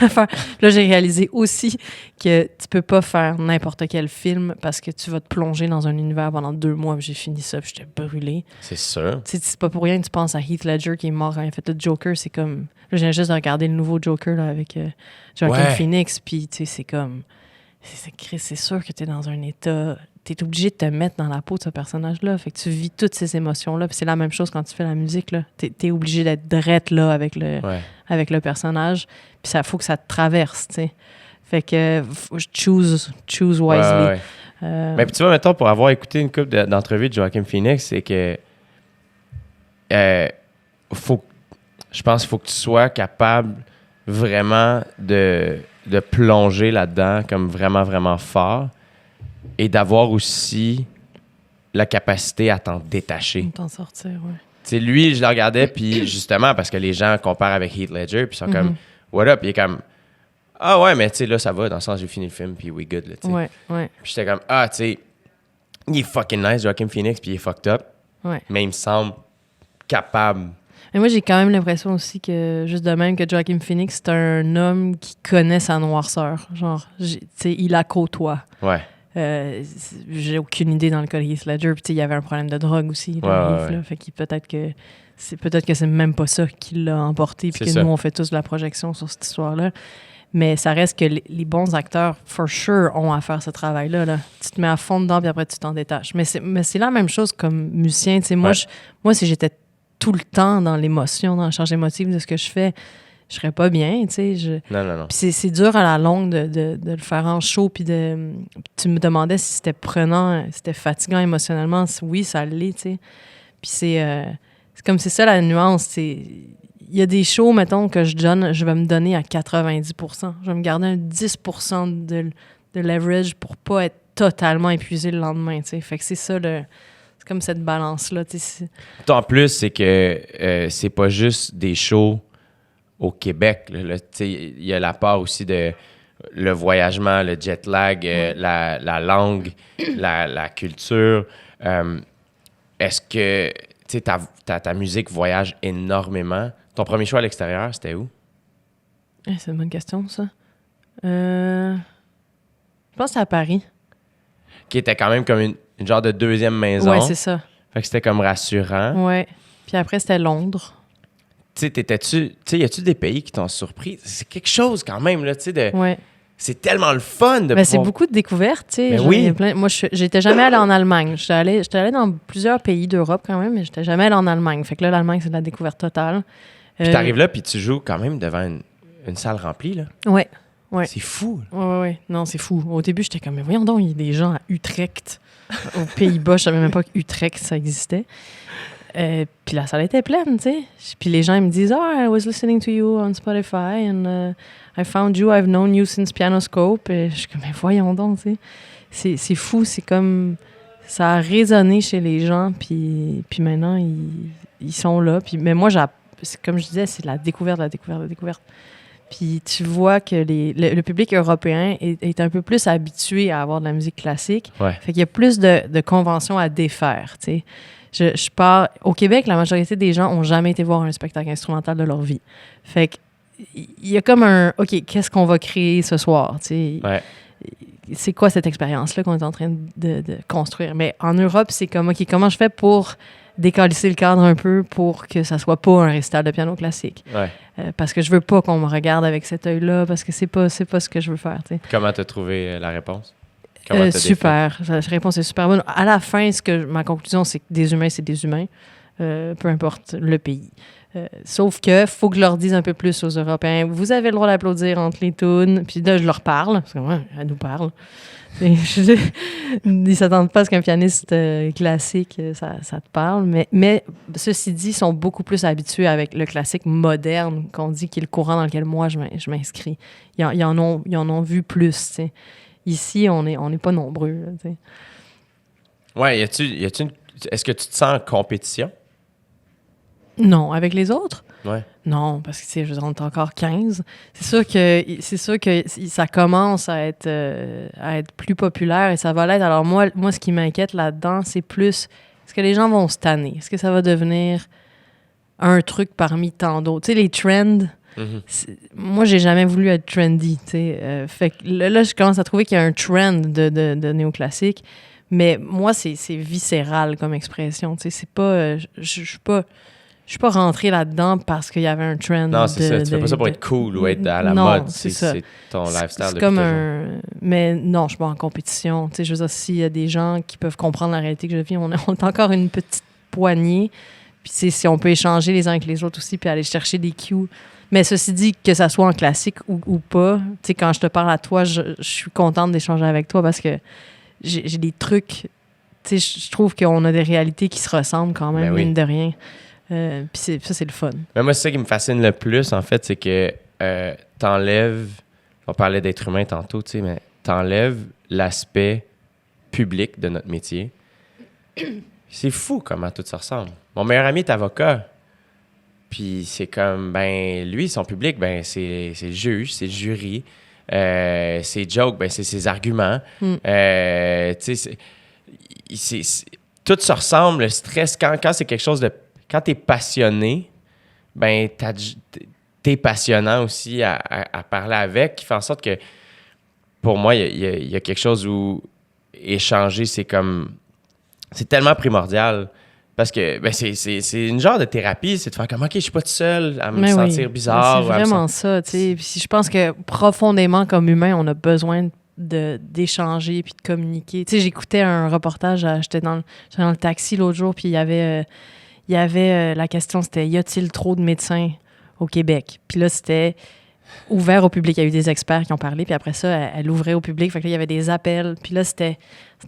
cas. Là, j'ai réalisé aussi que tu peux pas faire n'importe quel film parce que tu vas te plonger dans un univers pendant 2 mois, puis j'ai fini ça, puis j'étais brûlée.
C'est sûr.
C'est pas pour rien que tu penses à Heath Ledger qui est mort quand il a fait le Joker, c'est comme... Là, je viens juste de regarder le nouveau Joker, là, avec Joaquin Phoenix, puis tu sais, c'est comme... C'est sûr que t'es dans un état... T'es obligé de te mettre dans la peau de ce personnage-là. Fait que tu vis toutes ces émotions-là. Puis c'est la même chose quand tu fais la musique, là. T'es obligé d'être drette, là, avec le personnage. Puis ça faut que ça te traverse, tu sais. Fait que choose wisely.
Ouais. Mais tu vois, mettons, pour avoir écouté une couple d'entrevues de Joaquin Phoenix, c'est que je pense qu'il faut que tu sois capable vraiment de plonger là-dedans comme vraiment, vraiment fort. Et d'avoir aussi la capacité à t'en détacher.
T'en sortir, ouais.
Tu sais, lui, je le regardais, puis justement, parce que les gens comparent avec Heath Ledger, puis ils sont comme, what up? Puis il est comme, ah ouais, mais tu sais, là, ça va, dans le sens, j'ai fini le film, puis we good, là, tu sais.
Ouais.
Puis j'étais comme, ah, tu sais, il est fucking nice, Joaquin Phoenix, puis il est fucked up, mais il me semble capable.
Mais moi, j'ai quand même l'impression aussi que, juste de même, que Joaquin Phoenix, c'est un homme qui connaît sa noirceur. Genre, tu sais, il la côtoie.
Ouais.
J'ai aucune idée dans le cas de Heath Ledger. Puis, il y avait un problème de drogue aussi, là, Heath, là. Fait que peut-être que c'est même pas ça qui l'a emporté, puis que nous, on fait tous de la projection sur cette histoire-là. Mais ça reste que les bons acteurs, for sure, ont à faire ce travail-là. Là. Tu te mets à fond dedans, puis après, tu t'en détaches. Mais c'est la même chose comme musicien. Tu sais, moi, si j'étais tout le temps dans l'émotion, dans la charge émotive de ce que je fais, je serais pas bien, tu sais.
Non.
Puis c'est dur à la longue de le faire en show, puis tu me demandais si c'était prenant, si c'était fatigant émotionnellement. Oui, ça l'est, tu sais. Puis c'est comme c'est ça la nuance, il y a des shows, mettons, que je vais me donner à 90%. Je vais me garder un 10% de leverage pour pas être totalement épuisé le lendemain, tu sais. Fait que c'est ça, c'est comme cette balance-là, tu sais.
En plus, c'est que c'est pas juste des shows au Québec. Là, il y a la part aussi de le voyagement, le jet lag, la langue, la culture. Est-ce que ta musique voyage énormément? Ton premier choix à l'extérieur, c'était où?
C'est une bonne question, ça. Je pense que c'est à Paris.
Qui était quand même comme une genre de deuxième maison.
Ouais, c'est ça.
Fait que c'était comme rassurant.
Ouais. Puis après, c'était Londres.
Tu sais, y a-tu des pays qui t'ont surpris? C'est quelque chose quand même, là, tu sais, de...
Ouais.
C'est tellement le fun de pouvoir...
C'est beaucoup de découvertes, tu sais.
Oui.
Moi, j'étais jamais allée en Allemagne. J'étais allée dans plusieurs pays d'Europe quand même, mais j'étais jamais allée en Allemagne. Fait que là, l'Allemagne, c'est de la découverte totale.
Puis t'arrives là, puis tu joues quand même devant une salle remplie, là.
Ouais.
C'est fou.
Ouais. Non, c'est fou. Au début, j'étais comme, mais voyons donc, il y a des gens à Utrecht, aux Pays-Bas. Je savais même pas qu'Utrecht, ça existait. Puis la salle était pleine, tu sais. Puis les gens, ils me disent, I was listening to you on Spotify and I found you, I've known you since Pianoscope. Et je suis comme, mais voyons donc, tu sais. C'est fou, c'est comme... Ça a résonné chez les gens, puis maintenant, ils sont là. Mais moi, comme je disais, c'est la découverte. Puis tu vois que le public européen est un peu plus habitué à avoir de la musique classique.
Ouais.
Fait qu'il y a plus de conventions à défaire, tu sais. Je pars... Au Québec, la majorité des gens n'ont jamais été voir un spectacle instrumental de leur vie. Fait qu'il y a comme un... OK, qu'est-ce qu'on va créer ce soir, tu sais?
Ouais.
C'est quoi cette expérience-là qu'on est en train de construire? Mais en Europe, c'est comme, OK, comment je fais pour décalisser le cadre un peu pour que ça soit pas un récital de piano classique?
Ouais.
Parce que je veux pas qu'on me regarde avec cet œil-là, parce que c'est pas ce que je veux faire, tu sais.
Comment t'as trouvé la réponse?
Super. La réponse est super bonne. À la fin, ma conclusion, c'est que des humains, c'est des humains, peu importe le pays. Sauf que faut que je leur dise un peu plus aux Européens. Vous avez le droit d'applaudir entre les tunes. Puis là, je leur parle, parce que elle nous parle. Ils s'attendent pas à ce qu'un pianiste classique, ça te parle. Mais ceci dit, ils sont beaucoup plus habitués avec le classique moderne, qu'on dit qui est le courant dans lequel moi, je m'inscris. Ils en ont vu plus, tu sais. Ici, on n'est pas nombreux. Là, tu sais.
Ouais, est-ce que tu te sens en compétition?
Non, avec les autres?
Ouais.
Non, parce que, tu sais, je veux dire, on est encore 15. C'est sûr que ça commence à être plus populaire et ça va l'être. Alors moi, ce qui m'inquiète là-dedans, c'est plus, est-ce que les gens vont se tanner? Est-ce que ça va devenir un truc parmi tant d'autres? Tu sais, les trends... Mm-hmm. Moi, j'ai jamais voulu être trendy, tu sais. Fait que là, je commence à trouver qu'il y a un trend de néoclassique, mais moi, c'est viscéral comme expression, tu sais. C'est pas... Je suis pas rentrée là-dedans parce qu'il y avait un trend.
Non, c'est ça. Tu fais pas ça pour être cool ou être à la mode. C'est ton lifestyle.
C'est comme Mais non, je suis pas en compétition. Tu sais, je veux dire, s'il y a des gens qui peuvent comprendre la réalité que je vis, on est encore une petite poignée. Puis si on peut échanger les uns avec les autres aussi, puis aller chercher des cues. Mais ceci dit, que ça soit en classique ou pas, tu sais, quand je te parle à toi, je suis contente d'échanger avec toi parce que j'ai des trucs... Tu sais, je trouve qu'on a des réalités qui se ressemblent quand même, mine de rien. Puis ça, c'est le fun.
Mais moi, c'est ça qui me fascine le plus, en fait, c'est que t'enlèves... On parlait d'être humain tantôt, tu sais, mais t'enlèves l'aspect public de notre métier. C'est fou comment tout ça ressemble. Mon meilleur ami est avocat. Puis c'est comme, ben, lui, son public, ben, c'est le juge, c'est le jury. Ses jokes, ben, c'est ses arguments. Tu sais, tout se ressemble. Le stress, quand c'est quelque chose de... Quand t'es passionné, ben, t'es passionnant aussi à parler avec, qui fait en sorte que, pour moi, il y a quelque chose où échanger, c'est comme... C'est tellement primordial. Parce que ben, c'est une genre de thérapie, c'est de faire comme, OK, je suis pas tout seul à me sentir bizarre.
C'est vraiment ça, tu sais. Puis je pense que profondément, comme humain, on a besoin d'échanger puis de communiquer. Tu sais, j'écoutais un reportage, j'étais dans le taxi l'autre jour, puis il y avait la question, c'était, y a-t-il trop de médecins au Québec? Puis là, c'était ouvert au public. Il y a eu des experts qui ont parlé, puis après ça, elle ouvrait au public. Fait que là, il y avait des appels. Puis là, c'était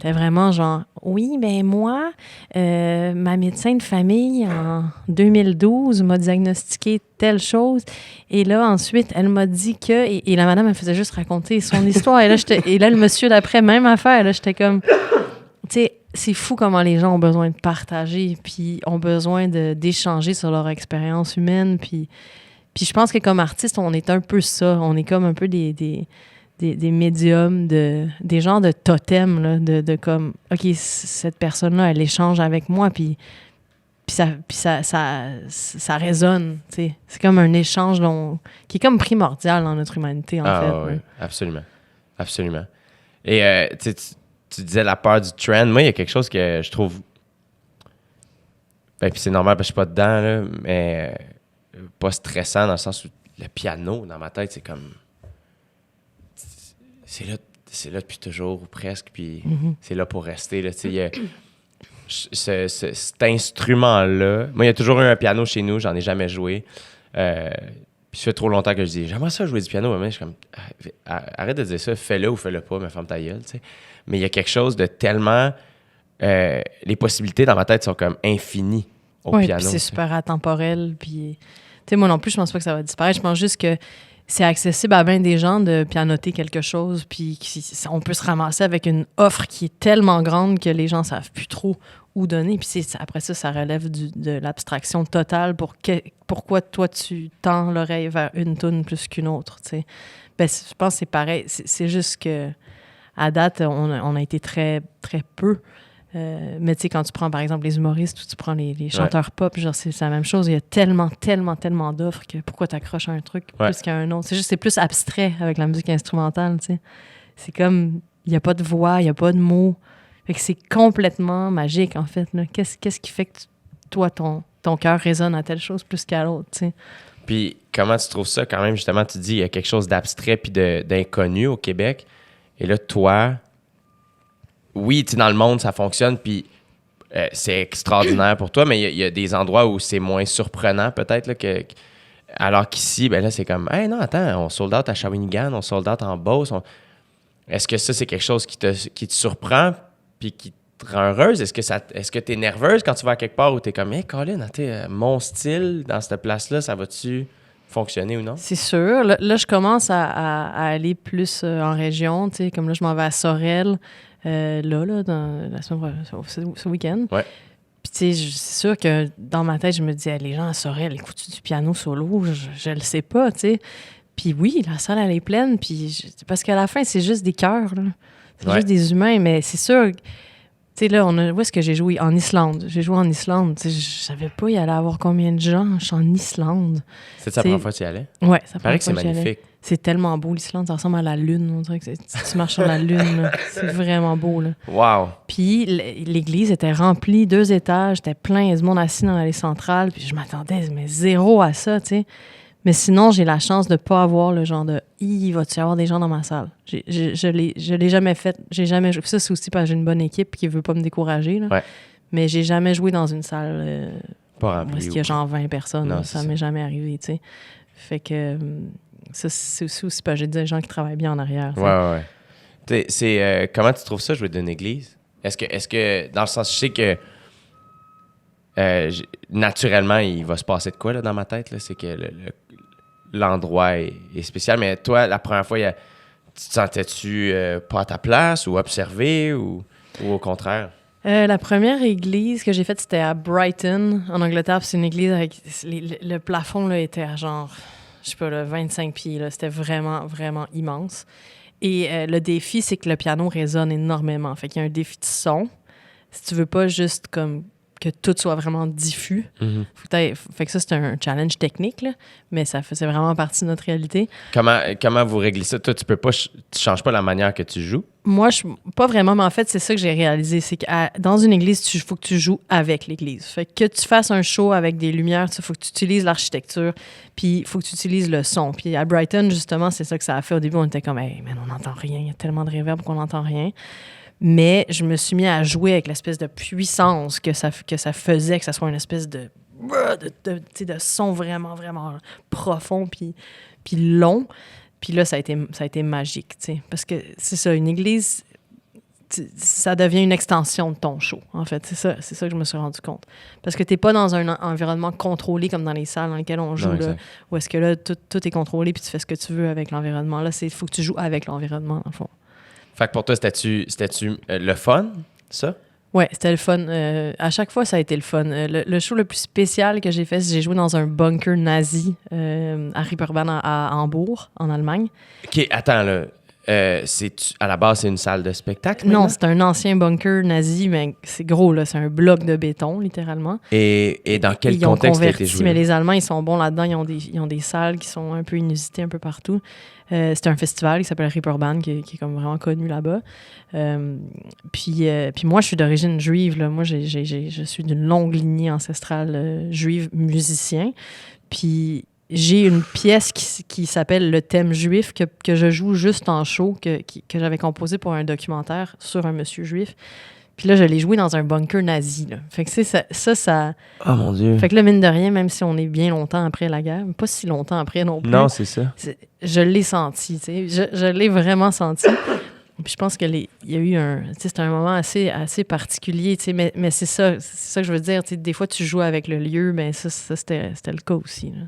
vraiment genre, oui, ben moi, ma médecin de famille, en 2012, m'a diagnostiqué telle chose. Et là, ensuite, elle m'a dit que... Et la madame, elle faisait juste raconter son histoire. Et là, le monsieur d'après, même affaire. Là, j'étais comme... Tu sais, c'est fou comment les gens ont besoin de partager, puis ont besoin d'échanger sur leur expérience humaine, puis je pense que comme artiste, on est un peu ça. On est comme un peu des médiums, des genres de totems, là, de comme, OK, cette personne-là, elle échange avec moi, puis ça résonne, tu sais. C'est comme un échange qui est comme primordial dans notre humanité, en fait.
Oui, absolument. Absolument. Et tu disais la peur du trend. Moi, il y a quelque chose que je trouve... Ben, puis c'est normal parce que je suis pas dedans, là, mais... pas stressant dans le sens où le piano, dans ma tête, c'est comme... C'est là depuis toujours, ou presque, puis c'est là pour rester. Là, cet instrument-là... Moi, il y a toujours eu un piano chez nous, j'en ai jamais joué. Puis ça fait trop longtemps que je dis, j'aimerais ça jouer du piano. Mais je suis comme, arrête de dire ça, fais-le ou fais-le pas, mais ferme ta gueule. T'sais. Mais il y a quelque chose de tellement... les possibilités dans ma tête sont comme infinies au piano.
Puis c'est super atemporel, puis... Tu sais, moi non plus, je pense pas que ça va disparaître. Je pense juste que c'est accessible à bien des gens de pianoter quelque chose, puis on peut se ramasser avec une offre qui est tellement grande que les gens savent plus trop où donner. Puis après ça relève de l'abstraction totale pourquoi toi, tu tends l'oreille vers une toune plus qu'une autre, tu sais. Ben, je pense que c'est pareil. C'est juste que à date, on a été très, très peu. Mais tu sais, quand tu prends, par exemple, les humoristes ou tu prends les chanteurs pop, genre, c'est la même chose. Il y a tellement, tellement, tellement d'offres que pourquoi t'accroches à un truc plus qu'à un autre? C'est plus abstrait avec la musique instrumentale, tu sais. C'est comme, il n'y a pas de voix, il n'y a pas de mots. Fait que c'est complètement magique, en fait. Qu'est-ce qui fait que toi, ton cœur résonne à telle chose plus qu'à l'autre, tu sais?
Puis comment tu trouves ça quand même, justement, tu dis, il y a quelque chose d'abstrait puis d'inconnu au Québec. Et là, toi... Oui, tu sais, dans le monde, ça fonctionne, puis c'est extraordinaire pour toi, mais il y a des endroits où c'est moins surprenant, peut-être, là, alors qu'ici, ben là, c'est comme, hey, non, attends, on sold out à Shawinigan, on sold out en Beauce. Est-ce que ça, c'est quelque chose qui te surprend, puis qui te rend heureuse? Est-ce que tu es nerveuse quand tu vas à quelque part où tu es comme, hey, Colin, mon style dans cette place-là, ça va-tu fonctionner ou non? C'est
sûr. Là, je commence à aller plus en région, tu sais, comme là, je m'en vais à Sorel. Dans la semaine, ce week-end.
Ouais.
Puis, tu sais, c'est sûr que dans ma tête, je me dis, les gens à Sorel, écoutent du piano solo? Je le sais pas, tu sais. Puis oui, la salle, elle est pleine. Puis parce qu'à la fin, c'est juste des cœurs, là. C'est juste des humains. Mais c'est sûr, tu sais, là, où est-ce que j'ai joué? En Islande. J'ai joué en Islande. Tu sais, je savais pas, il allait avoir combien de gens. Je suis en Islande.
C'est ta première fois que tu y allais?
Ouais,
ça paraît que c'est magnifique.
C'est tellement beau, l'Islande. Ça ressemble à la Lune. On dirait que tu marches sur la Lune. Là. C'est vraiment beau. Là.
Wow!
Puis l'église était remplie, 2 étages, était plein. Il y a du monde assis dans l'allée centrale. Puis je m'attendais, mais zéro à ça, tu sais. Mais sinon, j'ai la chance de ne pas avoir le genre de « il va-tu y avoir des gens dans ma salle? » Je l'ai jamais fait. J'ai jamais joué. Ça, c'est aussi parce que j'ai une bonne équipe qui ne veut pas me décourager. Là.
Ouais.
Mais j'ai jamais joué dans une salle
pas remplie.
Parce qu'il y a genre 20 personnes.
Non,
ça m'est jamais arrivé, tu sais. Fait que... Ça, c'est aussi parce que j'ai des gens qui travaillent bien en arrière.
Ouais. Comment tu trouves ça, jouer d'une église? Est-ce que, dans le sens, je sais que naturellement, il va se passer de quoi là, dans ma tête? Là? C'est que l'endroit est spécial. Mais toi, la première fois, tu te sentais-tu pas à ta place ou observé ou au contraire?
La première église que j'ai faite, c'était à Brighton, en Angleterre. Puis c'est une église avec... le plafond là, était à genre, je sais pas, là, 25 pieds. Là. C'était vraiment, vraiment immense. Et le défi, c'est que le piano résonne énormément. Fait qu'il y a un défi de son. Si tu veux pas juste comme que tout soit vraiment diffus, fait que ça, c'est un challenge technique, là, mais ça faisait vraiment partie de notre réalité.
Comment vous réglez ça? Toi, tu changes pas la manière que tu joues?
Moi, pas vraiment, mais en fait, c'est ça que j'ai réalisé. C'est que dans une église, il faut que tu joues avec l'église. Fait que tu fasses un show avec des lumières, il faut que tu utilises l'architecture, puis il faut que tu utilises le son. Puis à Brighton, justement, c'est ça que ça a fait. Au début, on était comme, hey, man, on n'entend rien. Il y a tellement de réverb qu'on n'entend rien. Mais je me suis mis à jouer avec l'espèce de puissance que ça faisait, que ça soit une espèce de son vraiment, vraiment profond puis long. Puis là, ça a été magique, t'sais. Parce que c'est ça, une église, ça devient une extension de ton show, en fait. C'est ça que je me suis rendu compte. Parce que t'es pas dans un environnement contrôlé comme dans les salles dans lesquelles on joue,
non,
là, où est-ce que là, tout est contrôlé puis tu fais ce que tu veux avec l'environnement. Là, il faut que tu joues avec l'environnement, dans le fond.
Fait que pour toi, c'était-tu le fun, ça?
Ouais, c'était le fun. À chaque fois, ça a été le fun. Le show le plus spécial que j'ai fait, c'est que j'ai joué dans un bunker nazi à Reeperbahn à Hambourg, en Allemagne.
OK, attends, là. À la base, c'est une salle de spectacle?
Non,
maintenant?
c'est un ancien bunker nazi, mais c'est gros, là. C'est un bloc de béton, littéralement.
Et dans quel
ils ont
contexte a
converti,
été joué?
mais les Allemands, ils sont bons là-dedans. Ils ont des salles qui sont un peu inusitées un peu partout. C'est un festival qui s'appelle Reeperbahn, qui est comme vraiment connu là-bas. Puis moi, je suis d'origine juive. Là. Moi, je suis d'une longue lignée ancestrale juive musicien. Puis j'ai une pièce qui s'appelle Le thème juif que je joue juste en show, que j'avais composé pour un documentaire sur un monsieur juif. Puis là, je l'ai joué dans un bunker nazi. Là. Fait que ça...
Oh mon Dieu!
Fait que là, mine de rien, même si on est bien longtemps après la guerre, pas si longtemps après non plus.
Non, c'est ça.
Je l'ai senti, tu sais. Je l'ai vraiment senti. Puis je pense qu'il y a eu c'était un moment assez particulier, tu sais. Mais c'est ça que je veux dire. Tu sais, des fois, tu joues avec le lieu, ben ça c'était le cas aussi, là.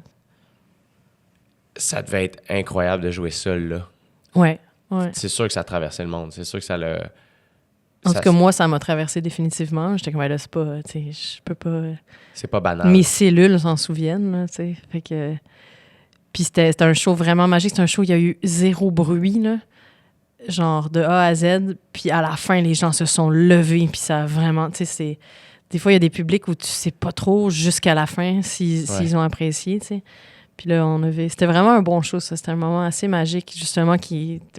Ça devait être incroyable de jouer seul, là.
Ouais.
C'est sûr que ça traversait le monde. C'est sûr que ça l'a...
En tout cas, moi, ça m'a traversé définitivement. J'étais comme, là, c'est pas, tu sais, je peux pas...
C'est pas banal.
Mes cellules s'en souviennent, là, tu sais. Fait que... Puis c'était un show vraiment magique. C'est un show où il y a eu zéro bruit, là. Genre de A à Z. Puis à la fin, les gens se sont levés. Puis ça a vraiment... Tu sais, c'est... Des fois, il y a des publics où tu sais pas trop jusqu'à la fin s'ils ont apprécié, tu sais. Puis là, c'était vraiment un bon show, ça. C'était un moment assez magique, justement,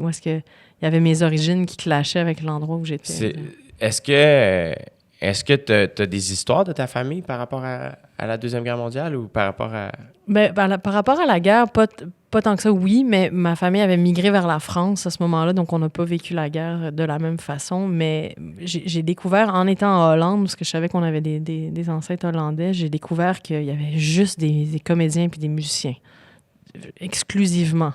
où est-ce que il y avait mes origines qui clashaient avec l'endroit où j'étais.
Est-ce que tu as des histoires de ta famille par rapport à la Deuxième Guerre mondiale ou par rapport à...
Par rapport à la guerre, pas tant que ça, oui, mais ma famille avait migré vers la France à ce moment-là, donc on n'a pas vécu la guerre de la même façon. Mais j'ai découvert, en étant en Hollande, parce que je savais qu'on avait des ancêtres hollandais, j'ai découvert qu'il y avait juste des comédiens puis des musiciens, exclusivement.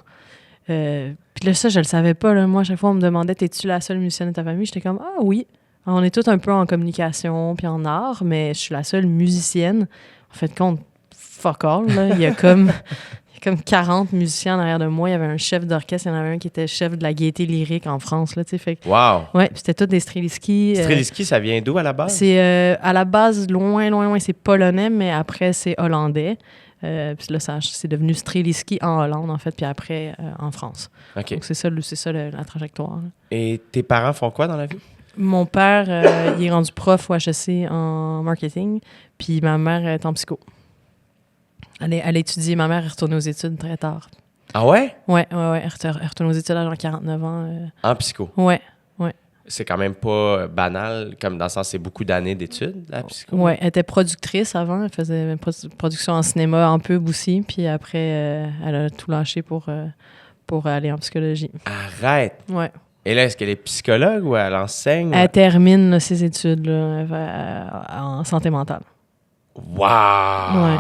Puis là, ça, je le savais pas. Là. Moi, à chaque fois, on me demandait, t'es-tu la seule musicienne de ta famille? J'étais comme, ah oui. Alors, on est tous un peu en communication puis en art, mais je suis la seule musicienne. En fait, compte, fuck all. Là. Il y a comme 40 musiciens derrière de moi. Il y avait un chef d'orchestre. Il y en avait un qui était chef de la Gaieté lyrique en France. Là, fait que,
wow!
Ouais, puis c'était tous des Strelitzky.
Strelitzky, ça vient d'où à la base?
C'est à la base, loin, c'est polonais, mais après, c'est hollandais. Puis là, c'est devenu Strelitzky en Hollande, en fait, puis après, en France.
OK.
Donc, c'est ça la trajectoire. Là.
Et tes parents font quoi dans la vie?
Mon père, il est rendu prof au HEC en marketing, puis ma mère est en psycho. Elle a étudié, ma mère est retournée aux études très tard.
Ah ouais?
Ouais, elle est retournée aux études à genre 49 ans.
En psycho?
Ouais.
C'est quand même pas banal, comme dans le sens, c'est beaucoup d'années d'études, la psycho.
Ouais, elle était productrice avant, elle faisait production en cinéma en pub aussi, puis après, elle a tout lâché pour aller en psychologie.
Arrête!
Ouais.
Et là, est-ce qu'elle est psychologue ou elle enseigne?
Elle termine là, ses études là, en santé mentale.
Wow! Ouais.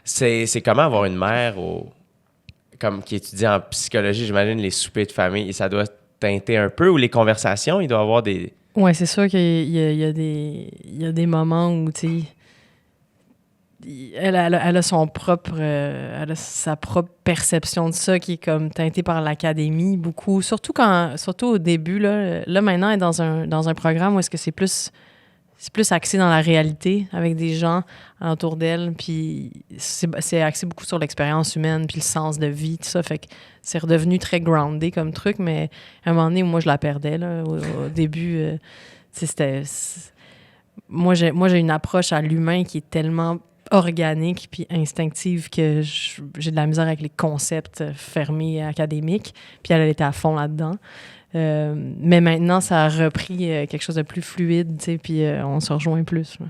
C'est comment avoir une mère qui étudie en psychologie? J'imagine les soupers de famille, ça doit teinter un peu, ou les conversations, il doit y avoir des...
Oui, c'est sûr qu'il y a des moments où, tu sais, elle a son propre... elle a sa propre perception de ça qui est comme teintée par l'académie, beaucoup. Surtout au début, là maintenant, elle est dans un programme où est-ce que c'est plus c'est plus axé dans la réalité avec des gens autour d'elle. Puis c'est axé beaucoup sur l'expérience humaine, puis le sens de vie, tout ça. Fait que c'est redevenu très groundé comme truc, mais à un moment donné, moi, je la perdais. Là, au début, moi, j'ai une approche à l'humain qui est tellement organique puis instinctive que j'ai de la misère avec les concepts fermés académiques. Puis elle était à fond là-dedans. Mais maintenant, ça a repris quelque chose de plus fluide, tu sais, puis on se rejoint plus. Là.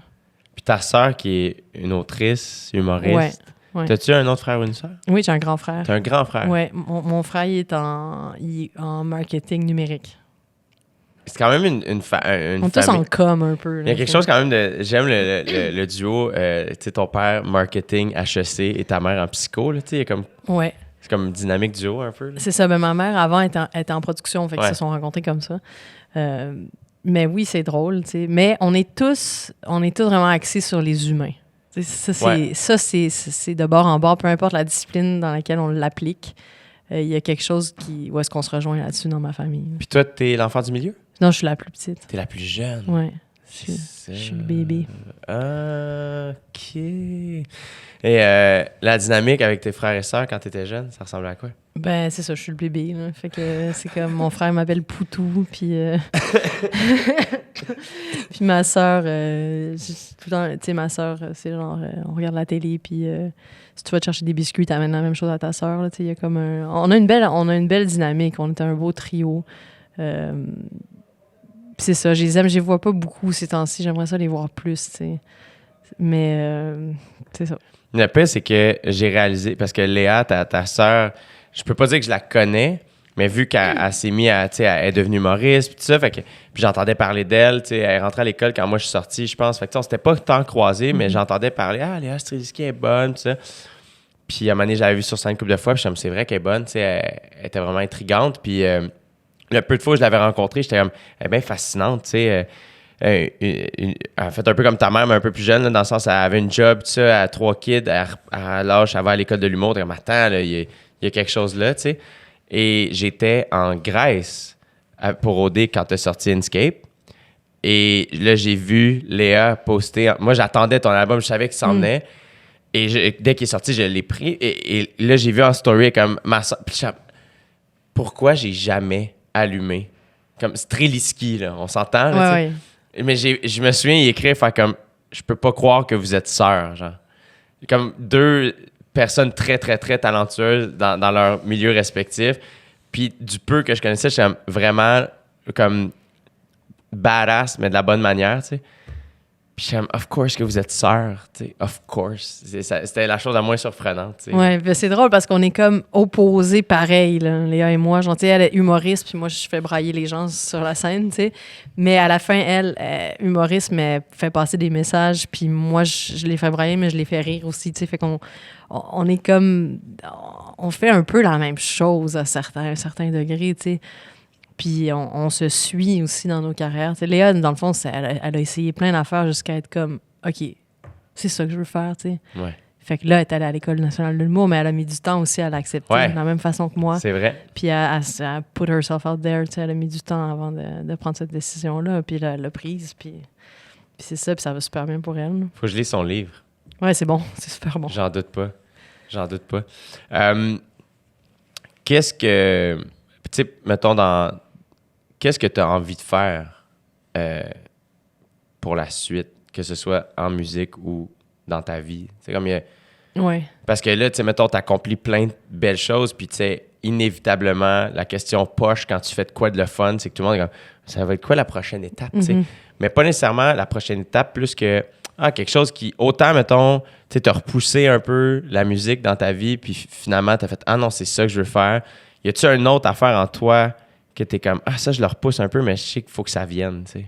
Puis ta sœur, qui est une autrice, humoriste,
ouais.
T'as-tu un autre frère ou une sœur?
Oui, j'ai un grand frère.
T'as un grand frère?
Oui, mon frère, il est en marketing numérique.
C'est quand même une
On est
famille.
tous en com un peu. Là,
Il y a quelque chose quand même de... J'aime le duo, tu sais, ton père, marketing, HEC, et ta mère en psycho, là, tu sais, il y a comme...
Ouais.
C'est comme une dynamique duo, un peu. Là.
C'est ça. Ben, ma mère, avant, était en production, fait qu'ils
Ouais.
se sont rencontrés comme ça. Mais oui, c'est drôle, tu sais. Mais on est tous vraiment axés sur les humains. C'est de bord en bord, peu importe la discipline dans laquelle on l'applique. Il y a quelque chose où est-ce qu'on se rejoint là-dessus dans ma famille.
Puis toi, t'es l'enfant du milieu?
Non, je suis la plus petite.
T'es la plus jeune.
Oui. Je suis le bébé.
OK. Et la dynamique avec tes frères et sœurs quand t'étais jeune, ça ressemblait à quoi?
Ben, c'est ça, je suis le bébé. Là. Fait que c'est comme mon frère m'appelle Poutou, puis puis ma sœur, tout le temps, tu sais, ma sœur, c'est genre, on regarde la télé, puis si tu vas te chercher des biscuits, t'amènes la même chose à ta sœur. Là, tu sais, il y a comme on a une belle dynamique. On est un beau trio. C'est ça, je les vois pas beaucoup ces temps-ci. J'aimerais ça les voir plus, tu sais. Mais c'est ça.
Le pire, c'est que j'ai réalisé, parce que Léa, ta sœur, je peux pas dire que je la connais, mais vu qu'elle s'est mise à, tu sais, elle est devenue humoriste, puis tout ça, fait que, puis j'entendais parler d'elle, tu sais, elle est rentrée à l'école quand moi je suis sorti, je pense, fait que, tu sais, on s'était pas tant croisés, mais j'entendais parler, Léa Streliski est bonne, tout ça. Puis à un moment donné, j'avais vu sur scène une couple de fois, puis je me c'est vrai qu'elle est bonne, tu sais, elle était vraiment intrigante, puis le peu de fois où je l'avais rencontrée, j'étais comme, elle est bien fascinante, tu sais. Elle a fait un peu comme ta mère, mais un peu plus jeune, là, dans le sens, elle avait une job, tu sais, elle a 3 kids, à l'âge, elle va à l'école de l'humour, t'es comme, attends, là, il y a quelque chose là, tu sais. Et j'étais en Grèce pour OD quand t'as sorti Inscape. Et là, j'ai vu Léa poster. Moi, j'attendais ton album, je savais qu'il s'en venait. Et dès qu'il est sorti, je l'ai pris. Et là, j'ai vu en story comme ma soeur. Pourquoi j'ai jamais allumé? Comme Streliski, là, on s'entend, là,
Ouais.
mais je me souviens y écrire, faire comme, je peux pas croire que vous êtes sœurs, genre. Comme deux personnes très, très, très talentueuses dans leur milieu respectif. Puis du peu que je connaissais, j'étais vraiment comme badass, mais de la bonne manière, tu sais. Puis j'aime, of course que vous êtes sœurs, tu sais, of course. C'était la chose la moins surprenante, tu sais.
Ouais, ben c'est drôle parce qu'on est comme opposés pareil, là, Léa et moi. Genre, tu sais, elle est humoriste, puis moi, je fais brailler les gens sur la scène, tu sais. Mais à la fin, elle est humoriste, mais elle fait passer des messages, puis moi, je les fais brailler, mais je les fais rire aussi, tu sais. Fait qu'on on est comme... On fait un peu la même chose à un certain degré, tu sais. Puis on se suit aussi dans nos carrières. T'sais, Léa, dans le fond, elle a essayé plein d'affaires jusqu'à être comme, OK, c'est ça que je veux faire, tu sais.
Ouais.
Fait que là, elle est allée à l'École nationale de l'humour, mais elle a mis du temps aussi à l'accepter, de la même façon que moi.
C'est vrai.
Puis elle put herself out there, tu sais, elle a mis du temps avant de prendre cette décision-là, puis elle l'a prise, puis c'est ça, puis ça va super bien pour elle.
Faut que je lise son livre.
Ouais, c'est bon, c'est super bon.
J'en doute pas. Qu'est-ce que... Tu sais, mettons, qu'est-ce que tu as envie de faire pour la suite, que ce soit en musique ou dans ta vie? C'est comme
Ouais.
Parce que là, tu sais, mettons, tu accomplis plein de belles choses, puis tu sais, inévitablement, la question poche quand tu fais de quoi de le fun, c'est que tout le monde est comme, ça va être quoi la prochaine étape, tu sais? Mais pas nécessairement la prochaine étape, plus que quelque chose qui, autant, mettons, tu sais, t'as repoussé un peu la musique dans ta vie, puis finalement, t'as fait, non, c'est ça que je veux faire. Y a-tu une autre affaire en toi que t'es comme, ça, je le repousse un peu, mais je sais qu'il faut que ça vienne, tu sais?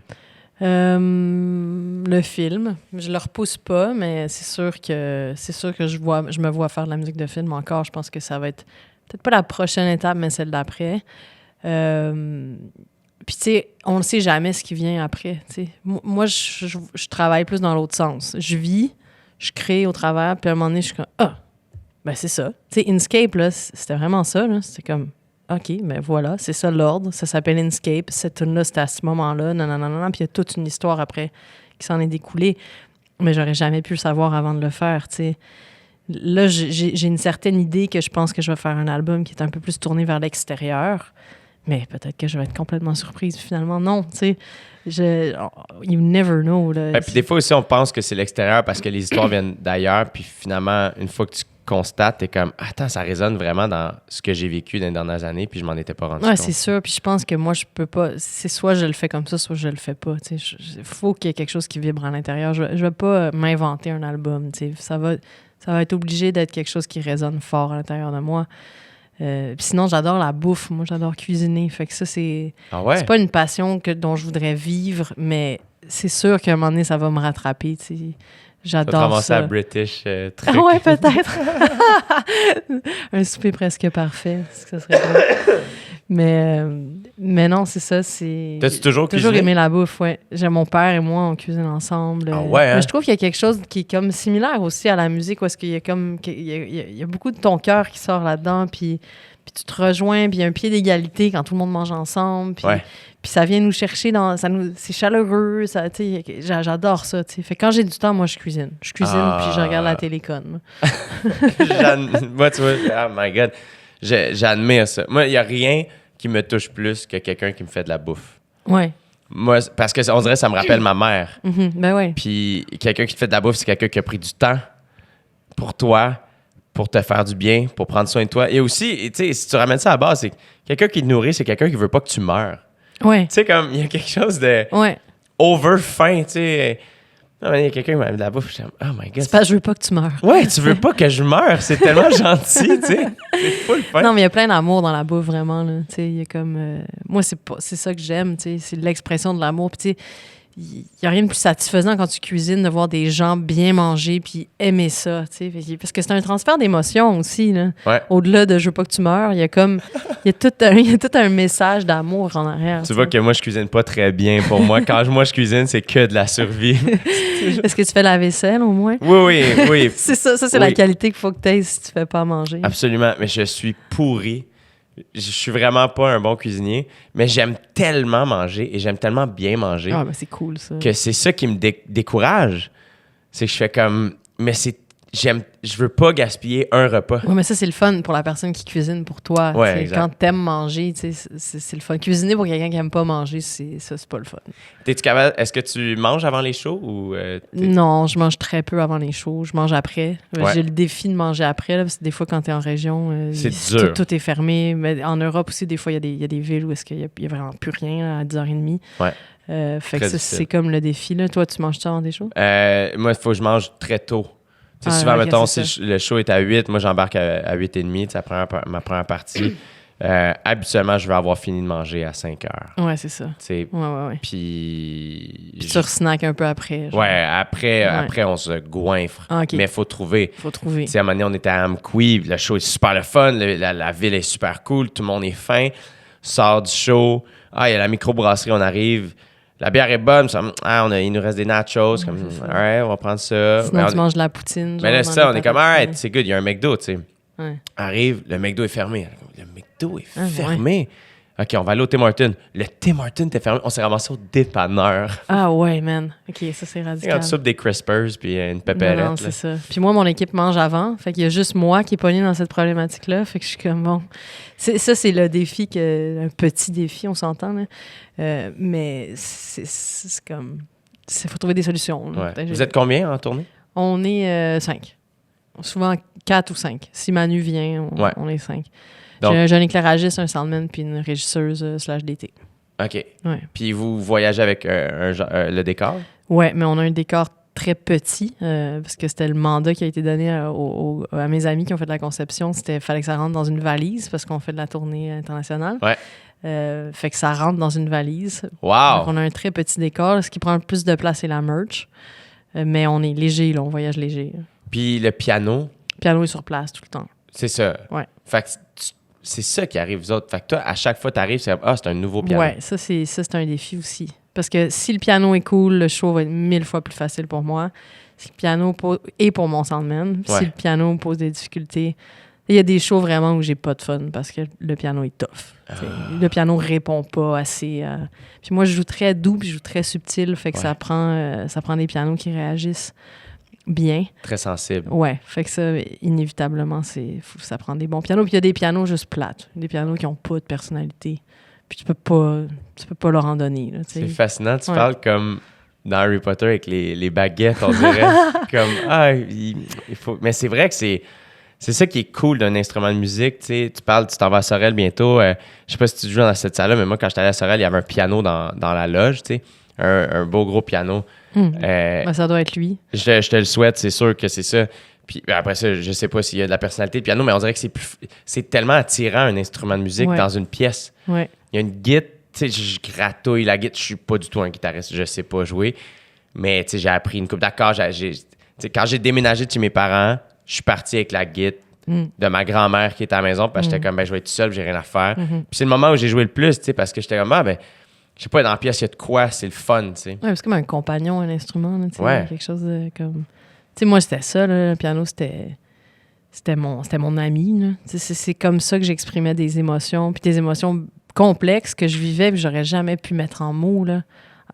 Le film, je le repousse pas, mais c'est sûr que je me vois faire de la musique de film encore. Je pense que ça va être peut-être pas la prochaine étape, mais celle d'après. Puis tu sais, on ne sait jamais ce qui vient après. T'sais. Moi, je travaille plus dans l'autre sens. Je vis, je crée au travers, puis à un moment donné, je suis comme ben c'est ça. Tu sais, Inscape là, c'était vraiment ça. Là. C'était comme OK, mais voilà, c'est ça l'ordre. Ça s'appelle Inscape. Cette tune-là, c'était à ce moment-là. Non. Puis il y a toute une histoire après qui s'en est découlée. Mais j'aurais jamais pu le savoir avant de le faire, tu sais. Là, j'ai une certaine idée que je pense que je vais faire un album qui est un peu plus tourné vers l'extérieur. Mais peut-être que je vais être complètement surprise. Finalement, non, tu sais. You never know. Là.
Puis des fois aussi, on pense que c'est l'extérieur parce que les histoires viennent d'ailleurs. Puis finalement, une fois que tu constates, t'es comme, attends, ça résonne vraiment dans ce que j'ai vécu dans les dernières années. Puis je m'en étais pas rendu compte.
C'est sûr. Puis je pense que moi, je peux pas. C'est soit je le fais comme ça, soit je le fais pas. Il faut qu'il y ait quelque chose qui vibre à l'intérieur. Je vais pas m'inventer un album. Ça va être obligé d'être quelque chose qui résonne fort à l'intérieur de moi. Puis sinon, j'adore la bouffe. Moi, j'adore cuisiner. Fait que ça, c'est...
Ah ouais?
C'est pas une passion dont je voudrais vivre, mais c'est sûr qu'à un moment donné, ça va me rattraper, tu sais. J'adore ça.
À British truc.
Ah ouais, peut-être. Un souper presque parfait. Ça serait cool. Mais non, c'est ça.
T'as-tu toujours cuisiné?
aimé la bouffe, ouais. Mon père et moi, on cuisine ensemble.
Ah ouais, hein?
Mais je trouve qu'il y a quelque chose qui est comme similaire aussi à la musique, où est-ce qu'il y a comme... Il y a beaucoup de ton cœur qui sort là-dedans, puis tu te rejoins, puis il y a un pied d'égalité quand tout le monde mange ensemble, puis ça vient nous chercher c'est chaleureux, ça, j'adore ça, tu sais. Fait que quand j'ai du temps, moi, je cuisine. Je cuisine, puis je regarde la télécon.
Moi, tu vois, oh my God, j'admire ça. Moi, il n'y a rien qui me touche plus que quelqu'un qui me fait de la bouffe.
Ouais.
Moi, parce que on dirait que ça me rappelle ma mère.
Mm-hmm, ben ouais.
Puis quelqu'un qui te fait de la bouffe, c'est quelqu'un qui a pris du temps pour toi, pour te faire du bien, pour prendre soin de toi. Et aussi, tu sais, si tu ramènes ça à la base, c'est quelqu'un qui te nourrit, c'est quelqu'un qui veut pas que tu meurs.
Ouais.
Tu sais, comme, il y a quelque chose de
Ouais.
over fin, tu sais. Non, mais il y a quelqu'un qui m'a mis de la bouffe, je suis comme, oh my God.
C'est pas, je veux pas que tu meurs.
Ouais, tu veux pas que je meure, c'est tellement gentil, tu sais. C'est full fin.
Non, mais il y a plein d'amour dans la bouffe, vraiment, là. Tu sais, il y a comme... moi, c'est ça que j'aime, tu sais, c'est l'expression de l'amour. Puis, tu sais, il n'y a rien de plus satisfaisant quand tu cuisines de voir des gens bien manger puis aimer ça, tu sais. Parce que c'est un transfert d'émotions aussi, là.
Ouais.
Au-delà de « je veux pas que tu meurs », il y a tout un message d'amour en arrière.
Tu vois que moi, je cuisine pas très bien pour moi. Quand moi, je cuisine, c'est que de la survie.
Est-ce que tu fais la vaisselle, au moins?
Oui.
C'est ça, c'est la qualité qu'il faut que tu aies si tu fais pas à manger.
Absolument, mais je suis pourri. Je suis vraiment pas un bon cuisinier, mais j'aime tellement manger et j'aime tellement bien manger
Ah, ben c'est cool, ça.
que c'est ça qui me décourage. C'est que je fais comme... Mais je veux pas gaspiller un repas.
Oui, mais ça, c'est le fun pour la personne qui cuisine pour toi.
Ouais, exact.
Quand t'aimes manger, c'est le fun. Cuisiner pour quelqu'un qui aime pas manger, c'est pas le fun.
T'es-tu capable... Est-ce que tu manges avant les shows ou...
Non, je mange très peu avant les shows. Je mange après.
Ouais.
J'ai le défi de manger après, là, parce que des fois, quand t'es en région,
c'est dur.
Tout est fermé. Mais en Europe aussi, des fois, il y a des villes où il y a vraiment plus rien là, à 10h30.
Ouais.
Fait que ça, c'est comme le défi. Là. Toi, tu manges ça avant des shows?
Moi, il faut que je mange très tôt. Tu sais, souvent,
ok,
mettons,
c'est
si le show est à 8, moi, j'embarque à 8h30, c'est ma première partie. Habituellement, je vais avoir fini de manger à 5h.
Ouais, c'est ça.
Tu sais,
Ouais.
puis...
tu re-snack un peu après. Genre.
Ouais, après, on se goinfre.
Ah, ok.
Mais il faut trouver.
Faut trouver.
Tu sais, à un moment donné, on était à Amqui, le show est super le fun, la ville est super cool, tout le monde est fin. Sort du show, il y a la microbrasserie, on arrive. La bière est bonne, il nous reste des nachos, comme, alright, on va prendre ça.
Sinon, tu manges de la poutine.
Mais là,
genre,
c'est ça,
dans
on
les
est comme,
patates.
alright, c'est good, il y a un McDo, tu sais.
Ouais.
Arrive, le McDo est fermé. Le McDo est fermé. OK, on va aller au Tim Hortons. Le Tim Hortons était fermé. On s'est ramassé au dépanneur.
Ah ouais, man. OK, ça, c'est radical.
Quand tu soupes des Crispers puis une pépérette.
Non, c'est ça. Puis moi, mon équipe mange avant. Fait qu'il y a juste moi qui est pogné dans cette problématique-là. Fait que je suis comme, bon... Ça, c'est le défi, un petit défi, on s'entend, là. Mais c'est comme... Il faut trouver des solutions. Là.
Ouais. Vous êtes combien en tournée?
On est 5. Souvent 4 ou 5. Si Manu vient, on est 5.
Donc,
j'ai un éclairagiste, un soundman, puis une régisseuse / DT.
OK.
Ouais.
Puis vous voyagez avec le décor?
Ouais, mais on a un décor très petit, parce que c'était le mandat qui a été donné à mes amis qui ont fait de la conception. Fallait que ça rentre dans une valise, parce qu'on fait de la tournée internationale.
Ouais.
Fait que ça rentre dans une valise.
Wow!
Donc, on a un très petit décor. Ce qui prend le plus de place, c'est la merch. Mais on est léger, là, on voyage léger.
Puis le piano?
Le piano est sur place tout le temps.
C'est ça.
Ouais.
Fait que c'est ça qui arrive, vous autres. Fait que toi, à chaque fois que tu arrives, c'est un nouveau piano.
Ouais, ça, c'est un défi aussi. Parce que si le piano est cool, le show va être 1000 fois plus facile pour moi. Si le piano et pour mon soundman.
Ouais.
Si le piano pose des difficultés, Il y a des shows vraiment où j'ai pas de fun parce que le piano est tough. Le piano répond pas assez. Puis moi, je joue très doux puis je joue très subtil. Fait que ça prend des pianos qui réagissent bien.
Très sensible.
Ouais. Fait que ça, inévitablement, ça prend des bons pianos. Puis il y a des pianos juste plates. Des pianos qui ont pas de personnalité. Puis tu peux pas leur en donner. Là,
c'est fascinant. Tu parles comme dans Harry Potter avec les baguettes, on dirait. Comme, il faut... Mais c'est vrai que c'est ça qui est cool d'un instrument de musique. Tu t'en vas à Sorel bientôt. Je sais pas si tu joues dans cette salle-là, mais moi, quand j'étais allé à Sorel, il y avait un piano dans la loge, un beau gros piano.
Ça doit être lui.
Je te le souhaite, c'est sûr que c'est ça. Puis après ça, je sais pas s'il y a de la personnalité de piano, mais on dirait que c'est tellement attirant un instrument de musique dans une pièce.
Ouais.
Il y a une guitare, je gratouille la guitare. Je suis pas du tout un guitariste, je sais pas jouer. Mais j'ai appris une couple d'accords. Quand j'ai déménagé de chez mes parents, je suis parti avec la guitare de ma grand-mère qui était à la maison, parce que j'étais comme, je vais être tout seul, j'ai rien à faire. Puis c'est le moment où j'ai joué le plus, parce que j'étais comme, je sais pas, dans la pièce, il y a de quoi, c'est le fun, tu sais.
Ouais, c'est comme un compagnon, un instrument, là,
ouais.
Quelque chose de comme... Tu sais, moi, c'était ça, là, le piano, c'était mon ami, là. C'est comme ça que j'exprimais des émotions, puis des émotions complexes que je vivais, puis j'aurais jamais pu mettre en mots, là.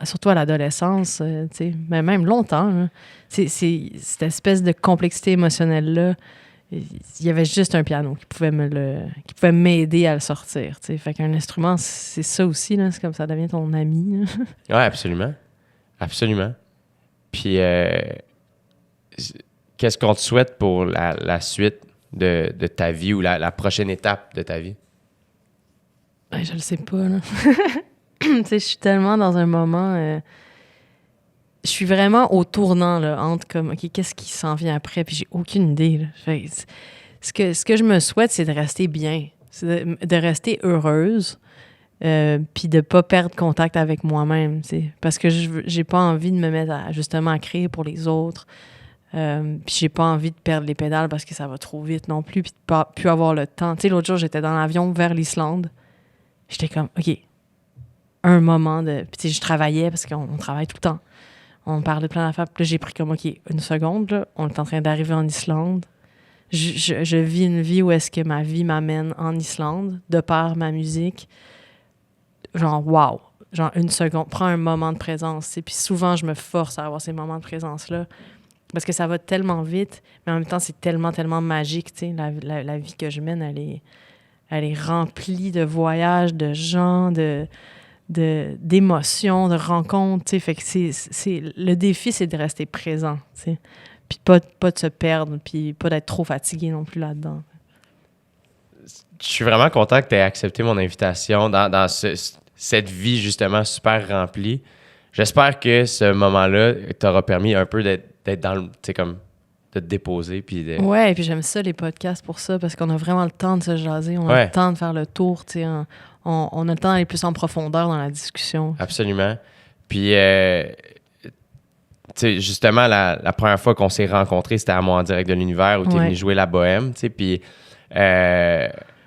Surtout à l'adolescence, tu sais, mais même longtemps, là. C'est cette espèce de complexité émotionnelle-là. Il y avait juste un piano qui pouvait m'aider à le sortir, tu sais. Fait qu'un instrument, c'est ça aussi, là. C'est comme ça devient ton ami, là.
Ouais, absolument. Absolument. Puis, qu'est-ce qu'on te souhaite pour la suite de ta vie ou la prochaine étape de ta vie?
Ben, je le sais pas, là. Tu sais, je suis tellement dans un moment... je suis vraiment au tournant, là, entre comme, OK, qu'est-ce qui s'en vient après? Puis j'ai aucune idée, là. Fait, ce que je me souhaite, c'est de rester bien. C'est de rester heureuse, puis de pas perdre contact avec moi-même, tu sais. Parce que j'ai pas envie de me mettre justement à créer pour les autres. Puis j'ai pas envie de perdre les pédales parce que ça va trop vite non plus, puis de pas plus avoir le temps. Tu sais, l'autre jour, j'étais dans l'avion vers l'Islande. J'étais comme, OK, un moment de... Puis tu sais, je travaillais parce qu'on travaille tout le temps. On parlait de plein d'affaires. Puis là, j'ai pris comme, OK, une seconde, là, on est en train d'arriver en Islande. Je vis une vie où est-ce que ma vie m'amène en Islande, de par ma musique. Genre, wow! Genre, une seconde. Prends un moment de présence. T'sais. Puis souvent, je me force à avoir ces moments de présence-là. Parce que ça va tellement vite, mais en même temps, c'est tellement, tellement magique. T'sais. La vie que je mène, elle est remplie de voyages, de gens, d'émotions, de rencontres, tu sais, fait que le défi, c'est de rester présent, tu sais, puis pas de se perdre, puis pas d'être trop fatigué non plus là-dedans.
Je suis vraiment content que tu aies accepté mon invitation dans cette vie, justement, super remplie. J'espère que ce moment-là t'aura permis un peu d'être dans le, tu sais, comme, de te déposer, puis de...
Ouais, et puis j'aime ça, les podcasts, pour ça, parce qu'on a vraiment le temps de se jaser, on a le temps de faire le tour, tu sais, on a le temps d'aller plus en profondeur dans la discussion.
Absolument. Puis, tu sais, justement, la première fois qu'on s'est rencontrés, c'était à moi en direct de l'univers où tu es venu jouer la bohème, tu sais, puis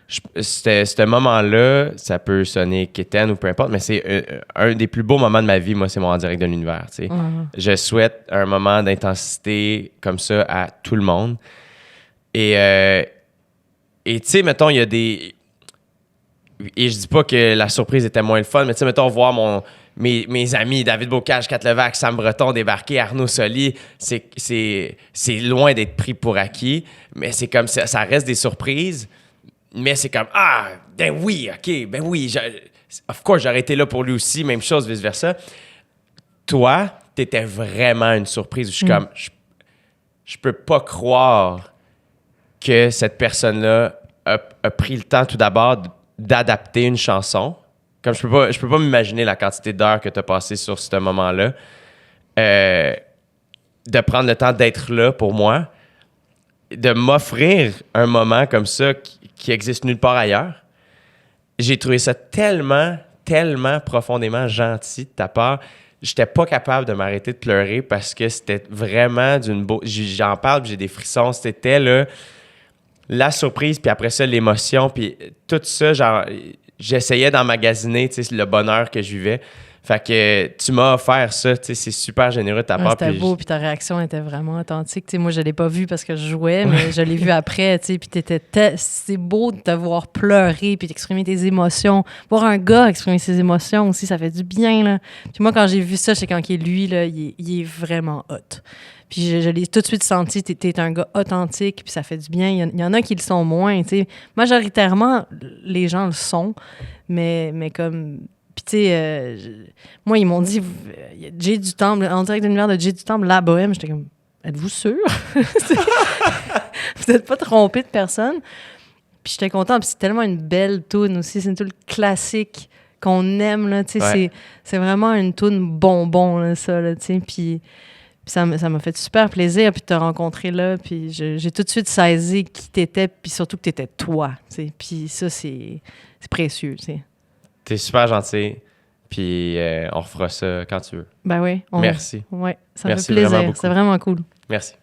ce moment-là, ça peut sonner quétaine ou peu importe, mais c'est un des plus beaux moments de ma vie, moi, c'est mon en direct de l'univers, tu sais. Je souhaite un moment d'intensité comme ça à tout le monde. Et tu sais, mettons, il y a des... Et je dis pas que la surprise était moins le fun, mais tu sais, mettons, voir mes amis, David Bocage, Kat Levac, Sam Breton débarquer, Arnaud Soli, c'est loin d'être pris pour acquis, mais c'est comme ça reste des surprises, mais c'est comme, ben oui, OK, ben oui, of course, j'aurais été là pour lui aussi, même chose, vice-versa. Toi, t'étais vraiment une surprise. Je suis comme, je peux pas croire que cette personne-là a pris le temps tout d'abord d'adapter une chanson. Comme je peux pas m'imaginer la quantité d'heures que tu as passé sur ce moment-là. De prendre le temps d'être là pour moi, de m'offrir un moment comme ça qui existe nulle part ailleurs. J'ai trouvé ça tellement, tellement profondément gentil de ta part. J'étais pas capable de m'arrêter de pleurer parce que c'était vraiment d'une beau... J'en parle, puis j'ai des frissons. C'était là, la surprise, puis après ça, l'émotion, puis tout ça, genre, j'essayais d'emmagasiner, tu sais, le bonheur que je vivais. Fait que tu m'as offert ça, tu sais, c'est super généreux de ta part.
C'était
puis
beau, puis ta réaction était vraiment authentique. Tu sais, moi, je l'ai pas vu parce que je jouais, mais je l'ai vu après, tu sais, puis c'est beau de te voir pleurer puis d'exprimer tes émotions. Voir un gars exprimer ses émotions aussi, ça fait du bien, là. Puis moi, quand j'ai vu ça, c'est quand lui, là, il est vraiment hot. Puis je l'ai tout de suite senti, t'es un gars authentique, puis ça fait du bien. Il y en a qui le sont moins, tu sais. Majoritairement, les gens le sont, mais comme... Puis, tu sais, moi, ils m'ont dit, Jay du Temple, en direct de l'univers de Jay du Temple, La Bohème. J'étais comme, êtes-vous sûr? Vous n'êtes pas trompé de personne? Puis, j'étais contente. Puis, c'est tellement une belle toune aussi. C'est une toune classique qu'on aime, là. Tu sais, c'est vraiment une toune bonbon, là, ça, là, tu sais. Puis ça m'a fait super plaisir puis de te rencontrer là. Puis j'ai tout de suite saisi qui t'étais, puis surtout que t'étais toi, tu sais. Puis ça, c'est précieux, tu sais.
T'es super gentil. Puis on refera ça quand tu veux.
Ben oui.
Merci.
Ouais, ça
Merci
me fait plaisir.
vraiment beaucoup.
C'est vraiment cool.
Merci.